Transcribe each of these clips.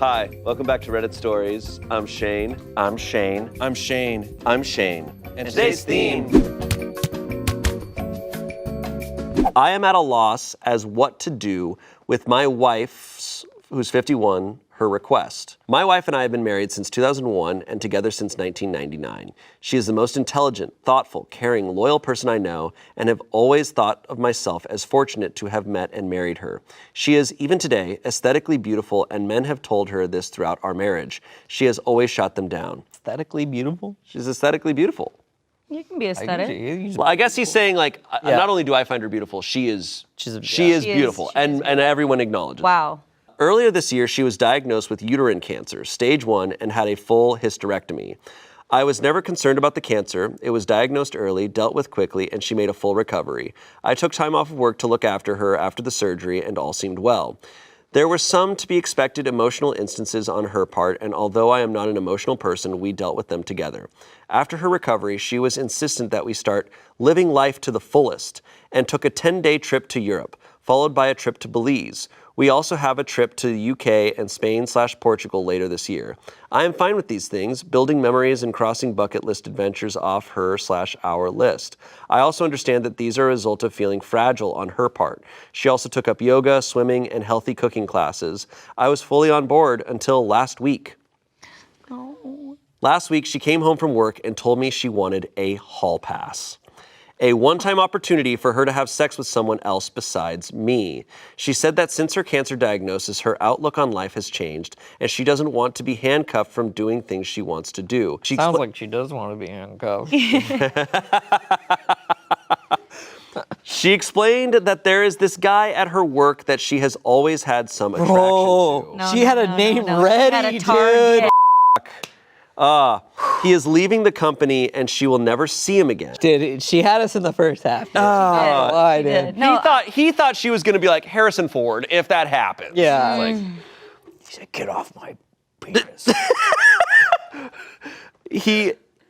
Hi, welcome back to Reddit Stories. I'm Shane. I'm Shane. I'm Shane. I'm Shane. And today's theme. I am at a loss as what to do with my wife's, who's 51, her request. My wife and I have been married since 2001 and together since 1999. She is the most intelligent, thoughtful, caring, loyal person I know and have always thought of myself as fortunate to have met and married her. She is, even today, aesthetically beautiful and men have told her this throughout our marriage. She has always shot them down. Aesthetically beautiful? She's aesthetically beautiful. You can be aesthetic. Well, I guess he's saying like, not only do I find her beautiful, she is beautiful, and everyone acknowledges. Wow. Earlier this year, she was diagnosed with uterine cancer, stage 1, and had a full hysterectomy. I was never concerned about the cancer. It was diagnosed early, dealt with quickly, and she made a full recovery. I took time off of work to look after her after the surgery, and all seemed well. There were some to be expected emotional instances on her part, and although I am not an emotional person, we dealt with them together. After her recovery, she was insistent that we start living life to the fullest, and took a 10-day trip to Europe, followed by a trip to Belize. We also have a trip to the UK and Spain/Portugal later this year. I am fine with these things, building memories and crossing bucket list adventures off her/our list. I also understand that these are a result of feeling fragile on her part. She also took up yoga, swimming, and healthy cooking classes. I was fully on board until last week. Oh. Last week, she came home from work and told me she wanted a hall pass. A one-time opportunity for her to have sex with someone else besides me. She said that since her cancer diagnosis, her outlook on life has changed, and she doesn't want to be handcuffed from doing things she wants to do. Sounds like she does want to be handcuffed. She explained that there is this guy at her work that she has always had some attraction to. No, she had a name ready, dude. He is leaving the company and she will never see him again. Dude, she had us in the first half. I did. No, He thought she was going to be like Harrison Ford if that happened. Yeah. He said, get off my penis.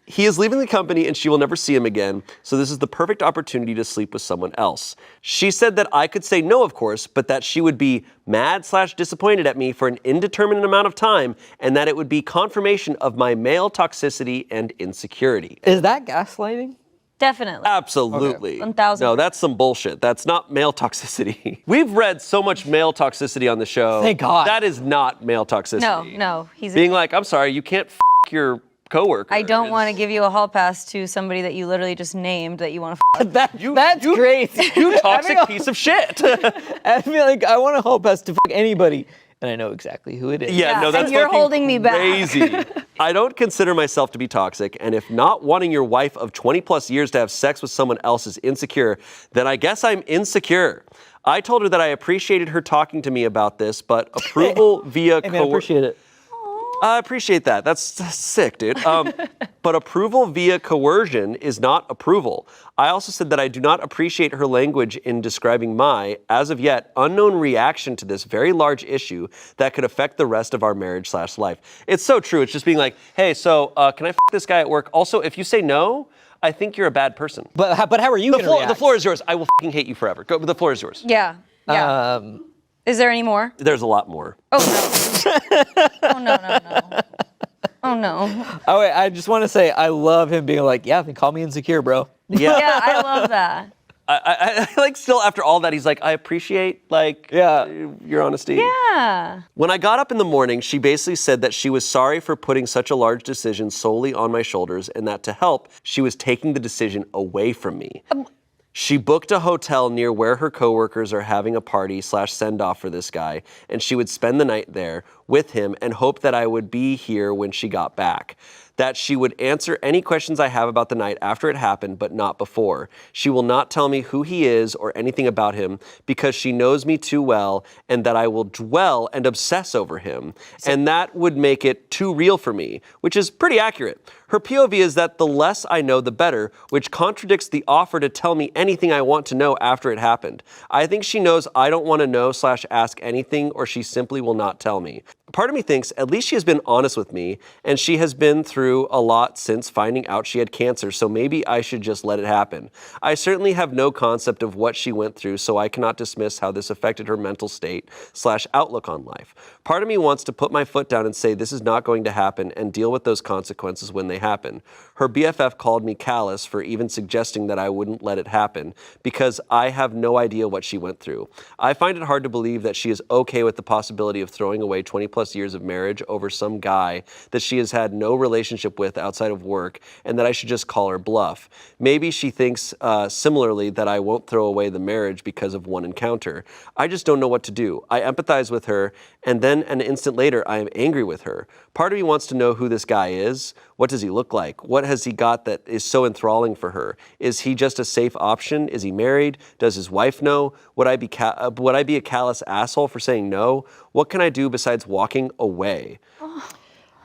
He is leaving the company and she will never see him again, so this is the perfect opportunity to sleep with someone else. She said that I could say no, of course, but that she would be mad/disappointed at me for an indeterminate amount of time, and that it would be confirmation of my male toxicity and insecurity. Is that gaslighting? Definitely. Absolutely. Okay. 1,000%. No, that's some bullshit. That's not male toxicity. We've read so much male toxicity on the show. Thank God. That is not male toxicity. No. He's being like, I'm sorry, you can't your coworker. I don't want to give you a hall pass to somebody that you literally just named that you want to That's crazy. You toxic piece of shit. I feel like I want a hall pass to fuck anybody, and I know exactly who it is. Yeah, no, that's and you're fucking holding me back. Crazy. I don't consider myself to be toxic, and if not wanting your wife of 20 plus years to have sex with someone else is insecure, then I guess I'm insecure. I told her that I appreciated her talking to me about this, but approval via I appreciate it. I appreciate that. That's sick, dude. But approval via coercion is not approval. I also said that I do not appreciate her language in describing my, as of yet, unknown reaction to this very large issue that could affect the rest of our marriage/life. It's so true. It's just being like, hey, so can I f this guy at work? Also, if you say no, I think you're a bad person. But how are you going to react? The floor is yours. I will f***ing hate you forever. Go, the floor is yours. Yeah. Is there any more? There's a lot more. Oh, no. Oh, no. Oh, wait, I just want to say I love him being like, yeah, then call me insecure, bro. Yeah, I love that. I like still after all that, he's like, I appreciate your honesty. Yeah. When I got up in the morning, she basically said that she was sorry for putting such a large decision solely on my shoulders and that to help, she was taking the decision away from me. She booked a hotel near where her coworkers are having a party/send-off for this guy, and she would spend the night there with him and hope that I would be here when she got back. That she would answer any questions I have about the night after it happened, but not before. She will not tell me who he is or anything about him because she knows me too well and that I will dwell and obsess over him. And that would make it too real for me, which is pretty accurate. Her POV is that the less I know, the better, which contradicts the offer to tell me anything I want to know after it happened. I think she knows I don't want to know / ask anything, or she simply will not tell me. Part of me thinks at least she has been honest with me, and she has been through a lot since finding out she had cancer, so maybe I should just let it happen. I certainly have no concept of what she went through, so I cannot dismiss how this affected her mental state / outlook on life. Part of me wants to put my foot down and say this is not going to happen and deal with those consequences when they happen. Her BFF called me callous for even suggesting that I wouldn't let it happen because I have no idea what she went through. I find it hard to believe that she is okay with the possibility of throwing away 20 plus years of marriage over some guy that she has had no relationship with outside of work, and that I should just call her bluff. Maybe she thinks similarly that I won't throw away the marriage because of one encounter. I just don't know what to do. I empathize with her, and then an instant later I am angry with her. Part of me wants to know who this guy is. What does he look like? What has he got that is so enthralling for her? Is he just a safe option? Is he married? Does his wife know? Would I be a callous asshole for saying no? What can I do besides walking away?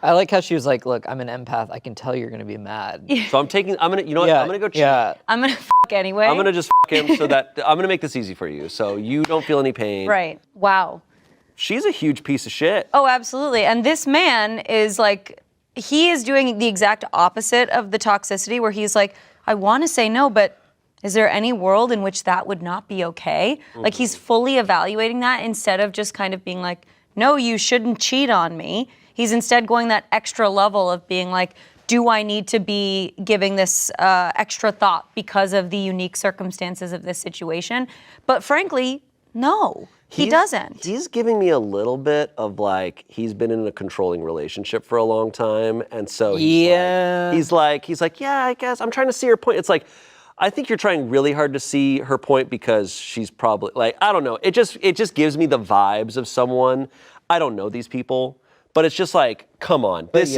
I like how she was like, look, I'm an empath. I can tell you're going to be mad. So I'm gonna, you know what? I'm gonna go cheat. Yeah. I'm gonna anyway. I'm gonna just him so that I'm gonna make this easy for you, so you don't feel any pain. Right. Wow. She's a huge piece of shit. Oh, absolutely. And this man is like, he is doing the exact opposite of the toxicity where he's like, I want to say no, but is there any world in which that would not be okay? Like he's fully evaluating that instead of just kind of being like, no, you shouldn't cheat on me. He's instead going that extra level of being like, do I need to be giving this extra thought because of the unique circumstances of this situation? But frankly, no. He doesn't. He's giving me a little bit of like, he's been in a controlling relationship for a long time. And so he's like, yeah, I guess I'm trying to see her point. It's like, I think you're trying really hard to see her point because she's probably like, I don't know. It just gives me the vibes of someone. I don't know these people, but it's just like, come on, this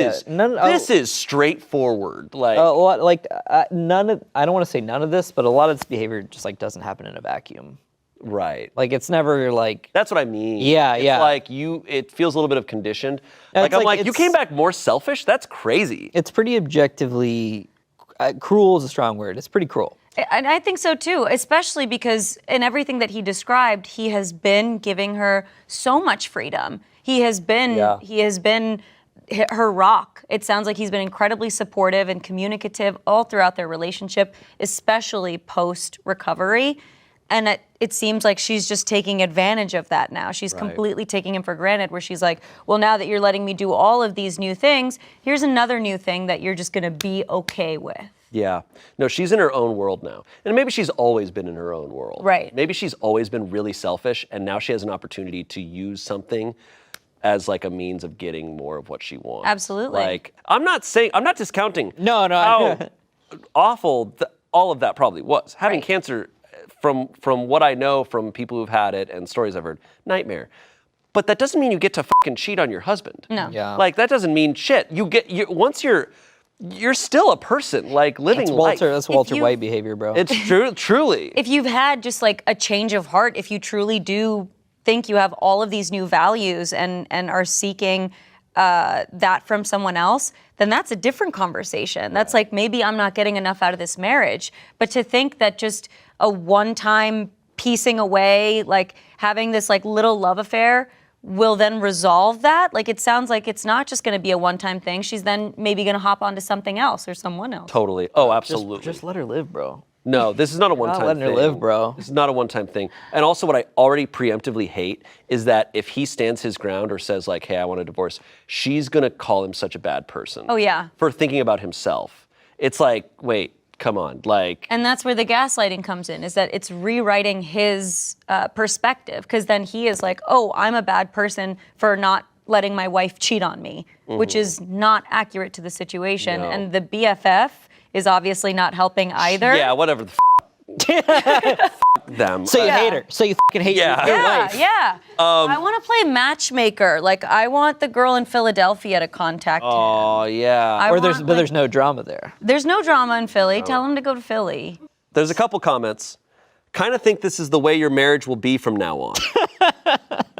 is straightforward. Like, none of, I don't want to say none of this, but a lot of this behavior just like doesn't happen in a vacuum. right. Like it's never like. That's what I mean. Yeah, it's yeah. like it feels a little bit of conditioned. Yeah, like it's I'm like like, you came back more selfish? That's crazy. It's pretty objectively, cruel is a strong word. It's pretty cruel. And I think so too, especially because in everything that he described, he has been giving her so much freedom. He has been her rock. It sounds like he's been incredibly supportive and communicative all throughout their relationship, especially post-recovery. And it seems like she's just taking advantage of that now. She's completely taking him for granted, where she's like, well, now that you're letting me do all of these new things, here's another new thing that you're just gonna be okay with. Yeah. No, she's in her own world now. And maybe she's always been in her own world. Right. Maybe she's always been really selfish, and now she has an opportunity to use something as like a means of getting more of what she wants. Absolutely. Like, I'm not discounting No. how awful all of that probably was. Having Right. cancer, from what I know from people who've had it and stories I've heard, nightmare. But that doesn't mean you get to fucking cheat on your husband. No. Yeah. Like, that doesn't mean shit. Once you're still a person, like, living life. That's Walter you- White behavior, bro. It's true, truly. If you've had just like a change of heart, if you truly do think you have all of these new values and are seeking that from someone else, then that's a different conversation. That's like, maybe I'm not getting enough out of this marriage. But to think that just a one-time piecing away, like having this like little love affair will then resolve that, like it sounds like it's not just gonna be a one-time thing. She's then maybe gonna hop onto something else or someone else. Totally. Oh, absolutely. Just let her live, bro. No, this is not a one-time letting her thing. live, bro. This is not a one-time thing. And also what I already preemptively hate is that if he stands his ground or says like, hey, I want a divorce, she's gonna call him such a bad person. Oh, yeah. For thinking about himself. It's like, wait, come on, like. And that's where the gaslighting comes in, is that it's rewriting his perspective, because then he is like, oh, I'm a bad person for not letting my wife cheat on me, which is not accurate to the situation. No. And the BFF is obviously not helping either. Yeah, whatever the them. So you hate her. So you fucking hate your wife. Yeah. I want to play matchmaker. Like, I want the girl in Philadelphia to contact him. Oh, yeah. But there's no drama there. There's no drama in Philly. Tell him to go to Philly. There's a couple comments. Kind of think this is the way your marriage will be from now on.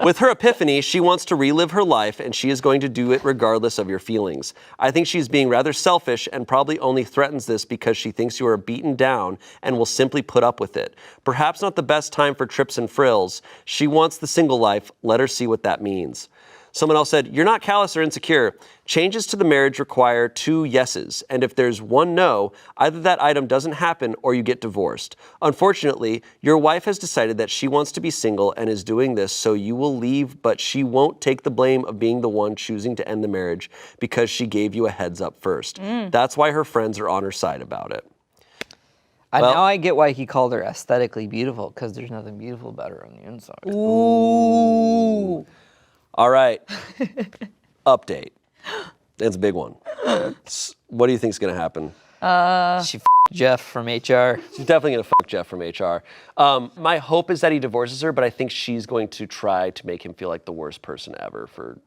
With her epiphany, she wants to relive her life, and she is going to do it regardless of your feelings. I think she's being rather selfish and probably only threatens this because she thinks you are beaten down and will simply put up with it. Perhaps not the best time for trips and frills. She wants the single life. Let her see what that means. Someone else said, you're not callous or insecure. Changes to the marriage require 2 yeses, and if there's 1 no, either that item doesn't happen or you get divorced. Unfortunately, your wife has decided that she wants to be single and is doing this so you will leave, but she won't take the blame of being the one choosing to end the marriage because she gave you a heads up first. That's why her friends are on her side about it. Now I get why he called her aesthetically beautiful, because there's nothing beautiful about her on the inside. Ooh. All right. Update. It's a big one. What do you think is going to happen? She Jeff from HR. She's definitely going to fuck Jeff from HR. My hope is that he divorces her, but I think she's going to try to make him feel like the worst person ever for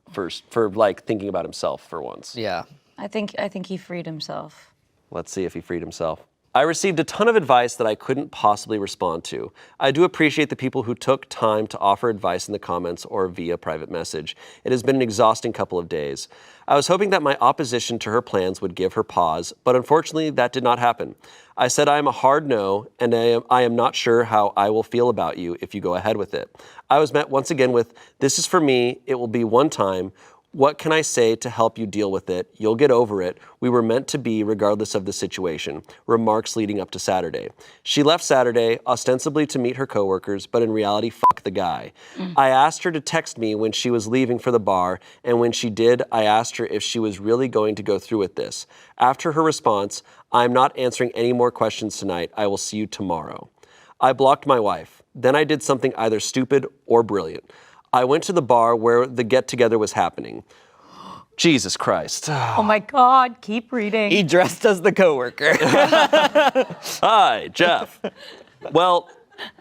like thinking about himself for once. Yeah. I think he freed himself. Let's see if he freed himself. I received a ton of advice that I couldn't possibly respond to. I do appreciate the people who took time to offer advice in the comments or via private message. It has been an exhausting couple of days. I was hoping that my opposition to her plans would give her pause, but unfortunately that did not happen. I said I am a hard no, and I am not sure how I will feel about you if you go ahead with it. I was met once again with, this is for me, it will be one time. What can I say to help you deal with it? You'll get over it. We were meant to be regardless of the situation. Remarks leading up to Saturday. She left Saturday, ostensibly to meet her coworkers, but in reality, fuck the guy. I asked her to text me when she was leaving for the bar, and when she did, I asked her if she was really going to go through with this. After her response, I'm not answering any more questions tonight. I will see you tomorrow. I blocked my wife. Then I did something either stupid or brilliant. I went to the bar where the get-together was happening. Jesus Christ. Oh my God, keep reading. He dressed as the coworker. Hi, Jeff. Well,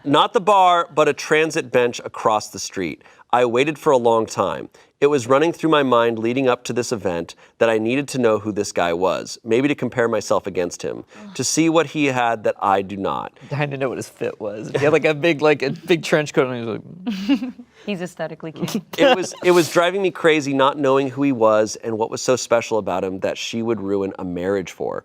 not the bar, but a transit bench across the street. I waited for a long time. It was running through my mind leading up to this event that I needed to know who this guy was, maybe to compare myself against him, to see what he had that I do not. Dying to know what his fit was. He had like a big trench coat, and he was like, He's aesthetically cute. It was driving me crazy not knowing who he was and what was so special about him that she would ruin a marriage for.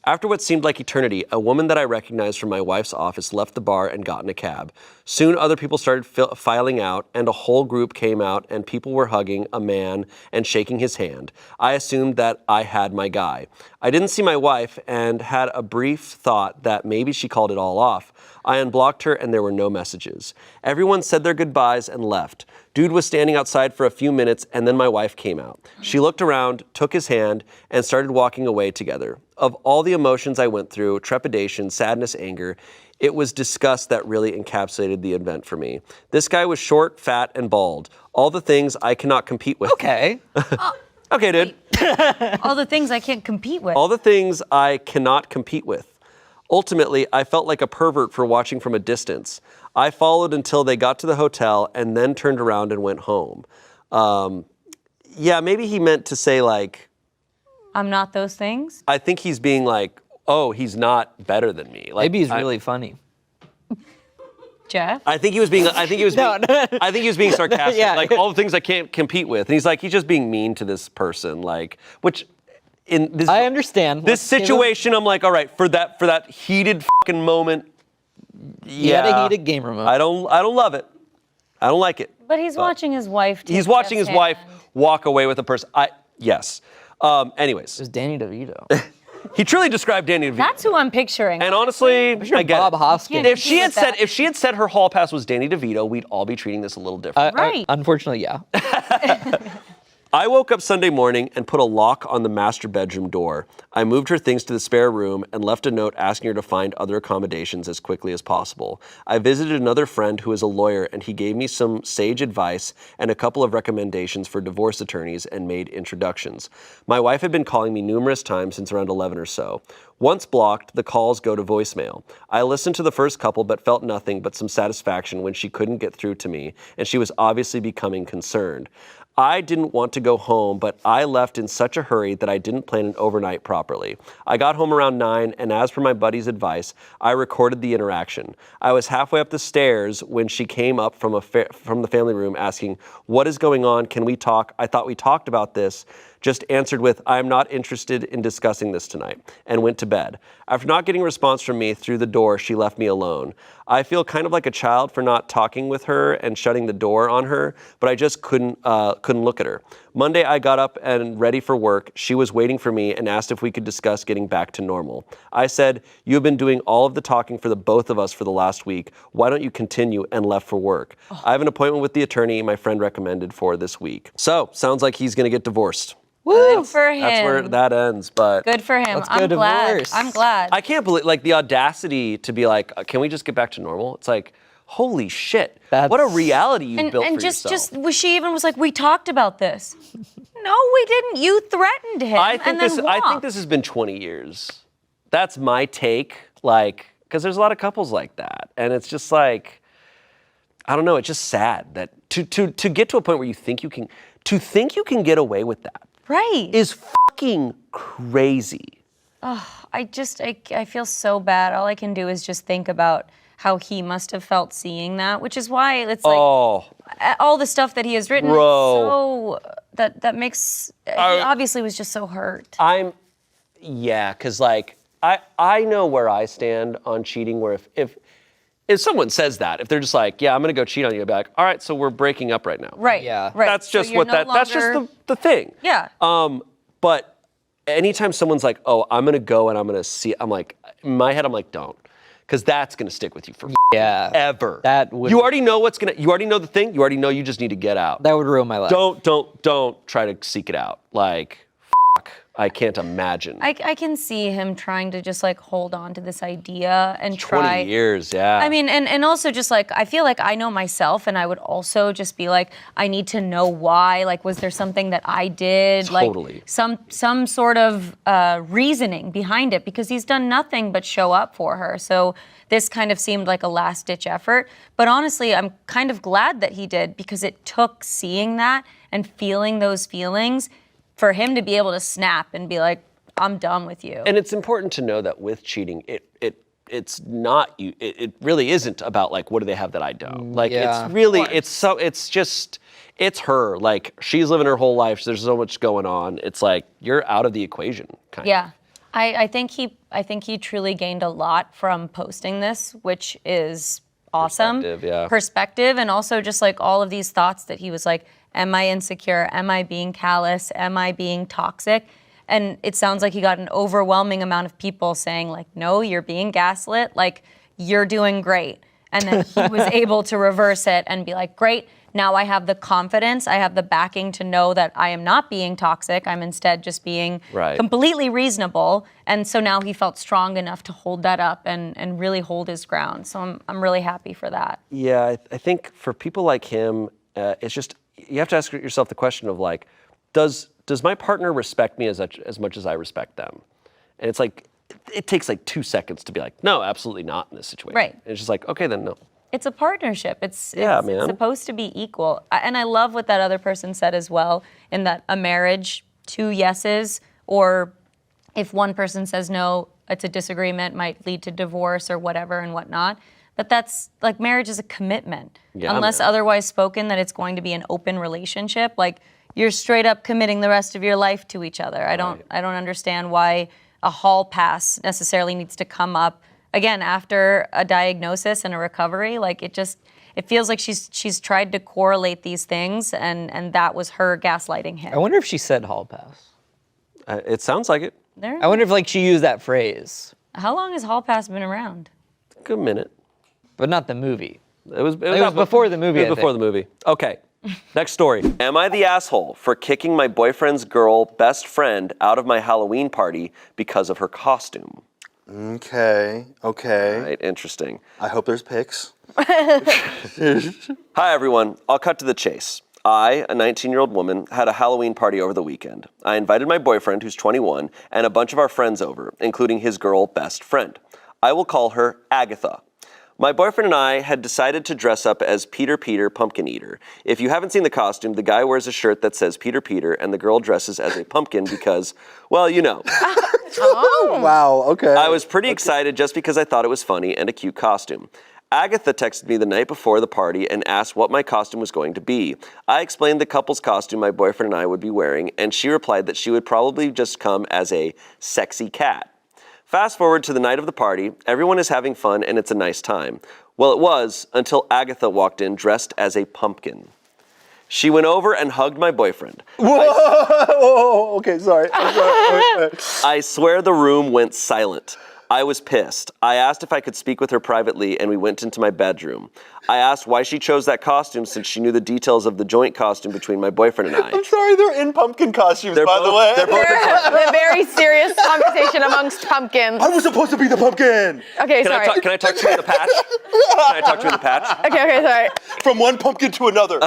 After what seemed like eternity, a woman that I recognized from my wife's office left the bar and got in a cab. Soon other people started filing out, and a whole group came out, and people were hugging a man and shaking his hand. I assumed that I had my guy. I didn't see my wife and had a brief thought that maybe she called it all off. I unblocked her and there were no messages. Everyone said their goodbyes and left. Dude was standing outside for a few minutes and then my wife came out. She looked around, took his hand, and started walking away together. Of all the emotions I went through, trepidation, sadness, anger, it was disgust that really encapsulated the event for me. This guy was short, fat, and bald. All the things I cannot compete with. okay. Okay, dude. All the things I can't compete with. All the things I cannot compete with. Ultimately, I felt like a pervert for watching from a distance. I followed until they got to the hotel and then turned around and went home. Yeah, maybe he meant to say like... I'm not those things? I think he's being like, oh, he's not better than me. Like, Maybe he's really funny. Jeff? I think he was being sarcastic. Yeah. Like all the things I can't compete with. And he's like, he's just being mean to this person. Like, which in this I understand. this situation, I'm like, all right, for that heated fucking moment. He had a heated gamer moment. I don't love it. I don't like it. But he's watching his wife take He's watching his Jeff's wife hand. walk away with a person. Yes. Anyways, It was Danny DeVito. he truly described Danny DeVito. That's who I'm picturing. And honestly, I get Bob it. Hoskins. If she had with that. said her hall pass was Danny DeVito, we'd all be treating this a little different. Right. Unfortunately, yeah. I woke up Sunday morning and put a lock on the master bedroom door. I moved her things to the spare room and left a note asking her to find other accommodations as quickly as possible. I visited another friend who is a lawyer and he gave me some sage advice and a couple of recommendations for divorce attorneys and made introductions. My wife had been calling me numerous times since around 11 or so. Once blocked, the calls go to voicemail. I listened to the first couple but felt nothing but some satisfaction when she couldn't get through to me and she was obviously becoming concerned. I didn't want to go home, but I left in such a hurry that I didn't plan an overnight properly. I got home around 9, and as per my buddy's advice, I recorded the interaction. I was halfway up the stairs when she came up from the family room asking, "What is going on? Can we talk? I thought we talked about this." Just answered with, "I am not interested in discussing this tonight," and went to bed. After not getting a response from me through the door, she left me alone. I feel kind of like a child for not talking with her and shutting the door on her, but I just couldn't look at her. Monday, I got up and ready for work. She was waiting for me and asked if we could discuss getting back to normal. I said, "You have been doing all of the talking for the both of us for the last week. Why don't you continue?" and left for work. I have an appointment with the attorney my friend recommended for this week. So, sounds like he's gonna get divorced. Woo! Good for him. That's where that ends, but... Good for him. Let's go divorce. I'm glad. I can't believe, like, the audacity to be like, can we just get back to normal? It's like, holy shit. What a reality you built for yourself. And she even was like, we talked about this. No, we didn't. You threatened him I think walked. this has been 20 years. That's my take, like, because there's a lot of couples like that. And it's just like, I don't know, it's just sad that to get to a point where you think you can get away with that. Right. Is fucking crazy. I feel so bad. All I can do is just think about how he must have felt seeing that, which is why it's like all the stuff that he has written. Bro. So that makes, he obviously was just so hurt. Because like, I know where I stand on cheating, where if someone says that, if they're just like, yeah, I'm gonna go cheat on you, I'll be like, all right, so we're breaking up right now. Right. Yeah. Right. That's just so that's just the thing. Yeah. But anytime someone's like, oh, I'm gonna go and I'm gonna see, I'm like, in my head, I'm like, don't. Because that's gonna stick with you for ever. You already know you already know the thing, you already know you just need to get out. That would ruin my life. Don't try to seek it out. Like, I can't imagine. I can see him trying to just like hold on to this idea and 20 years, yeah. I mean, and also just like, I feel like I know myself and I would also just be like, I need to know why. Like, was there something that I did? Totally. Like some sort of reasoning behind it, because he's done nothing but show up for her. So this kind of seemed like a last ditch effort. But honestly, I'm kind of glad that he did, because it took seeing that and feeling those feelings for him to be able to snap and be like, I'm done with you. And it's important to know that with cheating, it's not you. It really isn't about like, what do they have that I don't? Like, it's really, it's her. Like, she's living her whole life. There's so much going on. It's like, you're out of the equation, kind of. Yeah. I think he truly gained a lot from posting this, which is awesome. Perspective, and also just like all of these thoughts that he was like, am I insecure? Am I being callous? Am I being toxic? And it sounds like he got an overwhelming amount of people saying like, no, you're being gaslit. Like, you're doing great. And then he was able to reverse it and be like, great, now I have the confidence, I have the backing to know that I am not being toxic. I'm instead just being completely reasonable. And so now he felt strong enough to hold that up and really hold his ground. So I'm really happy for that. Yeah, I think for people like him, it's just, you have to ask yourself the question of like, does my partner respect me as much as I respect them? And it's like, it takes like 2 seconds to be like, no, absolutely not in this situation. Right. And it's just like, okay, then no. It's a partnership. It's supposed to be equal. And I love what that other person said as well, in that a marriage, 2 yeses, or if one person says no, it's a disagreement, might lead to divorce or whatever and whatnot. But that's, like, marriage is a commitment. Unless otherwise spoken that it's going to be an open relationship, like, you're straight up committing the rest of your life to each other. I don't understand why a hall pass necessarily needs to come up again after a diagnosis and a recovery. Like, it feels like she's tried to correlate these things, and that was her gaslighting him. I wonder if she said hall pass. It sounds like it. I wonder if like she used that phrase. How long has hall pass been around? Good minute. But not the movie. It was before the movie. It was before the movie. Okay. Next story. Am I the asshole for kicking my boyfriend's girl best friend out of my Halloween party because of her costume? Okay. Right, interesting. I hope there's pics. Hi, everyone. I'll cut to the chase. I, a 19-year-old woman, had a Halloween party over the weekend. I invited my boyfriend, who's 21, and a bunch of our friends over, including his girl best friend. I will call her Agatha. My boyfriend and I had decided to dress up as Peter Pumpkin Eater. If you haven't seen the costume, the guy wears a shirt that says Peter, and the girl dresses as a pumpkin because, well, you know. Oh. Wow, okay. I was pretty excited just because I thought it was funny and a cute costume. Agatha texted me the night before the party and asked what my costume was going to be. I explained the couple's costume my boyfriend and I would be wearing, and she replied that she would probably just come as a sexy cat. Fast forward to the night of the party, everyone is having fun and it's a nice time. Well, it was until Agatha walked in dressed as a pumpkin. She went over and hugged my boyfriend. Whoa! Okay, sorry. I'm sorry. I swear the room went silent. I was pissed. I asked if I could speak with her privately, and we went into my bedroom. I asked why she chose that costume since she knew the details of the joint costume between my boyfriend and I. I'm sorry, they're in pumpkin costumes, by the way. They're both in The very serious conversation amongst pumpkins. I was supposed to be the pumpkin! Okay, Can sorry. I talk to you in the patch? Can I talk to you in the patch? Okay, sorry. From one pumpkin to another.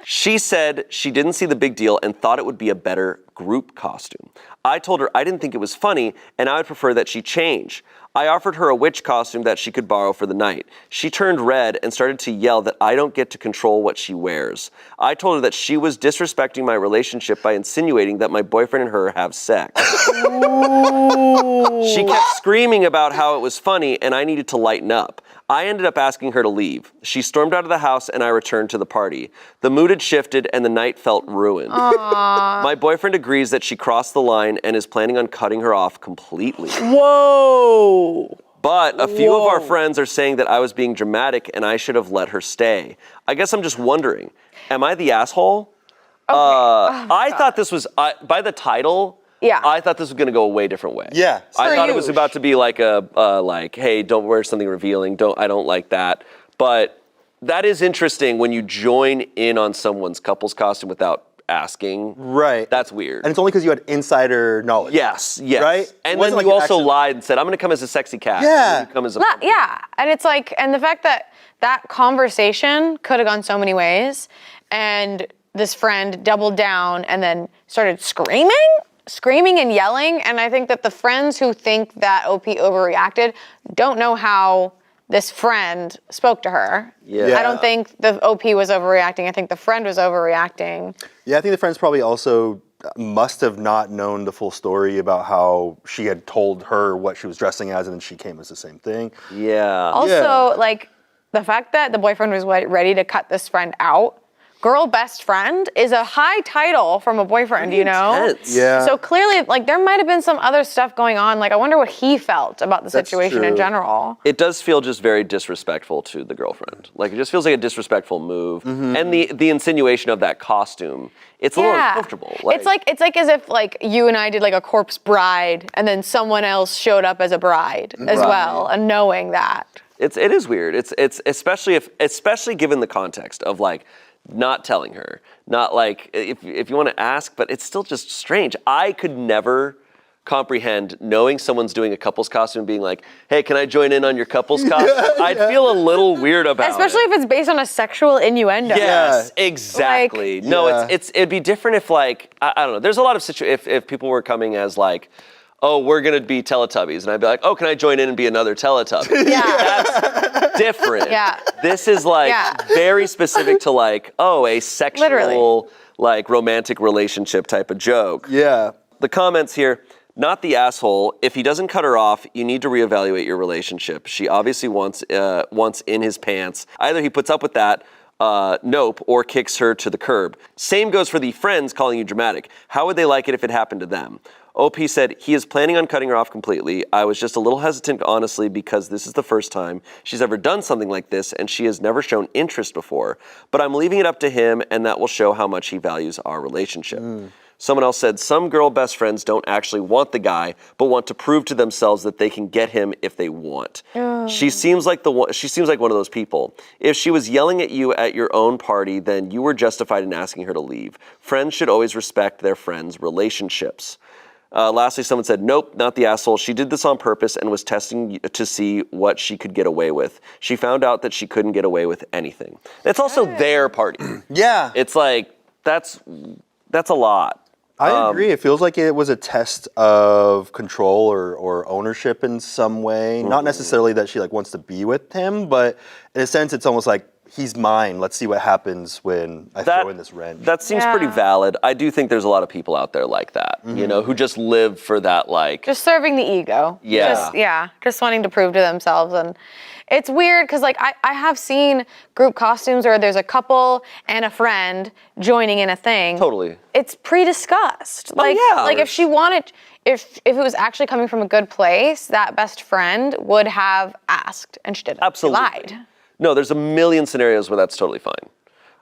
She said she didn't see the big deal and thought it would be a better group costume. I told her I didn't think it was funny and I would prefer that she change. I offered her a witch costume that she could borrow for the night. She turned red and started to yell that I don't get to control what she wears. I told her that she was disrespecting my relationship by insinuating that my boyfriend and her have sex. She kept screaming about how it was funny and I needed to lighten up. I ended up asking her to leave. She stormed out of the house and I returned to the party. The mood had shifted and the night felt ruined. My boyfriend agrees that she crossed the line and is planning on cutting her off completely. Whoa. But a few of our friends are saying that I was being dramatic and I should have let her stay. I guess I'm just wondering, am I the asshole? I thought this was, by the title, Yeah. I thought this was going to go a way different way. Yeah. I thought it was about to be like hey, don't wear something revealing. I don't like that. But that is interesting when you join in on someone's couple's costume without asking. Right. That's weird. And it's only because you had insider knowledge. Yes. Right? And Wasn't then like you you also accidentally- lied and said, I'm going to come as a sexy cat. Yeah. And you come as a Yeah, and it's like, and the fact that that conversation could have gone so many ways, and this friend doubled down and then started screaming and yelling, and I think that the friends who think that OP overreacted don't know how this friend spoke to her. Yeah. I don't think the OP was overreacting. I think the friend was overreacting. Yeah, I think the friends probably also must have not known the full story about how she had told her what she was dressing as and then she came as the same thing. Yeah. Also, like, the fact that the boyfriend was ready to cut this friend out, girl best friend, is a high title from a boyfriend, you know? Intense. Yeah. So clearly, like, there might have been some other stuff going on. Like, I wonder what he felt about the That's situation in true. general. It does feel just very disrespectful to the girlfriend. Like, it just feels like a disrespectful move. Mm-hmm. And the insinuation of that costume, it's a little uncomfortable. It's like as if like you and I did like a corpse bride, and then someone else showed up as a bride as Right. well, and knowing that. it is weird. It's especially given the context of like not telling her, not like if you want to ask, but it's still just strange. I could never comprehend knowing someone's doing a couple's costume and being like, hey, can I join in on your couple's costume? I'd feel a little weird about Especially it. if it's based on a sexual innuendo. Yes, exactly. Like, No, Yeah. it'd be different if like, I don't know, there's a lot of situations, if people were coming as like, oh, we're gonna be Teletubbies, and I'd be like, oh, can I join in and be another Teletubby? Yeah. That's different. Yeah. This is like Yeah. very specific to like, oh, a sexual, Literally. like romantic relationship type of joke. Yeah. The comments here, not the asshole. If he doesn't cut her off, you need to reevaluate your relationship. She obviously wants in his pants. Either he puts up with that, nope, or kicks her to the curb. Same goes for the friends calling you dramatic. How would they like it if it happened to them? OP said, he is planning on cutting her off completely. I was just a little hesitant, honestly, because this is the first time she's ever done something like this, and she has never shown interest before. But I'm leaving it up to him, and that will show how much he values our relationship. Someone else said, some girl best friends don't actually want the guy, but want to prove to themselves that they can get him if they want. She seems like one of those people. If she was yelling at you at your own party, then you were justified in asking her to leave. Friends should always respect their friends' relationships. Lastly, someone said, nope, not the asshole. She did this on purpose and was testing to see what she could get away with. She found out that she couldn't get away with anything. It's also their party. Yeah. It's like, that's a lot. I agree. It feels like it was a test of control or ownership in some way. Not necessarily that she like wants to be with him, but in a sense, it's almost like he's mine. Let's see what happens when I throw in this wrench. That seems pretty valid. I do think there's a lot of people out there like that, you know, who just live for that, like... Just serving the ego. Yeah. Just wanting to prove to themselves. And it's weird because, like, I have seen group costumes where there's a couple and a friend joining in a thing. Totally. It's pre-discussed. Like, like if she wanted, if it was actually coming from a good place, that best friend would have asked, and she didn't. Absolutely. She lied. No, there's a million scenarios where that's totally fine.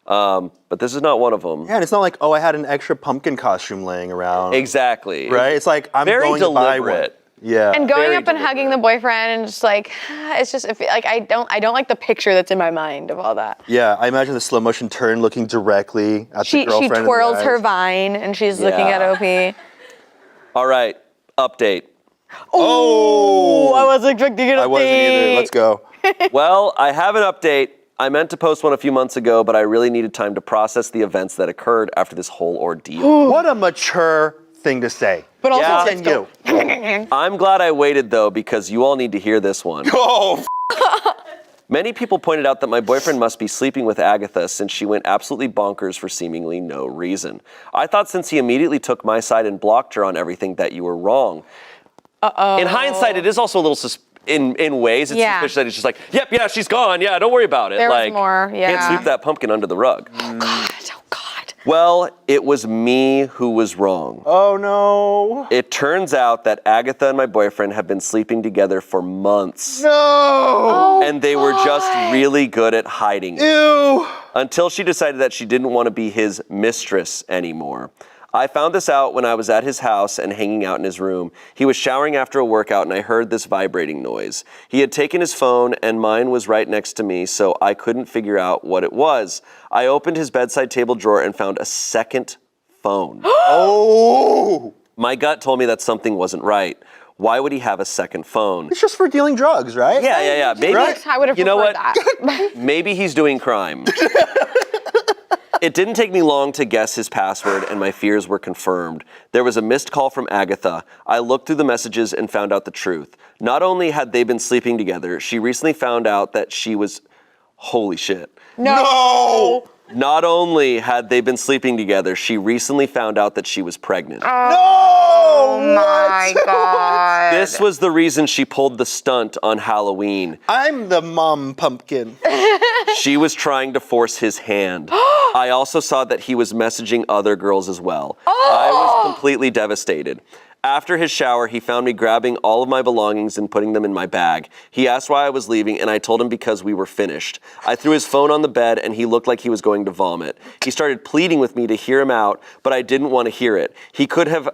But this is not one of them. Yeah, and it's not like, oh, I had an extra pumpkin costume laying around. Exactly. Right? It's like, I'm Very going to buy one. deliberate. Yeah. And going Very up and hugging the boyfriend and just like, it's just, like, I don't like the picture that's in my mind of all that. Yeah, I imagine the slow motion turn looking directly at the girlfriend. She in the twirls eyes. her vine and she's looking at OP. All right, update. Oh, I wasn't expecting it. I wasn't either. Let's go. Well, I have an update. I meant to post one a few months ago, but I really needed time to process the events that occurred after this whole ordeal. What a mature thing to say. But also, Yeah. let's go. I'm glad I waited, though, because you all need to hear this one. Oh, Many people pointed out that my boyfriend must be sleeping with Agatha since she went absolutely bonkers for seemingly no reason. I thought since he immediately took my side and blocked her on everything that you were wrong. In hindsight, it is also a little in ways, it's suspicious that it's just like, yep, yeah, she's gone. Yeah, don't worry about it. There was like, more, yeah. Can't sweep that pumpkin under the rug. Oh God. Well, it was me who was wrong. oh no. It turns out that Agatha and my boyfriend have been sleeping together for months. No. And they were just really good at hiding it. Ew. Until she decided that she didn't want to be his mistress anymore. I found this out when I was at his house and hanging out in his room. He was showering after a workout and I heard this vibrating noise. He had taken his phone and mine was right next to me, so I couldn't figure out what it was. I opened his bedside table drawer and found a second phone. Oh. My gut told me that something wasn't right. Why would he have a second phone? It's just for dealing drugs, right? Yeah. Maybe, Right? I would have you know preferred what? that. Maybe he's doing crime. It didn't take me long to guess his password, and my fears were confirmed. There was a missed call from Agatha. I looked through the messages and found out the truth. Not only had they been sleeping together, she recently found out that she was... Holy shit. No. Not only had they been sleeping together, she recently found out that she was pregnant. Oh My God. This was the reason she pulled the stunt on Halloween. I'm the mom pumpkin. She was trying to force his hand. I also saw that he was messaging other girls as well. I was completely devastated. After his shower, he found me grabbing all of my belongings and putting them in my bag. He asked why I was leaving, and I told him because we were finished. I threw his phone on the bed, and he looked like he was going to vomit. He started pleading with me to hear him out, but I didn't want to hear it. He could have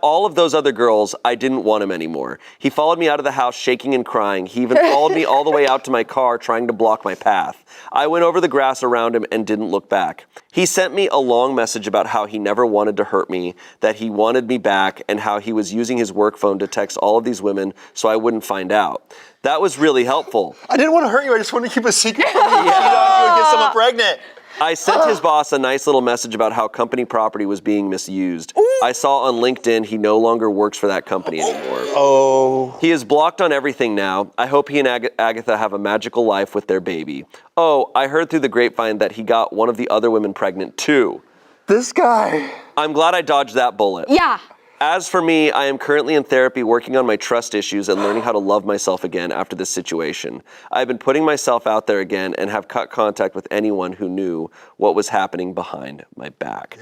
all of those other girls. I didn't want him anymore. He followed me out of the house shaking and crying. He even followed me all the way out to my car trying to block my path. I went over the grass around him and didn't look back. He sent me a long message about how he never wanted to hurt me, that he wanted me back, and how he was using his work phone to text all of these women so I wouldn't find out. That was really helpful. I didn't want to hurt you. I just wanted to keep a secret from you. Cheat on you and get someone pregnant. I sent his boss a nice little message about how company property was being misused. I saw on LinkedIn he no longer works for that company anymore. Oh. He is blocked on everything now. I hope he and Agatha have a magical life with their baby. Oh, I heard through the grapevine that he got one of the other women pregnant too. This guy. I'm glad I dodged that bullet. Yeah. As for me, I am currently in therapy working on my trust issues and learning how to love myself again after this situation. I've been putting myself out there again and have cut contact with anyone who knew what was happening behind my back.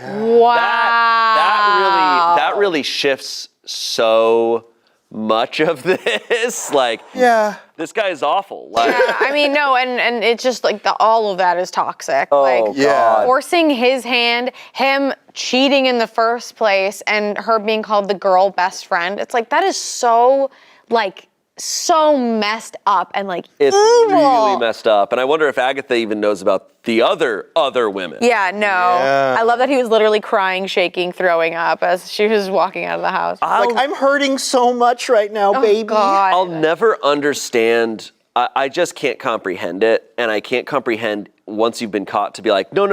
Wow. That really shifts so much of this. Like, Yeah. this guy is awful. Like, Yeah, I mean, no, and it's just like all of that is toxic. Like, yeah. forcing his hand, him cheating in the first place, and her being called the girl best friend. It's like, that is so, like, so messed up and, like, it's evil. really messed up. And I wonder if Agatha even knows about the other women. Yeah, no. Yeah. I love that he was literally crying, shaking, throwing up as she was walking out of the house. Like, I'm hurting so much right now, baby. God. I'll never understand I just can't comprehend it, and I can't comprehend once you've been caught to be like, no,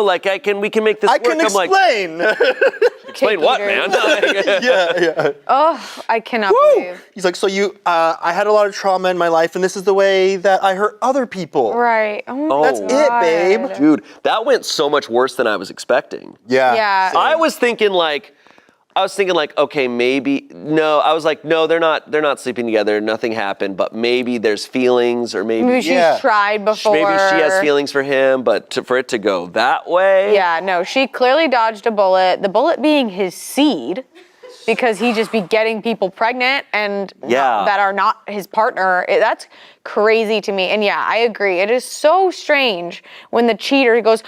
like we can make this work. can explain. Explain what, man? yeah. Oh, I cannot believe. He's like, so I had a lot of trauma in my life, and this is the way that I hurt other people. Right. Oh, That's God. it, babe. Dude, that went so much worse than I was expecting. Yeah. Yeah. I was thinking like, okay, maybe, no, I was like, no, they're not sleeping together, nothing happened, but maybe there's feelings, or maybe she's tried before. Maybe she has feelings for him, but for it to go that way. Yeah, no, she clearly dodged a bullet. The bullet being his seed, because he just be getting people pregnant and that are not his partner. That's crazy to me. And yeah, I agree. It is so strange when the cheater goes, no,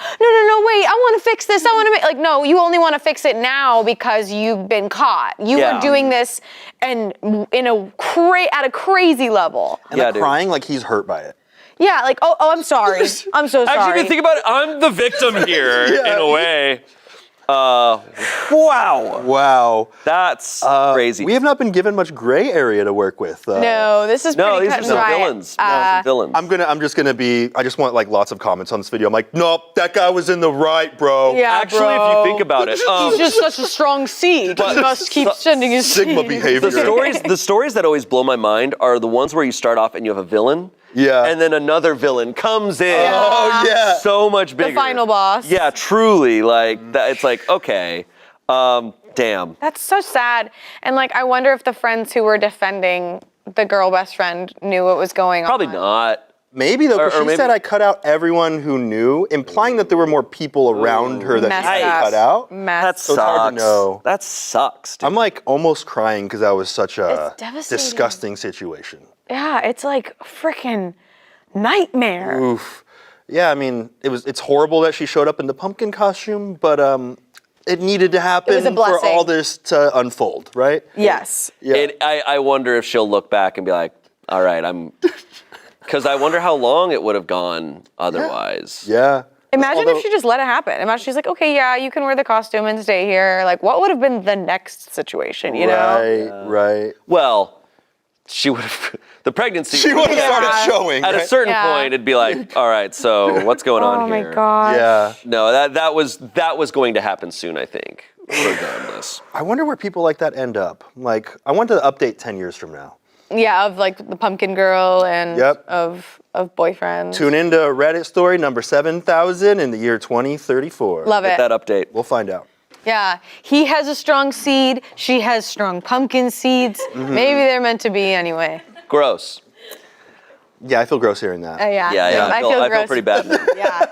wait, I want to fix this. I want to make, like, no, you only want to fix it now because you've been caught. You are doing this and at a crazy level. And like crying like he's hurt by it. Yeah, like, oh, I'm sorry. I'm so sorry. Actually, if you think about it, I'm the victim here in a way. Wow. That's crazy. We have not been given much gray area to work with. No, this is pretty these cut are and some dry. villains. Some villains. I just want like lots of comments on this video. I'm like, nope, that guy was in the right, bro. Yeah, Actually, bro. if you think about it, he's just such a strong seed. He must keep sending his Sigma seed. behavior. the stories that always blow my mind are the ones where you start off and you have a villain. Yeah. And then another villain comes in. Oh, yeah. So much bigger. The final boss. Yeah, truly. Like, that, it's like, okay. Damn. That's so sad. And like, I wonder if the friends who were defending the girl best friend knew what was going on. Probably not. Maybe though, because Or she maybe- said I cut out everyone who knew, implying that there were more people around her that Messed she up. cut out. That Messed. So it's hard to know. That sucks, dude. I'm like almost crying because that was such a It's devastating. disgusting situation. Yeah, it's like freaking nightmare. Oof. Yeah, I mean, it's horrible that she showed up in the pumpkin costume, but it needed to happen It was a for blessing. all this to unfold, right? Yes. Yeah. I wonder if she'll look back and be like, all right, because I wonder how long it would have gone otherwise. Yeah. Imagine if she just let it happen. Imagine she's like, okay, yeah, you can wear the costume and stay here. Like, what would have been the next situation, you know? Right. Well, she would have, the pregnancy. She would have Yeah. started showing. At a right? certain Yeah. point, it'd be like, all right, so what's going on Oh here? my God. Yeah. No, that was going to happen soon, I think, regardless. I wonder where people like that end up. Like, I want to update 10 years from now. Yeah, of like the pumpkin girl and Yep. of boyfriend. Tune into Reddit story number 7,000 in the year 2034. Love Get it. that update. We'll find out. Yeah, he has a strong seed. She has strong pumpkin seeds. Mm-hmm. Maybe they're meant to be anyway. Gross. Yeah, I feel gross hearing that. Yeah. Yeah, I feel gross. pretty bad now. Yeah.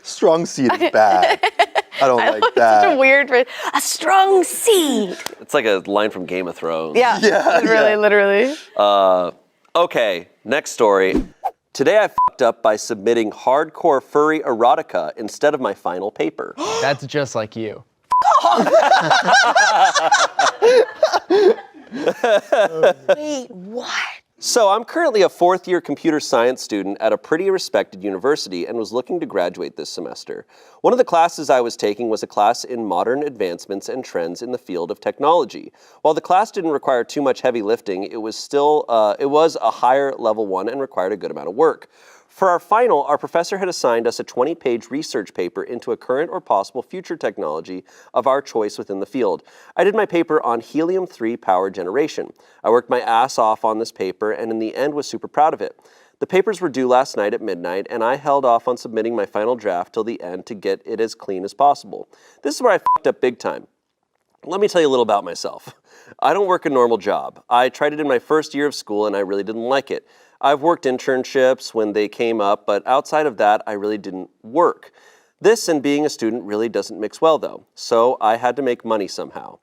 Strong seed is bad. I don't like Such a that. weird phrase. A strong seed. It's like a line from Game of Thrones. Yeah. Yeah, Literally. Okay, next story. Today I fucked up by submitting hardcore furry erotica instead of my final paper. That's just like you. Wait, what? So I'm currently a fourth-year computer science student at a pretty respected university and was looking to graduate this semester. One of the classes I was taking was a class in modern advancements and trends in the field of technology. While the class didn't require too much heavy lifting, it was a higher level one and required a good amount of work. For our final, our professor had assigned us a 20-page research paper into a current or possible future technology of our choice within the field. I did my paper on helium-3 power generation. I worked my ass off on this paper and in the end was super proud of it. The papers were due last night at midnight and I held off on submitting my final draft till the end to get it as clean as possible. This is where I fucked up big time. Let me tell you a little about myself. I don't work a normal job. I tried it in my first year of school and I really didn't like it. I've worked internships when they came up, but outside of that, I really didn't work. This and being a student really doesn't mix well though, so I had to make money somehow.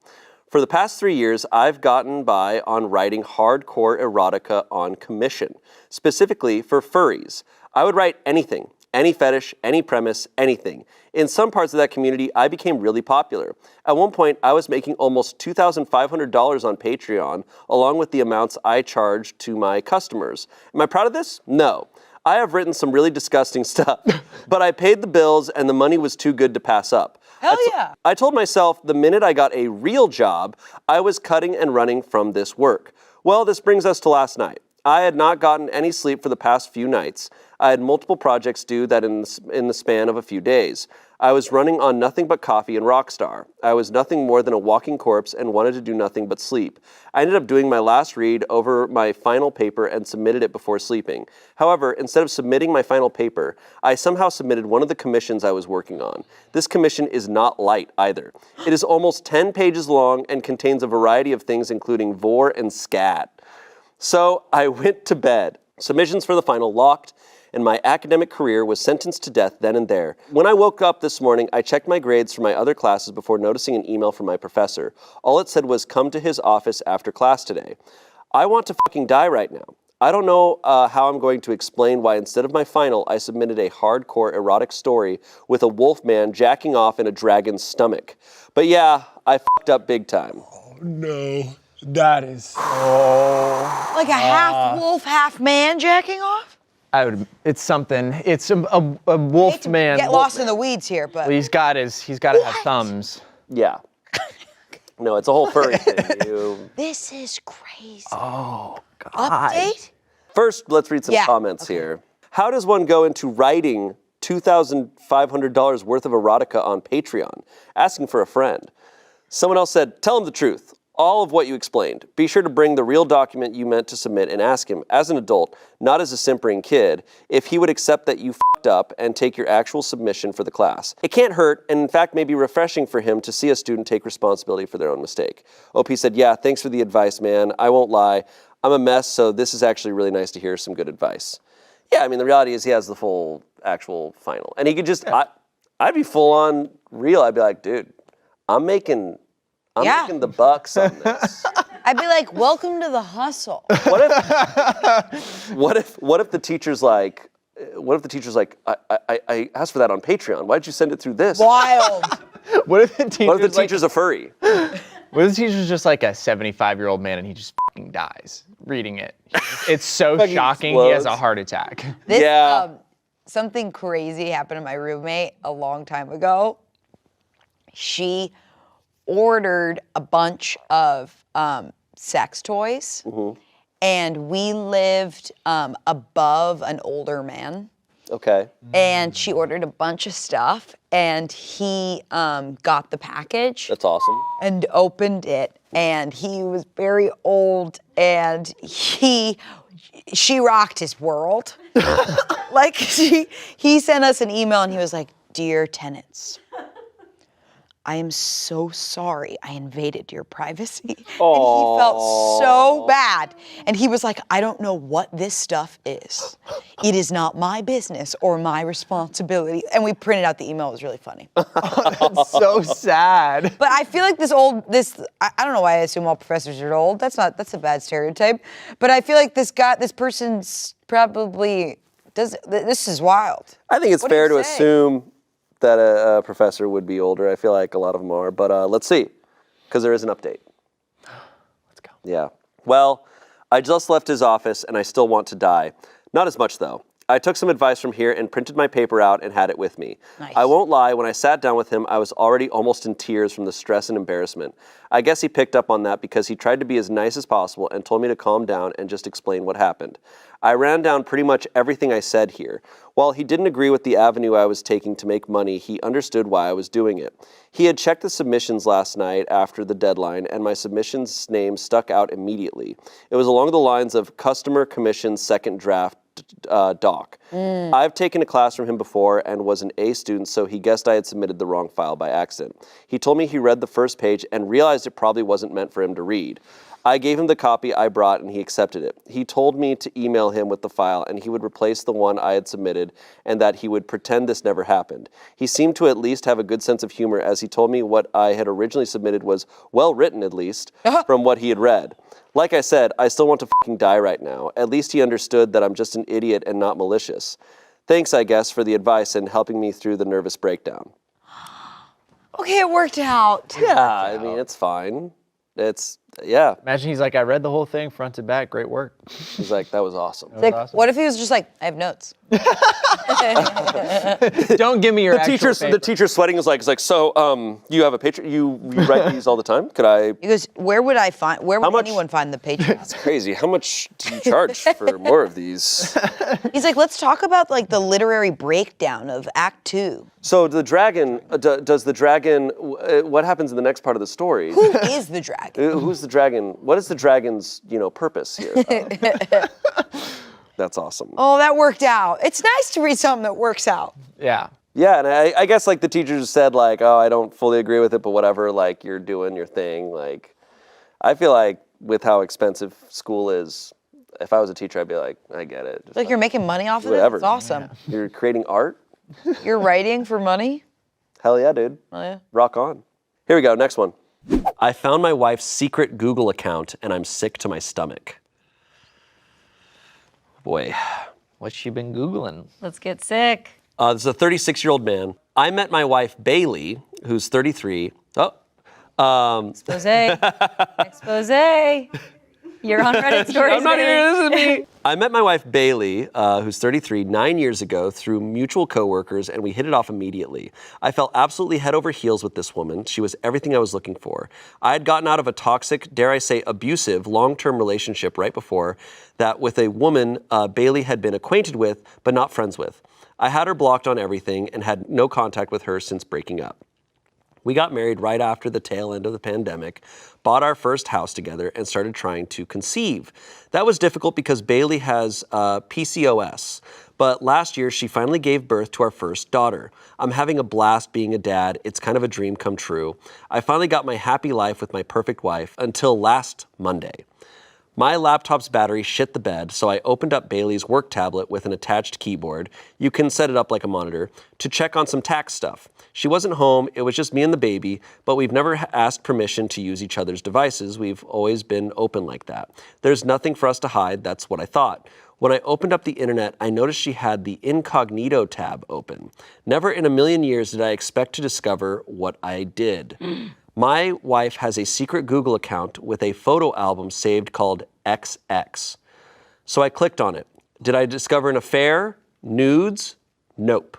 For the past 3 years, I've gotten by on writing hardcore erotica on commission, specifically for furries. I would write anything, any fetish, any premise, anything. In some parts of that community, I became really popular. At one point, I was making almost $2,500 on Patreon, along with the amounts I charged to my customers. Am I proud of this? No. I have written some really disgusting stuff, but I paid the bills and the money was too good to pass up. Hell yeah. I told myself the minute I got a real job, I was cutting and running from this work. Well, this brings us to last night. I had not gotten any sleep for the past few nights. I had multiple projects due that in the span of a few days. I was running on nothing but coffee and Rockstar. I was nothing more than a walking corpse and wanted to do nothing but sleep. I ended up doing my last read over my final paper and submitted it before sleeping. However, instead of submitting my final paper, I somehow submitted one of the commissions I was working on. This commission is not light either. It is almost 10 pages long and contains a variety of things including vor and scat. So I went to bed. Submissions for the final locked, and my academic career was sentenced to death then and there. When I woke up this morning, I checked my grades for my other classes before noticing an email from my professor. All it said was, come to his office after class today. I want to fucking die right now. I don't know how I'm going to explain why instead of my final, I submitted a hardcore erotic story with a wolf man jacking off in a dragon's stomach. But yeah, I fucked up big time. Oh no, that is so... Like a half wolf, half man jacking off? It's something. It's a wolf man. Get lost in the weeds here, but He's got to have thumbs. Yeah. No, it's a whole furry thing. this is crazy. Oh, God. Update? First, let's read some comments here. How does one go into writing $2,500 worth of erotica on Patreon? Asking for a friend. Someone else said, tell him the truth. All of what you explained. Be sure to bring the real document you meant to submit and ask him, as an adult, not as a simpering kid, if he would accept that you f***ed up and take your actual submission for the class. It can't hurt, and in fact may be refreshing for him to see a student take responsibility for their own mistake. OP said, yeah, thanks for the advice, man. I won't lie. I'm a mess, so this is actually really nice to hear some good advice. Yeah, I mean, the reality is he has the full actual final. And he could just, I'd be full on real. I'd be like, dude, I'm making the bucks on this. I'd be like, welcome to the hustle. What if the teacher's like, I asked for that on Patreon. Why did you send it through this? Wild. What if the teacher's a furry? What if the teacher's just like a 75-year-old man and he just fucking dies reading it? It's so shocking. He has a heart attack. Something crazy happened to my roommate a long time ago. She ordered a bunch of sex toys, and we lived above an older man. Okay. And she ordered a bunch of stuff, and he got the package. That's awesome. And opened it, and he was very old, and she rocked his world. Like he sent us an email, and he was like, "Dear tenants, I am so sorry I invaded your privacy." And he felt so bad. And he was like, I don't know what this stuff is. It is not my business or my responsibility. And we printed out the email. It was really funny. That's so sad. But I feel like I don't know why I assume all professors are old. That's a bad stereotype. But I feel like this person's probably, this is wild. I think it's fair to assume that a professor would be older. I feel like a lot of them are, but let's see, because there is an update. Let's go. Yeah. Well, I just left his office and I still want to die. Not as much though. I took some advice from here and printed my paper out and had it with me. Nice. I won't lie, when I sat down with him, I was already almost in tears from the stress and embarrassment. I guess he picked up on that because he tried to be as nice as possible and told me to calm down and just explain what happened. I ran down pretty much everything I said here. While he didn't agree with the avenue I was taking to make money, he understood why I was doing it. He had checked the submissions last night after the deadline, and my submission's name stuck out immediately. It was along the lines of customer commission second draft doc. I've taken a class from him before and was an A student, so he guessed I had submitted the wrong file by accident. He told me he read the first page and realized it probably wasn't meant for him to read. I gave him the copy I brought and he accepted it. He told me to email him with the file and he would replace the one I had submitted and that he would pretend this never happened. He seemed to at least have a good sense of humor as he told me what I had originally submitted was well written, at least, from what he had read. Like I said, I still want to fucking die right now. At least he understood that I'm just an idiot and not malicious. Thanks, I guess, for the advice and helping me through the nervous breakdown. Okay, it worked out. Yeah, I mean, it's fine. It's Yeah. Imagine he's like, I read the whole thing front to back. Great work. He's like, that was awesome. Like, awesome. what if he was just like, I have notes? Don't give me your actual The paper. teacher's sweating is like, so you have a picture? You write these all the time? Could I? He goes, where would much- anyone find the Patreon? It's crazy. How much do you charge for more of these? He's like, let's talk about like the literary breakdown of Act 2. So the dragon, does the dragon, what happens in the next part of the story? Who is the dragon? Who's the dragon? What is the dragon's, purpose here? That's awesome. Oh, that worked out. It's nice to read something that works out. Yeah. Yeah, and I guess like the teacher just said like, oh, I don't fully agree with it, but whatever, like you're doing your thing. Like, I feel like with how expensive school is, if I was a teacher, I'd be like, I get it. Just Like you're making money off of it? whatever. It's awesome. Yeah. You're creating art? You're writing for money? Hell yeah, dude. Oh, yeah. Rock on. Here we go, next one. I found my wife's secret Google account and I'm sick to my stomach. Boy. What's she been Googling? Let's get sick. This is a 36-year-old man. I met my wife, Bailey, who's 33. Expose. Expose. You're on Reddit stories. I'm not baby. here, this is me. I met my wife, Bailey, who's 33, 9 years ago through mutual coworkers, and we hit it off immediately. I fell absolutely head over heels with this woman. She was everything I was looking for. I had gotten out of a toxic, dare I say, abusive, long-term relationship right before that with a woman Bailey had been acquainted with, but not friends with. I had her blocked on everything and had no contact with her since breaking up. We got married right after the tail end of the pandemic, bought our first house together, and started trying to conceive. That was difficult because Bailey has PCOS, but last year she finally gave birth to our first daughter. I'm having a blast being a dad. It's kind of a dream come true. I finally got my happy life with my perfect wife until last Monday. My laptop's battery shit the bed, so I opened up Bailey's work tablet with an attached keyboard. You can set it up like a monitor to check on some tax stuff. She wasn't home, it was just me and the baby, but we've never asked permission to use each other's devices. We've always been open like that. There's nothing for us to hide, that's what I thought. When I opened up the internet, I noticed she had the incognito tab open. Never in a million years did I expect to discover what I did. My wife has a secret Google account with a photo album saved called XX. So I clicked on it. Did I discover an affair? Nudes? Nope.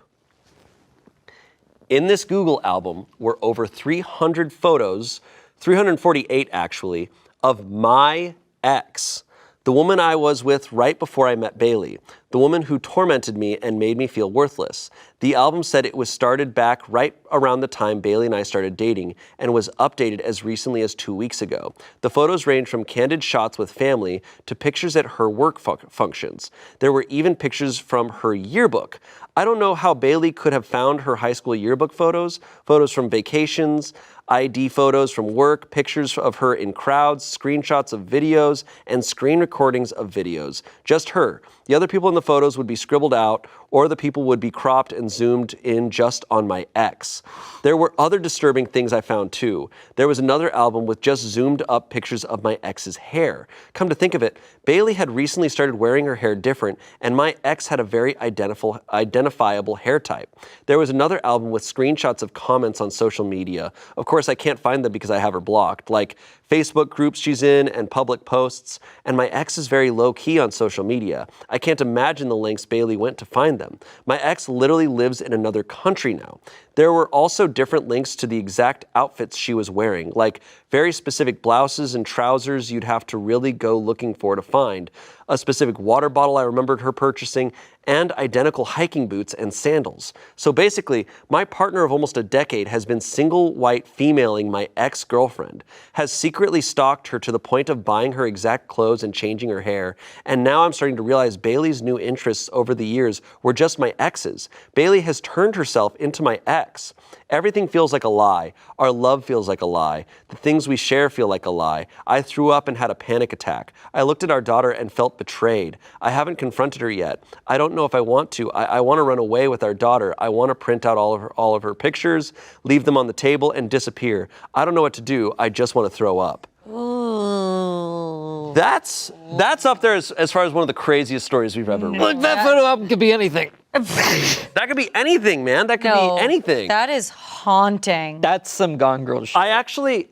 In this Google album were over 300 photos, 348 actually, of my ex. The woman I was with right before I met Bailey. The woman who tormented me and made me feel worthless. The album said it was started back right around the time Bailey and I started dating and was updated as recently as 2 weeks ago. The photos range from candid shots with family to pictures at her work functions. There were even pictures from her yearbook. I don't know how Bailey could have found her high school yearbook photos, photos from vacations, ID photos from work, pictures of her in crowds, screenshots of videos, and screen recordings of videos. Just her. The other people in the photos would be scribbled out, or the people would be cropped and zoomed in just on my ex. There were other disturbing things I found too. There was another album with just zoomed up pictures of my ex's hair. Come to think of it, Bailey had recently started wearing her hair different, and my ex had a very identifiable hair type. There was another album with screenshots of comments on social media. Of course, I can't find them because I have her blocked, like Facebook groups she's in and public posts, and my ex is very low-key on social media. I can't imagine the lengths Bailey went to find them. My ex literally lives in another country now. There were also different links to the exact outfits she was wearing, like very specific blouses and trousers you'd have to really go looking for to find, a specific water bottle I remembered her purchasing, and identical hiking boots and sandals. So basically, my partner of almost a decade has been single white femaling my ex-girlfriend, has secretly stalked her to the point of buying her exact clothes and changing her hair, and now I'm starting to realize Bailey's new interests over the years were just my ex's. Bailey has turned herself into my ex. Everything feels like a lie. Our love feels like a lie. The things we share feel like a lie. I threw up and had a panic attack. I looked at our daughter and felt betrayed. I haven't confronted her yet. I don't know if I want to. I want to run away with our daughter. I want to print out all of her pictures, leave them on the table, and disappear. I don't know what to do. I just want to throw up. Ooh. That's up there as far as one of the craziest stories we've ever read. Look, that photo album could be anything. That could be anything, man. That could be anything. That is haunting. That's some Gone Girl shit. I actually,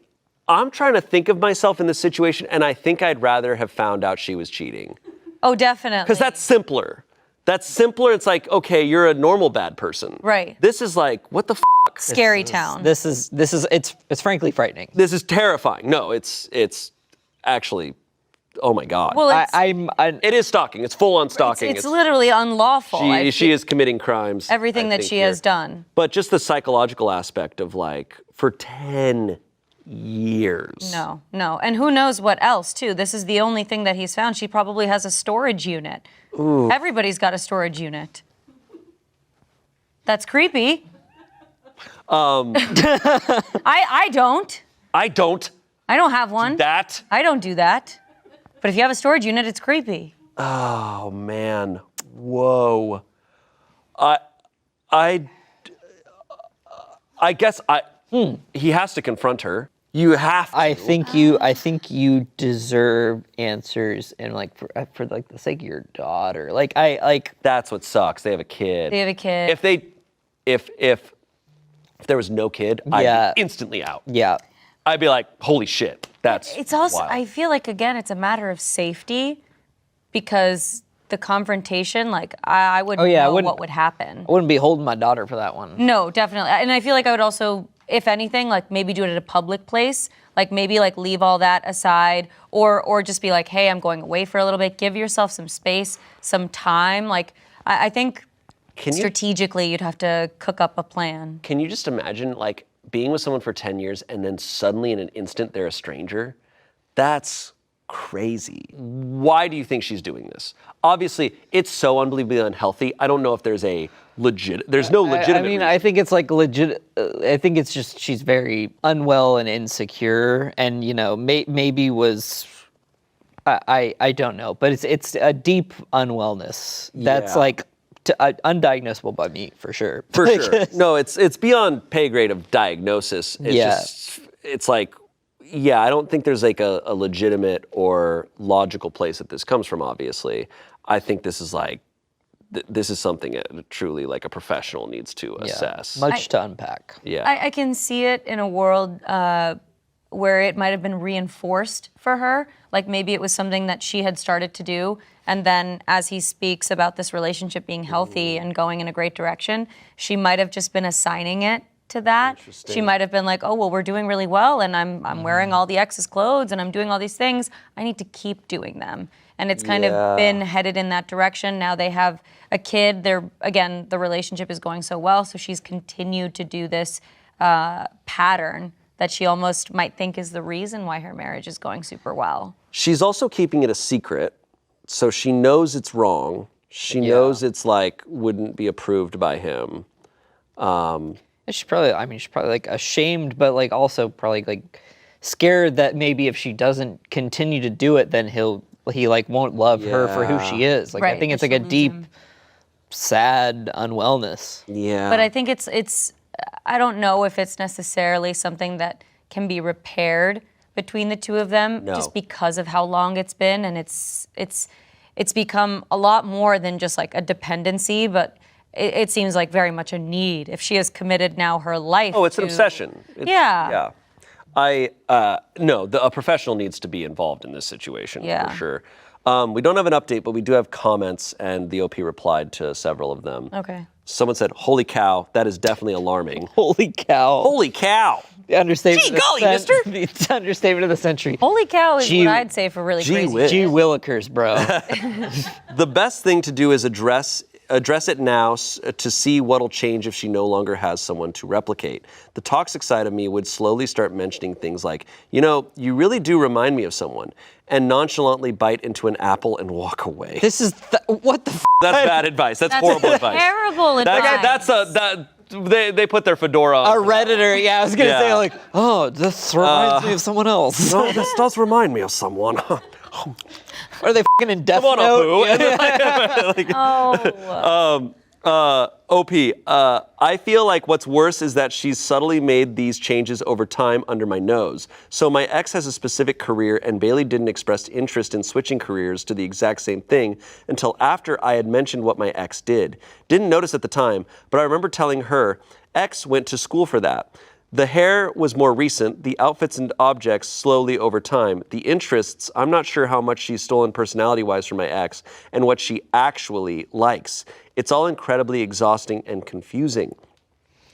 I'm trying to think of myself in this situation, and I think I'd rather have found out she was cheating. Oh, definitely. Because that's simpler. That's simpler. It's like, okay, you're a normal bad person. Right. This is like, what the fuck? Scary town. This is it's frankly frightening. This is terrifying. No, it's actually, oh my God. Well, it's, it is stalking. It's full on stalking. it's literally unlawful. She is committing crimes. Everything that she has done. But just the psychological aspect of like, for 10 years. No. And who knows what else, too. This is the only thing that he's found. She probably has a storage unit. Ooh. Everybody's got a storage unit. That's creepy. I don't. I don't. I don't have one. That. I don't do that. But if you have a storage unit, it's creepy. Oh, man. Whoa. I guess he has to confront her. You have to. I think you deserve answers, and like for like the sake of your daughter. That's what sucks. They have a kid. They have a kid. If there was no kid, I'd be instantly out. Yeah. I'd be like, holy shit. It's also, wild. I feel like, again, it's a matter of safety because the confrontation, like, I wouldn't know what would happen. I wouldn't be holding my daughter for that one. No, definitely. And I feel like I would also, if anything, like maybe do it at a public place, like maybe like leave all that aside or just be like, hey, I'm going away for a little bit. Give yourself some space, some time. Like, I think strategically you'd have to cook up a plan. Can you just imagine, like, being with someone for 10 years and then suddenly in an instant they're a stranger? That's crazy. Why do you think she's doing this? Obviously, it's so unbelievably unhealthy. I don't know if there's no legitimate reason. I think it's like legit. I think it's just she's very unwell and insecure, and maybe was. I don't know, but it's a deep unwellness that's like undiagnosable by me for sure. For sure. No, it's beyond pay grade of diagnosis. It's like, yeah, I don't think there's like a legitimate or logical place that this comes from, obviously. I think this is like, this is something that truly like a professional needs to assess. Much to unpack. Yeah. I can see it in a world where it might have been reinforced for her. Like maybe it was something that she had started to do. And then as he speaks about this relationship being healthy and going in a great direction, she might have just been assigning it to that. She might have been like, oh, well, we're doing really well and I'm wearing all the ex's clothes and I'm doing all these things. I need to keep doing them. And it's kind of been headed in that direction. Now they have a kid. Again, the relationship is going so well. So she's continued to do this pattern that she almost might think is the reason why her marriage is going super well. She's also keeping it a secret. So she knows it's wrong. She knows it's like, wouldn't be approved by him. She's probably like ashamed, but like also probably like scared that maybe if she doesn't continue to do it, then he like won't love her for who she is. Like I think it's like a deep, sad unwellness. Yeah. But I think it's I don't know if it's necessarily something that can be repaired between the two of them just because of how long it's been, and it's become a lot more than just like a dependency, but it seems like very much a need. If she has committed now her life it's an obsession. Yeah. A professional needs to be involved in this situation for sure. We don't have an update, but we do have comments, and the OP replied to several of them. Okay. Someone said, holy cow, that is definitely alarming. Holy cow. Holy cow. The understatement. Gee golly, mister. It's understatement of the century. Holy cow is what I'd say for really crazy. Gee willikers, bro. The best thing to do is address it now to see what'll change if she no longer has someone to replicate. The toxic side of me would slowly start mentioning things like, you really do remind me of someone, and nonchalantly bite into an apple and walk away. This is, what the f***? That's bad advice. That's horrible advice. Terrible advice. They put their fedora on. A Redditor, I was going to say like, oh, this reminds me of someone else. No, this does remind me of someone. Are they f***ing in Death Come on, Note? OP, I feel like what's worse is that she's subtly made these changes over time under my nose. So my ex has a specific career, and Bailey didn't express interest in switching careers to the exact same thing until after I had mentioned what my ex did. Didn't notice at the time, but I remember telling her, X went to school for that. The hair was more recent, the outfits and objects slowly over time. The interests, I'm not sure how much she's stolen personality-wise from my ex and what she actually likes. It's all incredibly exhausting and confusing.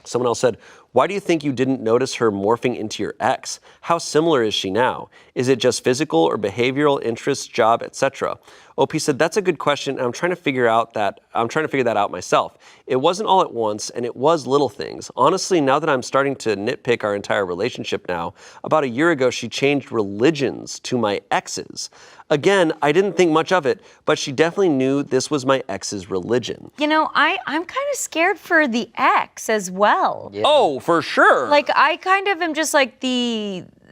Someone else said, why do you think you didn't notice her morphing into your ex? How similar is she now? Is it just physical or behavioral, interests, job, etc.? OP said, that's a good question, and I'm trying to figure that out myself. It wasn't all at once, and it was little things. Honestly, now that I'm starting to nitpick our entire relationship now, about a year ago she changed religions to my ex's. Again, I didn't think much of it, but she definitely knew this was my ex's religion. You know, I'm kind of scared for the ex as well. Yeah. Oh, for sure. Like, I kind of am just like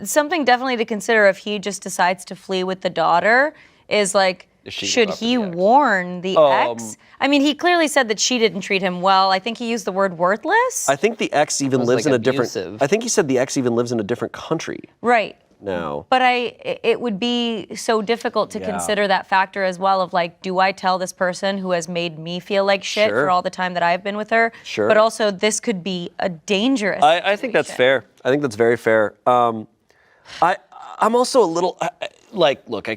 something definitely to consider if he just decides to flee with the daughter is like, should he warn the ex? I mean, he clearly said that she didn't treat him well. I think he used the word worthless. I think the ex even lives like in a abusive. different, I think he said the ex even lives in a different country. Right. Now. But it would be so difficult to consider that factor as well of like, do I tell this person who has made me feel like shit for all the time that I've been with her? Sure. But also this could be a dangerous I think that's fair. I think that's very fair. I'm also a little, like, look,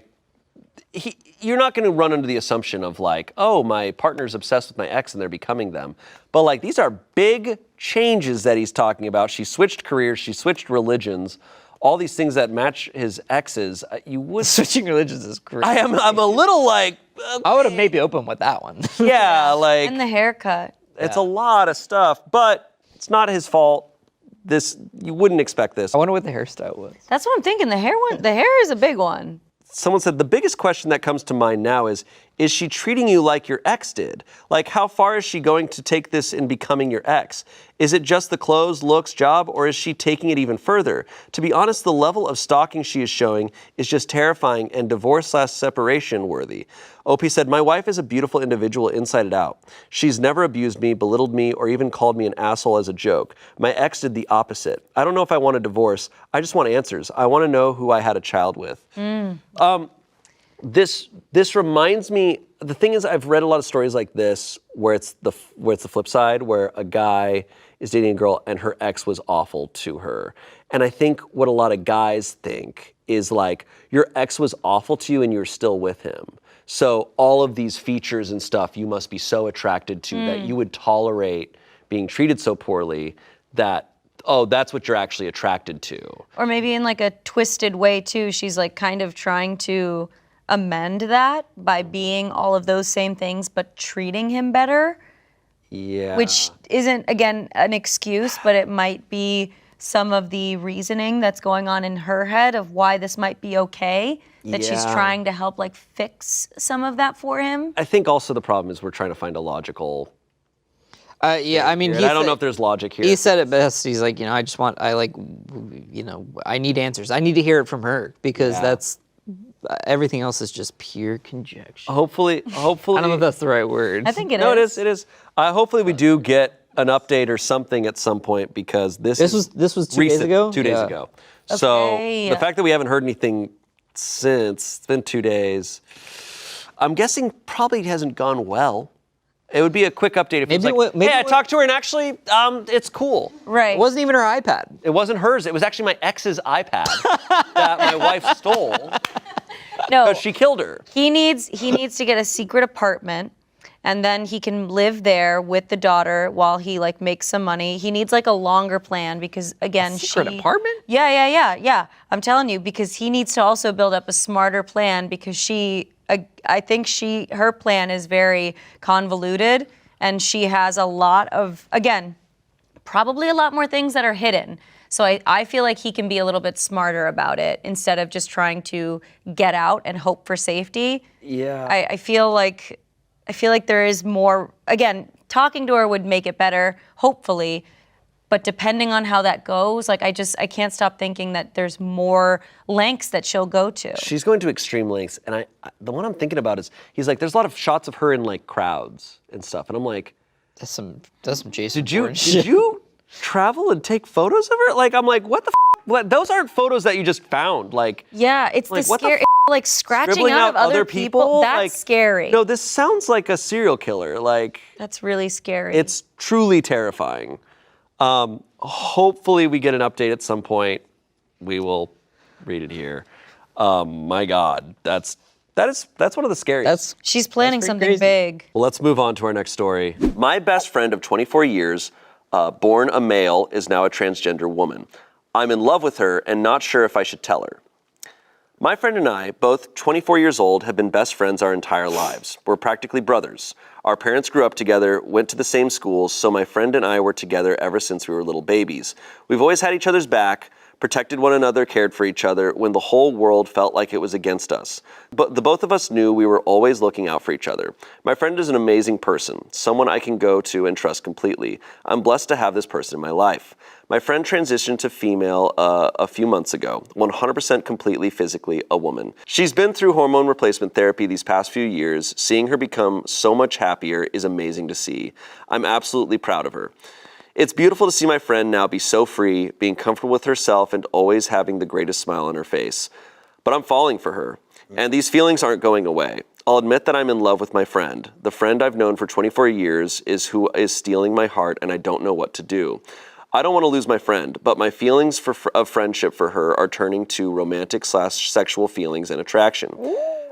you're not going to run under the assumption of like, oh, my partner's obsessed with my ex and they're becoming them. But like, these are big changes that he's talking about. She switched careers, she switched religions. All these things that match his exes, you would... Switching religions is crazy. I'm a little like... Okay. I would have maybe opened with that one. Yeah, like... And the haircut. It's a lot of stuff, but it's not his fault. You wouldn't expect this. I wonder what the hairstyle was. That's what I'm thinking. The hair is a big one. Someone said, the biggest question that comes to mind now is she treating you like your ex did? Like, how far is she going to take this in becoming your ex? Is it just the clothes, looks, job, or is she taking it even further? To be honest, the level of stalking she is showing is just terrifying and divorce/separation worthy. OP said, my wife is a beautiful individual inside and out. She's never abused me, belittled me, or even called me an asshole as a joke. My ex did the opposite. I don't know if I want a divorce. I just want answers. I want to know who I had a child with. This reminds me, the thing is, I've read a lot of stories like this where it's the flip side, where a guy is dating a girl and her ex was awful to her. And I think what a lot of guys think is like, your ex was awful to you and you're still with him. So all of these features and stuff you must be so attracted to that you would tolerate being treated so poorly that, oh, that's what you're actually attracted to. Or maybe in like a twisted way too, she's like kind of trying to amend that by being all of those same things but treating him better. Yeah. Which isn't, again, an excuse, but it might be some of the reasoning that's going on in her head of why this might be okay, that she's trying to help like fix some of that for him. I think also the problem is we're trying to find a logical... Yeah, I mean, I don't know if there's logic here. He said it best. He's like, I need answers. I need to hear it from her because that's... everything else is just pure conjecture. Hopefully. I don't know if that's the right word. I think it is. No, it is. Hopefully we do get an update or something at some point because this was 2 days ago? 2 days ago. So the fact that we haven't heard anything since, it's been 2 days, I'm guessing probably hasn't gone well. It would be a quick update if it's like, hey, I talked to her and actually, it's cool. Right. It wasn't even her iPad. It wasn't hers. It was actually my ex's iPad that my wife stole. No, because she killed her. He needs to get a secret apartment, and then he can live there with the daughter while he like makes some money. He needs like a longer plan because again, secret apartment? Yeah. I'm telling you, because he needs to also build up a smarter plan because I think her plan is very convoluted, and she has a lot of, again, probably a lot more things that are hidden. So I feel like he can be a little bit smarter about it instead of just trying to get out and hope for safety. Yeah. I feel like there is more, again, talking to her would make it better, hopefully. But depending on how that goes, like I can't stop thinking that there's more lengths that she'll go to. She's going to extreme lengths, and the one I'm thinking about is he's like, there's a lot of shots of her in like crowds and stuff, and I'm like, that's some Jason. Did you travel and take photos of her? Like, I'm like, what the? What? Those aren't photos that you just found. Like, yeah, it's like, the scary, like scratching out of other people. That's like, scary. No, this sounds like a serial killer. Like, that's really scary. It's truly terrifying. hopefully we get an update at some point. We will read it here. My God, that's one of the scariest. She's planning something crazy. big. Well, let's move on to our next story. My best friend of 24 years, born a male, is now a transgender woman. I'm in love with her and not sure if I should tell her. My friend and I, both 24 years old, have been best friends our entire lives. We're practically brothers. Our parents grew up together, went to the same schools, so my friend and I were together ever since we were little babies. We've always had each other's back, protected one another, cared for each other when the whole world felt like it was against us. But the both of us knew we were always looking out for each other. My friend is an amazing person, someone I can go to and trust completely. I'm blessed to have this person in my life. My friend transitioned to female a few months ago, 100% completely physically a woman. She's been through hormone replacement therapy these past few years. Seeing her become so much happier is amazing to see. I'm absolutely proud of her. It's beautiful to see my friend now be so free, being comfortable with herself and always having the greatest smile on her face. But I'm falling for her, and these feelings aren't going away. I'll admit that I'm in love with my friend. The friend I've known for 24 years is who is stealing my heart, and I don't know what to do. I don't want to lose my friend, but my feelings of friendship for her are turning to romantic/sexual feelings and attraction.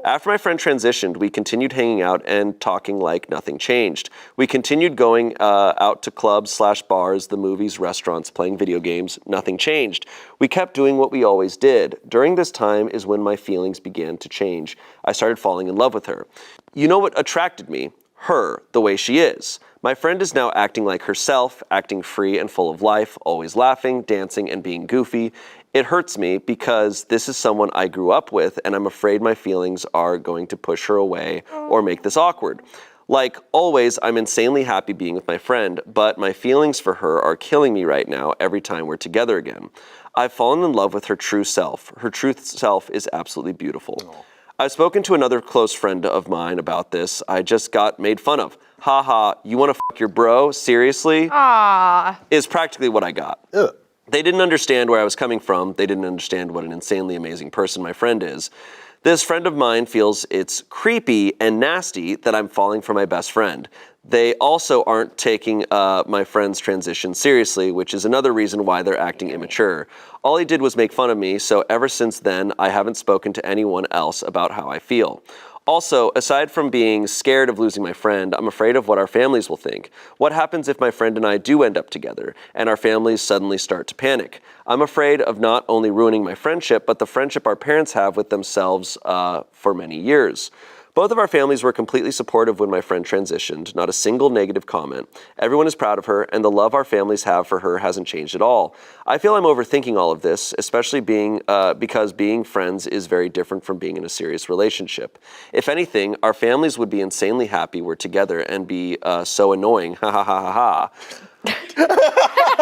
After my friend transitioned, we continued hanging out and talking like nothing changed. We continued going out to clubs/bars, the movies, restaurants, playing video games. Nothing changed. We kept doing what we always did. During this time is when my feelings began to change. I started falling in love with her. You know what attracted me? Her, the way she is. My friend is now acting like herself, acting free and full of life, always laughing, dancing, and being goofy. It hurts me because this is someone I grew up with, and I'm afraid my feelings are going to push her away or make this awkward. Like always, I'm insanely happy being with my friend, but my feelings for her are killing me right now every time we're together again. I've fallen in love with her true self. Her true self is absolutely beautiful. I've spoken to another close friend of mine about this. I just got made fun of. Ha ha, you want to fuck your bro? Seriously? Is practically what I got. Ugh. They didn't understand where I was coming from. They didn't understand what an insanely amazing person my friend is. This friend of mine feels it's creepy and nasty that I'm falling for my best friend. They also aren't taking my friend's transition seriously, which is another reason why they're acting immature. All he did was make fun of me, so ever since then, I haven't spoken to anyone else about how I feel. Also, aside from being scared of losing my friend, I'm afraid of what our families will think. What happens if my friend and I do end up together, and our families suddenly start to panic? I'm afraid of not only ruining my friendship, but the friendship our parents have with themselves for many years. Both of our families were completely supportive when my friend transitioned, not a single negative comment. Everyone is proud of her, and the love our families have for her hasn't changed at all. I feel I'm overthinking all of this, especially because being friends is very different from being in a serious relationship. If anything, our families would be insanely happy we're together and be so annoying. Ha ha ha ha ha.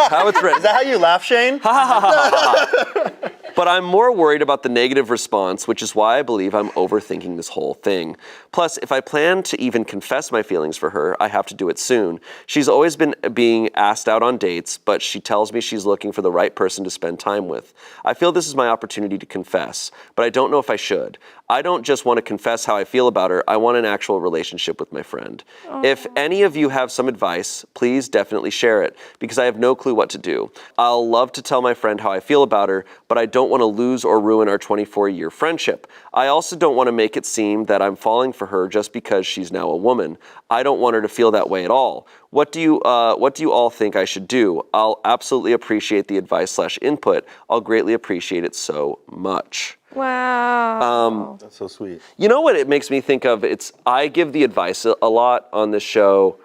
How it's written. Is that how you laugh, Shane? But I'm more worried about the negative response, which is why I believe I'm overthinking this whole thing. Plus, if I plan to even confess my feelings for her, I have to do it soon. She's always been being asked out on dates, but she tells me she's looking for the right person to spend time with. I feel this is my opportunity to confess, but I don't know if I should. I don't just want to confess how I feel about her, I want an actual relationship with my friend. If any of you have some advice, please definitely share it, because I have no clue what to do. I'll love to tell my friend how I feel about her, but I don't want to lose or ruin our 24-year friendship. I also don't want to make it seem that I'm falling for her just because she's now a woman. I don't want her to feel that way at all. What do you all think I should do? I'll absolutely appreciate the advice/input. I'll greatly appreciate it so much. Wow. That's so sweet. You know what it makes me think of? I give the advice a lot on this show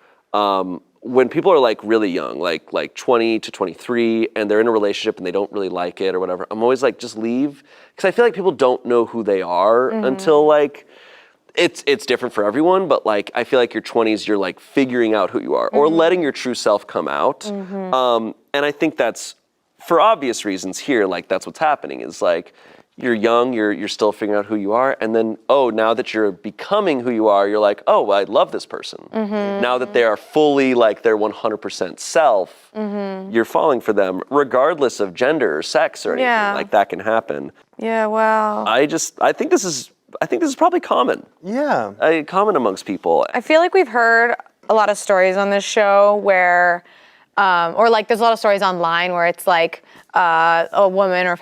when people are like really young, like 20 to 23, and they're in a relationship and they don't really like it or whatever. I'm always like, just leave, because I feel like people don't know who they are until like it's different for everyone. But like I feel like your 20s, you're like figuring out who you are or letting your true self come out. And I think that's for obvious reasons here. Like that's what's happening is like. You're young, you're still figuring out who you are, and then, now that you're becoming who you are, you're like, I love this person. Now that they are fully like their 100% self, you're falling for them, regardless of gender or sex or anything. Like that can happen. Yeah, wow. I think this is probably common. Yeah. Common amongst people. I feel like we've heard a lot of stories on this show where or like there's a lot of stories online where it's like a woman or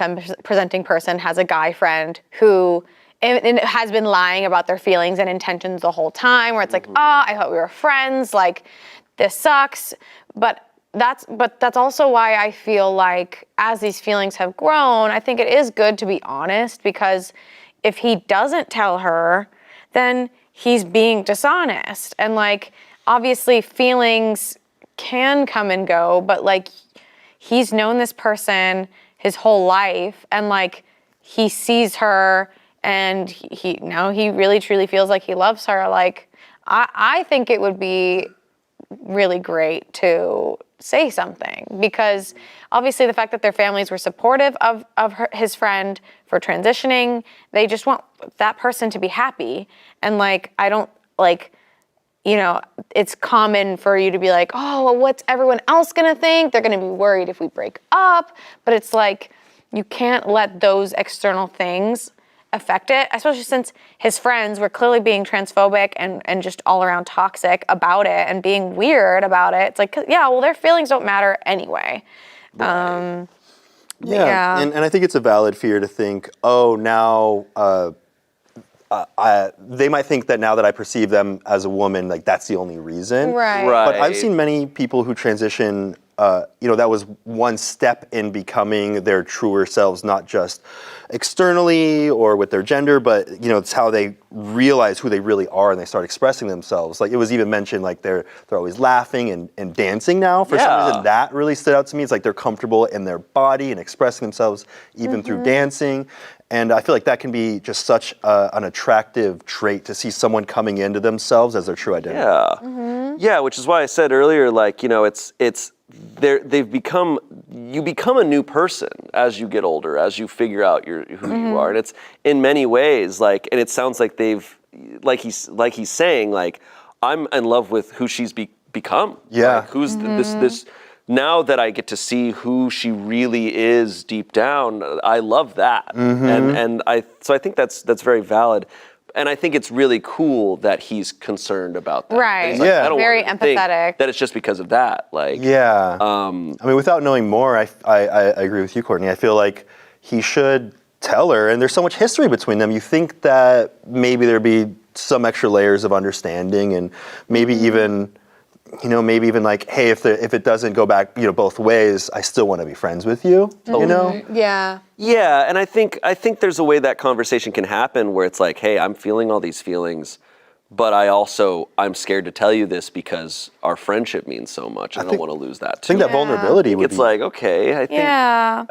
presenting person has a guy friend who and has been lying about their feelings and intentions the whole time, where it's like, I thought we were friends, like this sucks. But that's also why I feel like as these feelings have grown, I think it is good to be honest, because if he doesn't tell her, then he's being dishonest. And like, obviously feelings can come and go, but like he's known this person his whole life, and like he sees her and he really truly feels like he loves her. Like I think it would be really great to say something, because obviously the fact that their families were supportive of his friend for transitioning, they just want that person to be happy. And like, I don't like, you know, it's common for you to be like, oh, well, what's everyone else gonna think? They're gonna be worried if we break up. But it's like, you can't let those external things affect it, especially since his friends were clearly being transphobic and just all around toxic about it and being weird about it. It's like, yeah, well, their feelings don't matter anyway. Yeah. And I think it's a valid fear to think, oh, now they might think that now that I perceive them as a woman, like that's the only reason. Right. But I've seen many people who transition, that was one step in becoming their truer selves, not just externally or with their gender, but it's how they realize who they really are and they start expressing themselves. Like it was even mentioned, like they're always laughing and dancing now. For some reason, that really stood out to me. It's like they're comfortable in their body and expressing themselves even through dancing. And I feel like that can be just such an attractive trait to see someone coming into themselves as their true identity. Yeah, yeah, which is why I said earlier, like, you become a new person as you get older, as you figure out who you are, and it's in many ways like, and it sounds like he's saying like, I'm in love with who she's become. Yeah, like, who's this. Now that I get to see who she really is deep down, I love that, and I think that's very valid, and I think it's really cool that he's concerned about that. Right. Like, yeah. I don't Very want to think empathetic. that it's just because of that. Like. Yeah. I mean, without knowing more, I agree with you, Courtney. I feel like he should tell her, and there's so much history between them. You think that maybe there'd be some extra layers of understanding, and maybe even like, hey, if it doesn't go back, both ways, I still want to be friends with you. Yeah. Yeah, and I think there's a way that conversation can happen where it's like, hey, I'm feeling all these feelings, but I'm scared to tell you this because our friendship means so much. I don't want to lose that too. I think that vulnerability would be... It's like, okay, I think... Yeah.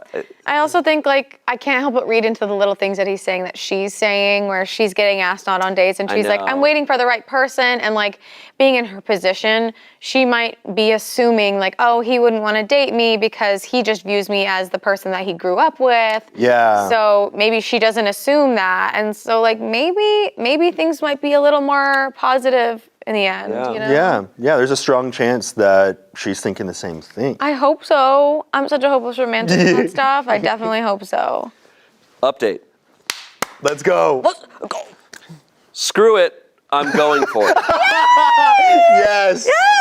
I also think, like, I can't help but read into the little things that he's saying that she's saying, where she's getting asked out on dates and she's like, I'm waiting for the right person. And like, being in her position, she might be assuming like, oh, he wouldn't want to date me because he just views me as the person that he grew up with. Yeah. So maybe she doesn't assume that. And so like, maybe things might be a little more positive in the end. Yeah. There's a strong chance that she's thinking the same thing. I hope so. I'm such a hopeless romantic and stuff. I definitely hope so. Update. Let's go. Screw it. I'm going for it.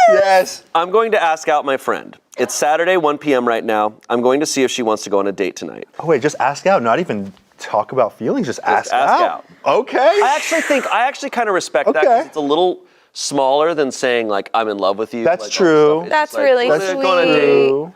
Yes. I'm going to ask out my friend. It's Saturday, 1 p.m. right now. I'm going to see if she wants to go on a date tonight. Oh wait, just ask out, not even talk about feelings, just ask out. Okay. I actually kind of respect that, because it's a little smaller than saying like, I'm in love with you. That's like, true. That's like, really let's go on a date. True.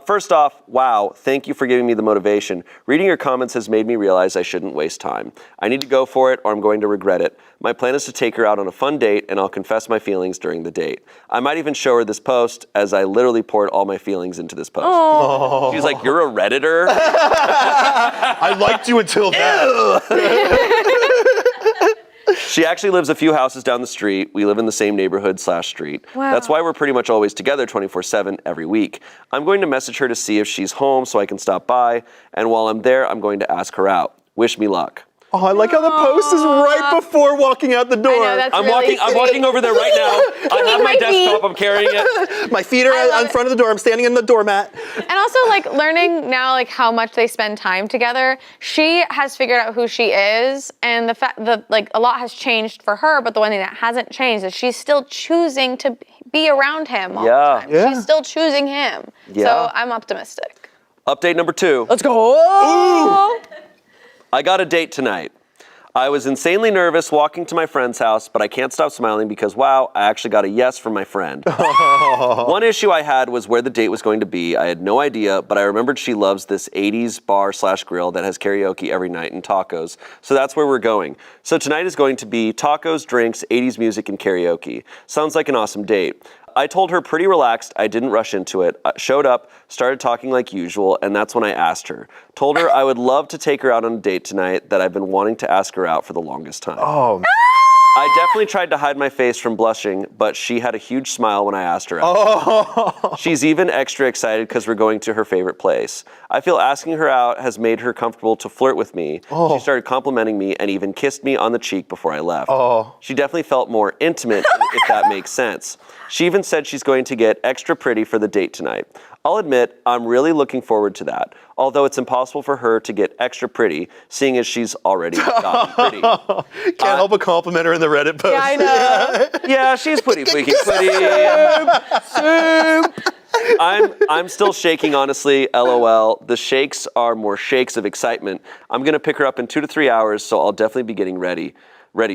First off, wow, thank you for giving me the motivation. Reading your comments has made me realize I shouldn't waste time. I need to go for it or I'm going to regret it. My plan is to take her out on a fun date and I'll confess my feelings during the date. I might even show her this post, as I literally poured all my feelings into this post. Oh. She's like, you're a Redditor? I liked you until then. She actually lives a few houses down the street. We live in the same neighborhood/street. Wow. That's why we're pretty much always together 24/7 every week. I'm going to message her to see if she's home so I can stop by. And while I'm there, I'm going to ask her out. Wish me luck. Oh, I like how the post is right before walking out the door. I know, that's I'm really walking over there right now. I have my desktop, I'm carrying it. My feet are in front of the door. I'm standing in the doormat. And also, like, learning now, like, how much they spend time together. She has figured out who she is, and the fact that, like, a lot has changed for her, but the one thing that hasn't changed is she's still choosing to be around him all Yeah. the time. Yeah. She's still choosing him. Yeah. So I'm optimistic. Update number 2. Let's go. I got a date tonight. I was insanely nervous walking to my friend's house, but I can't stop smiling because, wow, I actually got a yes from my friend. One issue I had was where the date was going to be. I had no idea, but I remembered she loves this 80s bar/grill that has karaoke every night and tacos. So that's where we're going. So tonight is going to be tacos, drinks, 80s music, and karaoke. Sounds like an awesome date. I told her pretty relaxed, I didn't rush into it, showed up, started talking like usual, and that's when I asked her. Told her I would love to take her out on a date tonight that I've been wanting to ask her out for the longest time. Oh, I definitely tried to hide my face from blushing, but she had a huge smile when I asked her out. oh. She's even extra excited because we're going to her favorite place. I feel asking her out has made her comfortable to flirt with me. She started complimenting me and even kissed me on the cheek before I left. She definitely felt more intimate, if that makes sense. She even said she's going to get extra pretty for the date tonight. I'll admit, I'm really looking forward to that, although it's impossible for her to get extra pretty, seeing as she's already gotten pretty. Can't help but compliment her in the Reddit post. Yeah, I know. Yeah, she's pretty freaking pretty. I'm still shaking, honestly. LOL. The shakes are more shakes of excitement. I'm gonna pick her up in 2 to 3 hours, so I'll definitely be getting ready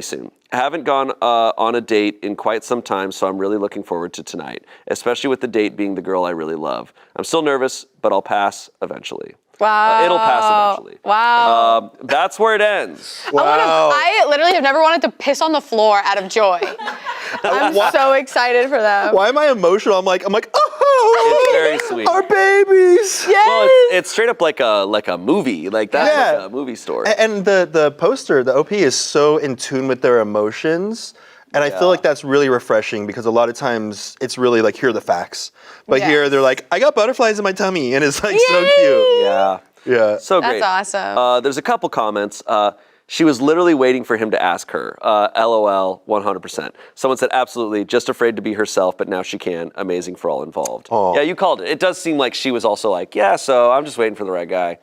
soon. Haven't gone on a date in quite some time, so I'm really looking forward to tonight, especially with the date being the girl I really love. I'm still nervous, but I'll pass eventually. Wow. It'll pass eventually. Wow. That's where it ends. I literally have never wanted to piss on the floor out of joy. I'm so excited for them. Why am I emotional? I'm like, oh, It's very sweet. our babies. Yes. Well, it's straight up like a movie. Like that's Yeah. like a movie story. And the poster, the OP is so in tune with their emotions. And I feel like that's really refreshing because a lot of times it's really like, here are the facts. But here they're like, I got butterflies in my tummy. And it's like so cute. Yeah. Yeah. So great. That's awesome. There's a couple comments. She was literally waiting for him to ask her. LOL, 100%. Someone said, absolutely, just afraid to be herself, but now she can. Amazing for all involved. Yeah, you called it. It does seem like she was also like, yeah, so I'm just waiting for the right guy.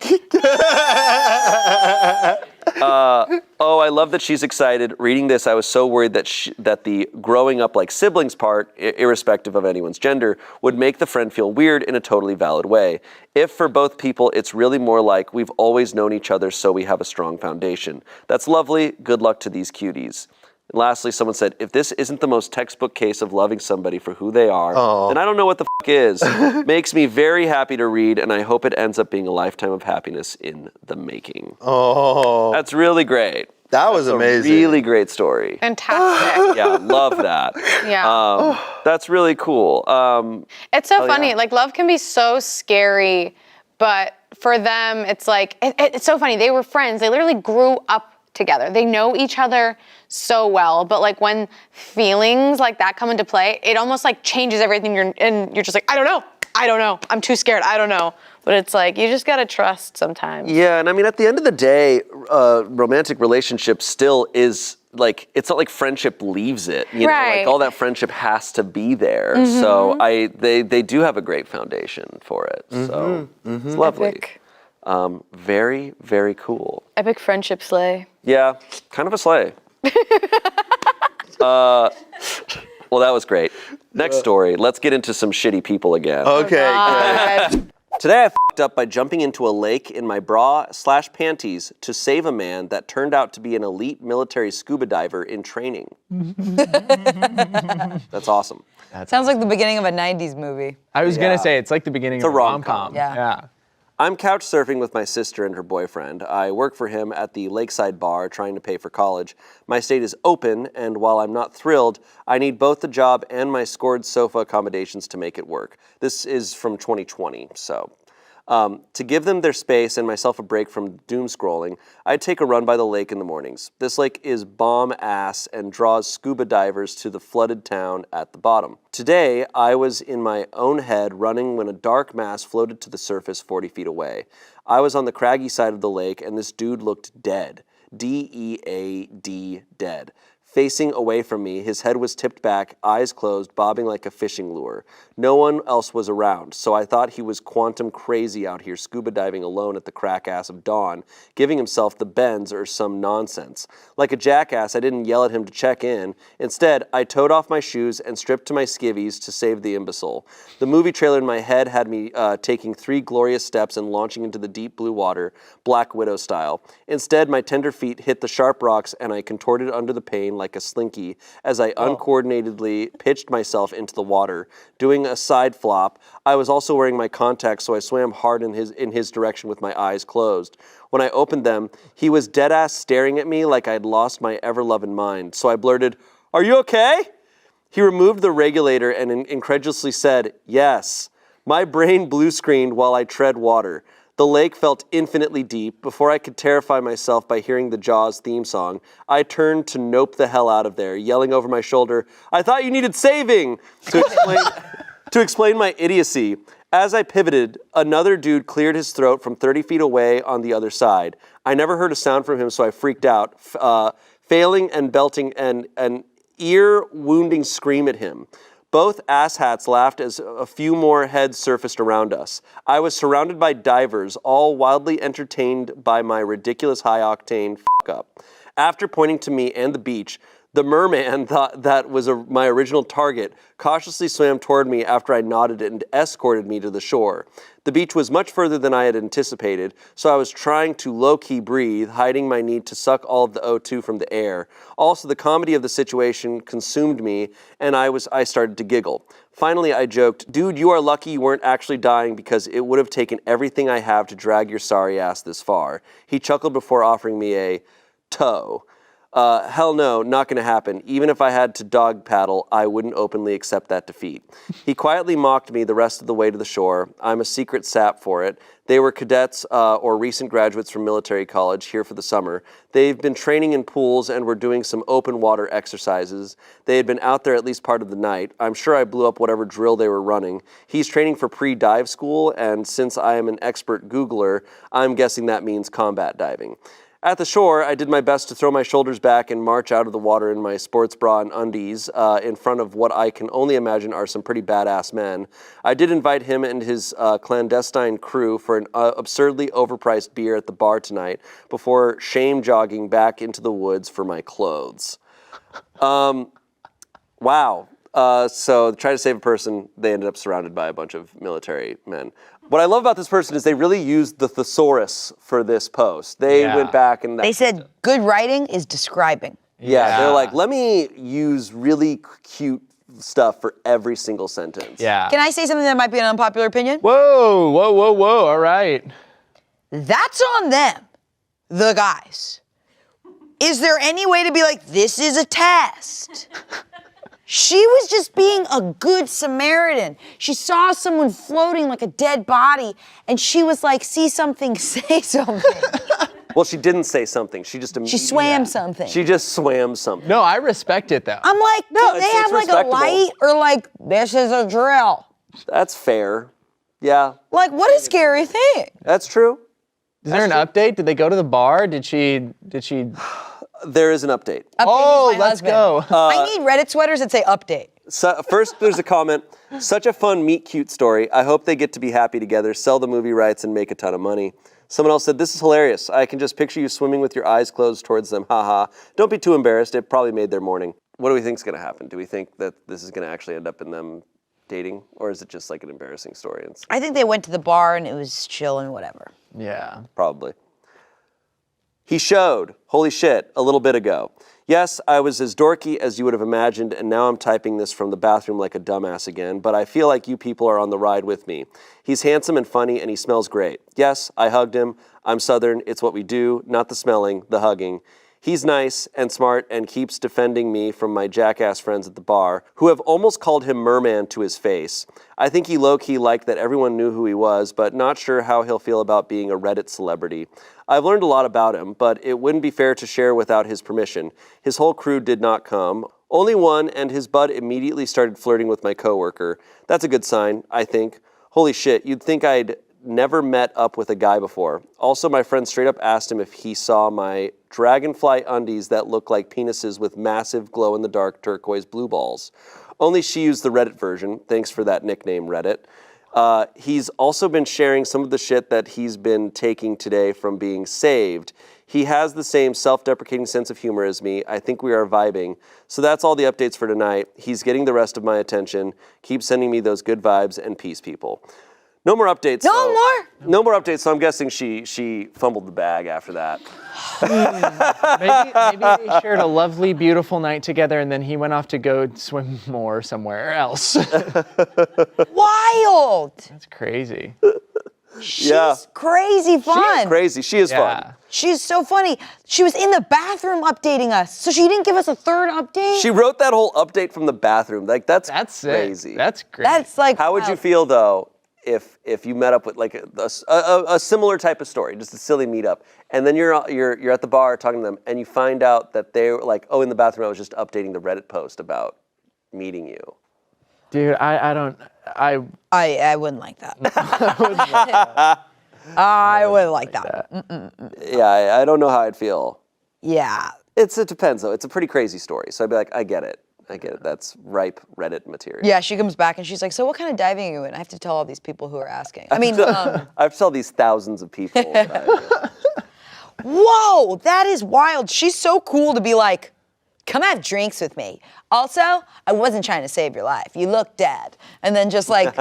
Oh, I love that she's excited. Reading this, I was so worried that the growing up like siblings part, irrespective of anyone's gender, would make the friend feel weird in a totally valid way. If for both people, it's really more like we've always known each other, so we have a strong foundation. That's lovely. Good luck to these cuties. And lastly, someone said, if this isn't the most textbook case of loving somebody for who they are, then I don't know what the f*** is. Makes me very happy to read, and I hope it ends up being a lifetime of happiness in the making. Oh. That's really great. That was That's amazing. A really great story. Fantastic. Yeah, love that. Yeah. That's really cool. It's so funny. Like, love can be so scary, but for them, it's like, it's so funny. They were friends. They literally grew up together. They know each other so well, but like when feelings like that come into play, it almost like changes everything. You're just like, I don't know. I'm too scared. I don't know. But it's like, you just gotta trust sometimes. Yeah, and I mean, at the end of the day, romantic relationship still is like, it's not like friendship leaves it. You know, like all that friendship has to be there. So they do have a great foundation for it. So it's lovely. Epic. Very, very cool. Epic friendship sleigh. Yeah, kind of a sleigh. Well, that was great. Next story. Let's get into some shitty people again. Okay. Today I f***ed up by jumping into a lake in my bra/panties to save a man that turned out to be an elite military scuba diver in training. That's awesome. Sounds like the beginning of a 90s movie. I was gonna say it's like the beginning of a rom-com. Yeah. I'm couch surfing with my sister and her boyfriend. I work for him at the lakeside bar trying to pay for college. My state is open, and while I'm not thrilled, I need both the job and my scored sofa accommodations to make it work. This is from 2020, so. To give them their space and myself a break from doom scrolling, I'd take a run by the lake in the mornings. This lake is bomb ass and draws scuba divers to the flooded town at the bottom. Today, I was in my own head running when a dark mass floated to the surface 40 feet away. I was on the craggy side of the lake and this dude looked dead. D-E-A-D, dead. facing away from me. His head was tipped back, eyes closed, bobbing like a fishing lure. No one else was around, so I thought he was quantum crazy out here scuba diving alone at the crack ass of dawn, giving himself the bends or some nonsense. Like a jackass, I didn't yell at him to check in. Instead, I towed off my shoes and stripped to my skivvies to save the imbecile. The movie trailer in my head had me taking 3 glorious steps and launching into the deep blue water, Black Widow style. Instead, my tender feet hit the sharp rocks and I contorted under the pain like a slinky as I uncoordinatedly pitched myself into the water, doing a side flop. I was also wearing my contacts, so I swam hard in his direction with my eyes closed. When I opened them, he was dead-ass staring at me like I'd lost my ever-loving mind. So I blurted, "Are you okay?" He removed the regulator and incredulously said, "Yes." My brain blue-screened while I tread water. The lake felt infinitely deep. Before I could terrify myself by hearing the Jaws theme song, I turned to nope the hell out of there, yelling over my shoulder, "I thought you needed saving!" to explain my idiocy. As I pivoted, another dude cleared his throat from 30 feet away on the other side. I never heard a sound from him, so I freaked out, failing and belting an ear-wounding scream at him. Both asshats laughed as a few more heads surfaced around us. I was surrounded by divers, all wildly entertained by my ridiculous high-octane fuck-up. After pointing to me and the beach, the merman thought that was my original target, cautiously swam toward me after I nodded and escorted me to the shore. The beach was much further than I had anticipated, so I was trying to low-key breathe, hiding my need to suck all of the O2 from the air. Also, the comedy of the situation consumed me, and I started to giggle. Finally, I joked, "Dude, you are lucky you weren't actually dying because it would have taken everything I have to drag your sorry ass this far." He chuckled before offering me a tow. Hell no, not gonna happen. Even if I had to dog paddle, I wouldn't openly accept that defeat. He quietly mocked me the rest of the way to the shore. I'm a secret sap for it. They were cadets or recent graduates from military college here for the summer. They've been training in pools and were doing some open water exercises. They had been out there at least part of the night. I'm sure I blew up whatever drill they were running. He's training for pre-dive school, and since I am an expert Googler, I'm guessing that means combat diving. At the shore, I did my best to throw my shoulders back and march out of the water in my sports bra and undies in front of what I can only imagine are some pretty badass men. I did invite him and his clandestine crew for an absurdly overpriced beer at the bar tonight before shame jogging back into the woods for my clothes. Wow. So try to save a person, they ended up surrounded by a bunch of military men. What I love about this person is they really used the thesaurus for this post. They went back and... They said good writing is describing. Yeah, they're like, let me use really cute stuff for every single sentence. Yeah. Can I say something that might be an unpopular opinion? Whoa, whoa, whoa, whoa, all right. That's on them, the guys. Is there any way to be like, this is a test? She was just being a good Samaritan. She saw someone floating like a dead body, and she was like, see something, say something. Well, she didn't say something. She just immediately... She swam something. She just swam something. No, I respect it though. I'm like, No, do they it's have like a respectable. light or like, this is a drill? That's fair. Yeah, Like, what a scary thing. that's true. Is there an update? Did they go to the bar? Did she? There is an update. Update Oh, is my let's husband. go. I need Reddit sweaters that say update. So, first, there's a comment. Such a fun meet cute story. I hope they get to be happy together, sell the movie rights, and make a ton of money. Someone else said, this is hilarious. I can just picture you swimming with your eyes closed towards them. Haha. Don't be too embarrassed. It probably made their morning. What do we think is going to happen? Do we think that this is going to actually end up in them dating? Or is it just like an embarrassing story? I think they went to the bar and it was chill and whatever. Yeah. Probably. He showed, holy shit, a little bit ago. Yes, I was as dorky as you would have imagined, and now I'm typing this from the bathroom like a dumbass again, but I feel like you people are on the ride with me. He's handsome and funny, and he smells great. Yes, I hugged him. I'm Southern. It's what we do, not the smelling, the hugging. He's nice and smart and keeps defending me from my jackass friends at the bar, who have almost called him merman to his face. I think he low-key liked that everyone knew who he was, but not sure how he'll feel about being a Reddit celebrity. I've learned a lot about him, but it wouldn't be fair to share without his permission. His whole crew did not come. Only one, and his bud immediately started flirting with my coworker. That's a good sign, I think. Holy shit, you'd think I'd never met up with a guy before. Also, my friend straight up asked him if he saw my dragonfly undies that look like penises with massive glow-in-the-dark turquoise blue balls. Only she used the Reddit version. Thanks for that nickname, Reddit. He's also been sharing some of the shit that he's been taking today from being saved. He has the same self-deprecating sense of humor as me. I think we are vibing. So that's all the updates for tonight. He's getting the rest of my attention. Keep sending me those good vibes and peace, people. No more updates. No more updates, so I'm guessing she fumbled the bag after that. Maybe they shared a lovely, beautiful night together, and then he went off to go swim more somewhere else. Wild. That's crazy. She's crazy fun. She's crazy. She is fun. She's so funny. She was in the bathroom updating us, so she didn't give us a third update. She wrote that whole update from the bathroom. Like that's crazy. It. That's great. That's like. How would you feel though if you met up with like a similar type of story, just a silly meetup, and then you're at the bar talking to them, and you find out that they were like, oh, in the bathroom I was just updating the Reddit post about meeting you. Dude, I wouldn't like that. I wouldn't like that. Yeah, I don't know how I'd feel. Yeah. It depends though. It's a pretty crazy story, so I'd be like, I get it. That's ripe Reddit material. Yeah, she comes back and she's like, so what kind of diving are you in? I have to tell all these people who are asking. I mean, I have to tell these thousands of people. Whoa, that is wild. She's so cool to be like, come have drinks with me. Also, I wasn't trying to save your life. You look dead. And then just like,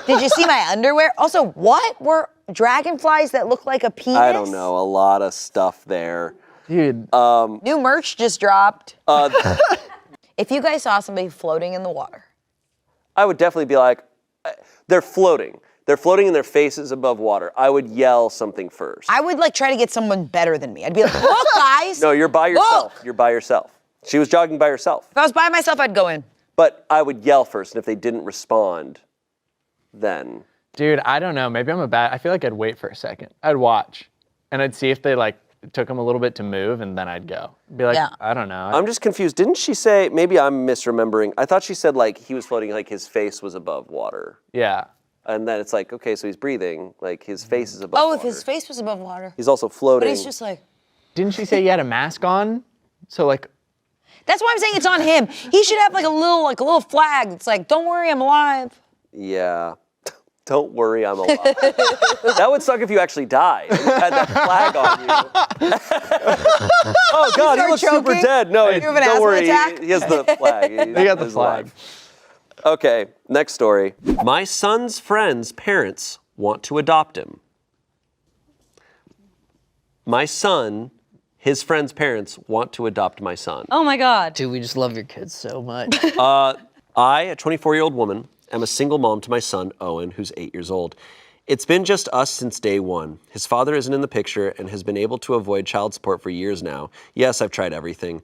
did you see my underwear? Also, what were dragonflies that look like a penis? I don't know. A lot of stuff there. Dude. New merch just dropped. If you guys saw somebody floating in the water. I would definitely be like, they're floating. They're floating and their faces above water. I would yell something first. I would like try to get someone better than me. I'd be like, look guys. No, you're by yourself. Look. You're by yourself. She was jogging by herself. If I was by myself, I'd go in. But I would yell first, and if they didn't respond, then. Dude, I don't know. Maybe I feel like I'd wait for a second. I'd watch, and I'd see if they like took them a little bit to move, and then I'd go. Be like, I don't know. I'm just confused. Didn't she say, maybe I'm misremembering, I thought she said like he was floating, like his face was above water. Yeah. And then it's like, okay, so he's breathing, like his face is above water. Oh, if his face was above water. He's also floating. But he's just like. Didn't she say he had a mask on? So like. That's why I'm saying it's on him. He should have like a little flag that's like, don't worry, I'm alive. Yeah. Don't worry, I'm alive. That would suck if you actually died and you had that flag on you. Oh God, he looks super dead. No, don't worry, he has the flag. He got the flag. Okay, next story. My son's friend's parents want to adopt him. His friend's parents want to adopt my son. Oh my God. Dude, we just love your kids so much. I, a 24-year-old woman, am a single mom to my son, Owen, who's 8 years old. It's been just us since day one. His father isn't in the picture and has been able to avoid child support for years now. Yes, I've tried everything.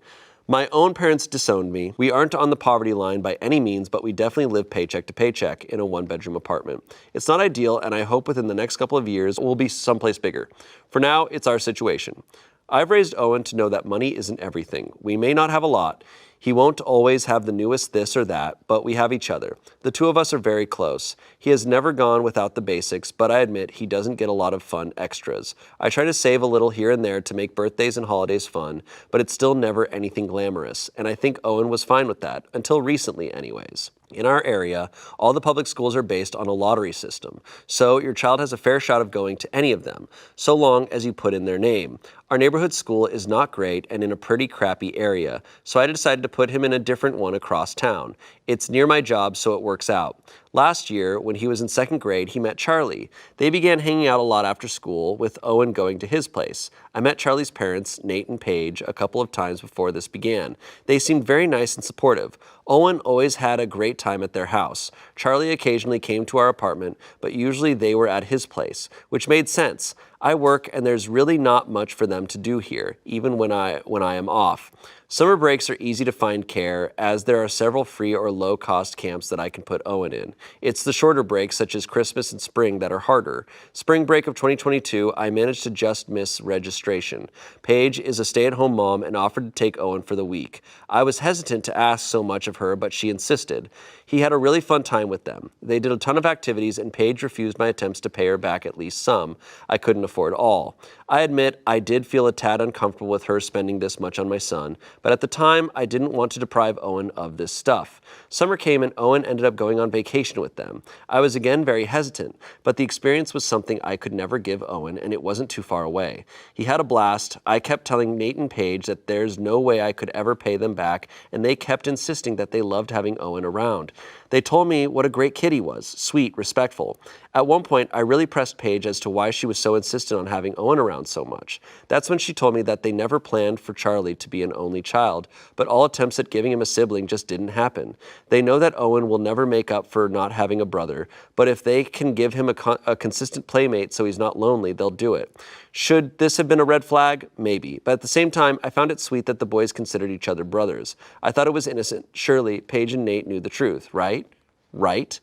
My own parents disowned me. We aren't on the poverty line by any means, but we definitely live paycheck to paycheck in a one-bedroom apartment. It's not ideal, and I hope within the next couple of years we'll be someplace bigger. For now, it's our situation. I've raised Owen to know that money isn't everything. We may not have a lot. He won't always have the newest this or that, but we have each other. The two of us are very close. He has never gone without the basics, but I admit he doesn't get a lot of fun extras. I try to save a little here and there to make birthdays and holidays fun, but it's still never anything glamorous, and I think Owen was fine with that, until recently anyways. In our area, all the public schools are based on a lottery system, so your child has a fair shot of going to any of them, so long as you put in their name. Our neighborhood school is not great and in a pretty crappy area, so I decided to put him in a different one across town. It's near my job, so it works out. Last year, when he was in second grade, he met Charlie. They began hanging out a lot after school, with Owen going to his place. I met Charlie's parents, Nate and Paige, a couple of times before this began. They seemed very nice and supportive. Owen always had a great time at their house. Charlie occasionally came to our apartment, but usually they were at his place, which made sense. I work and there's really not much for them to do here, even when I am off. Summer breaks are easy to find care, as there are several free or low-cost camps that I can put Owen in. It's the shorter breaks, such as Christmas and spring, that are harder. Spring break of 2022, I managed to just miss registration. Paige is a stay-at-home mom and offered to take Owen for the week. I was hesitant to ask so much of her, but she insisted. He had a really fun time with them. They did a ton of activities, and Paige refused my attempts to pay her back at least some. I couldn't afford all. I admit I did feel a tad uncomfortable with her spending this much on my son, but at the time, I didn't want to deprive Owen of this stuff. Summer came and Owen ended up going on vacation with them. I was again very hesitant, but the experience was something I could never give Owen, and it wasn't too far away. He had a blast. I kept telling Nate and Paige that there's no way I could ever pay them back, and they kept insisting that they loved having Owen around. They told me what a great kid he was, sweet, respectful. At one point, I really pressed Paige as to why she was so insistent on having Owen around so much. That's when she told me that they never planned for Charlie to be an only child, but all attempts at giving him a sibling just didn't happen. They know that Owen will never make up for not having a brother, but if they can give him a consistent playmate so he's not lonely, they'll do it. Should this have been a red flag? Maybe. But at the same time, I found it sweet that the boys considered each other brothers. I thought it was innocent. Surely, Paige and Nate knew the truth, right? Right?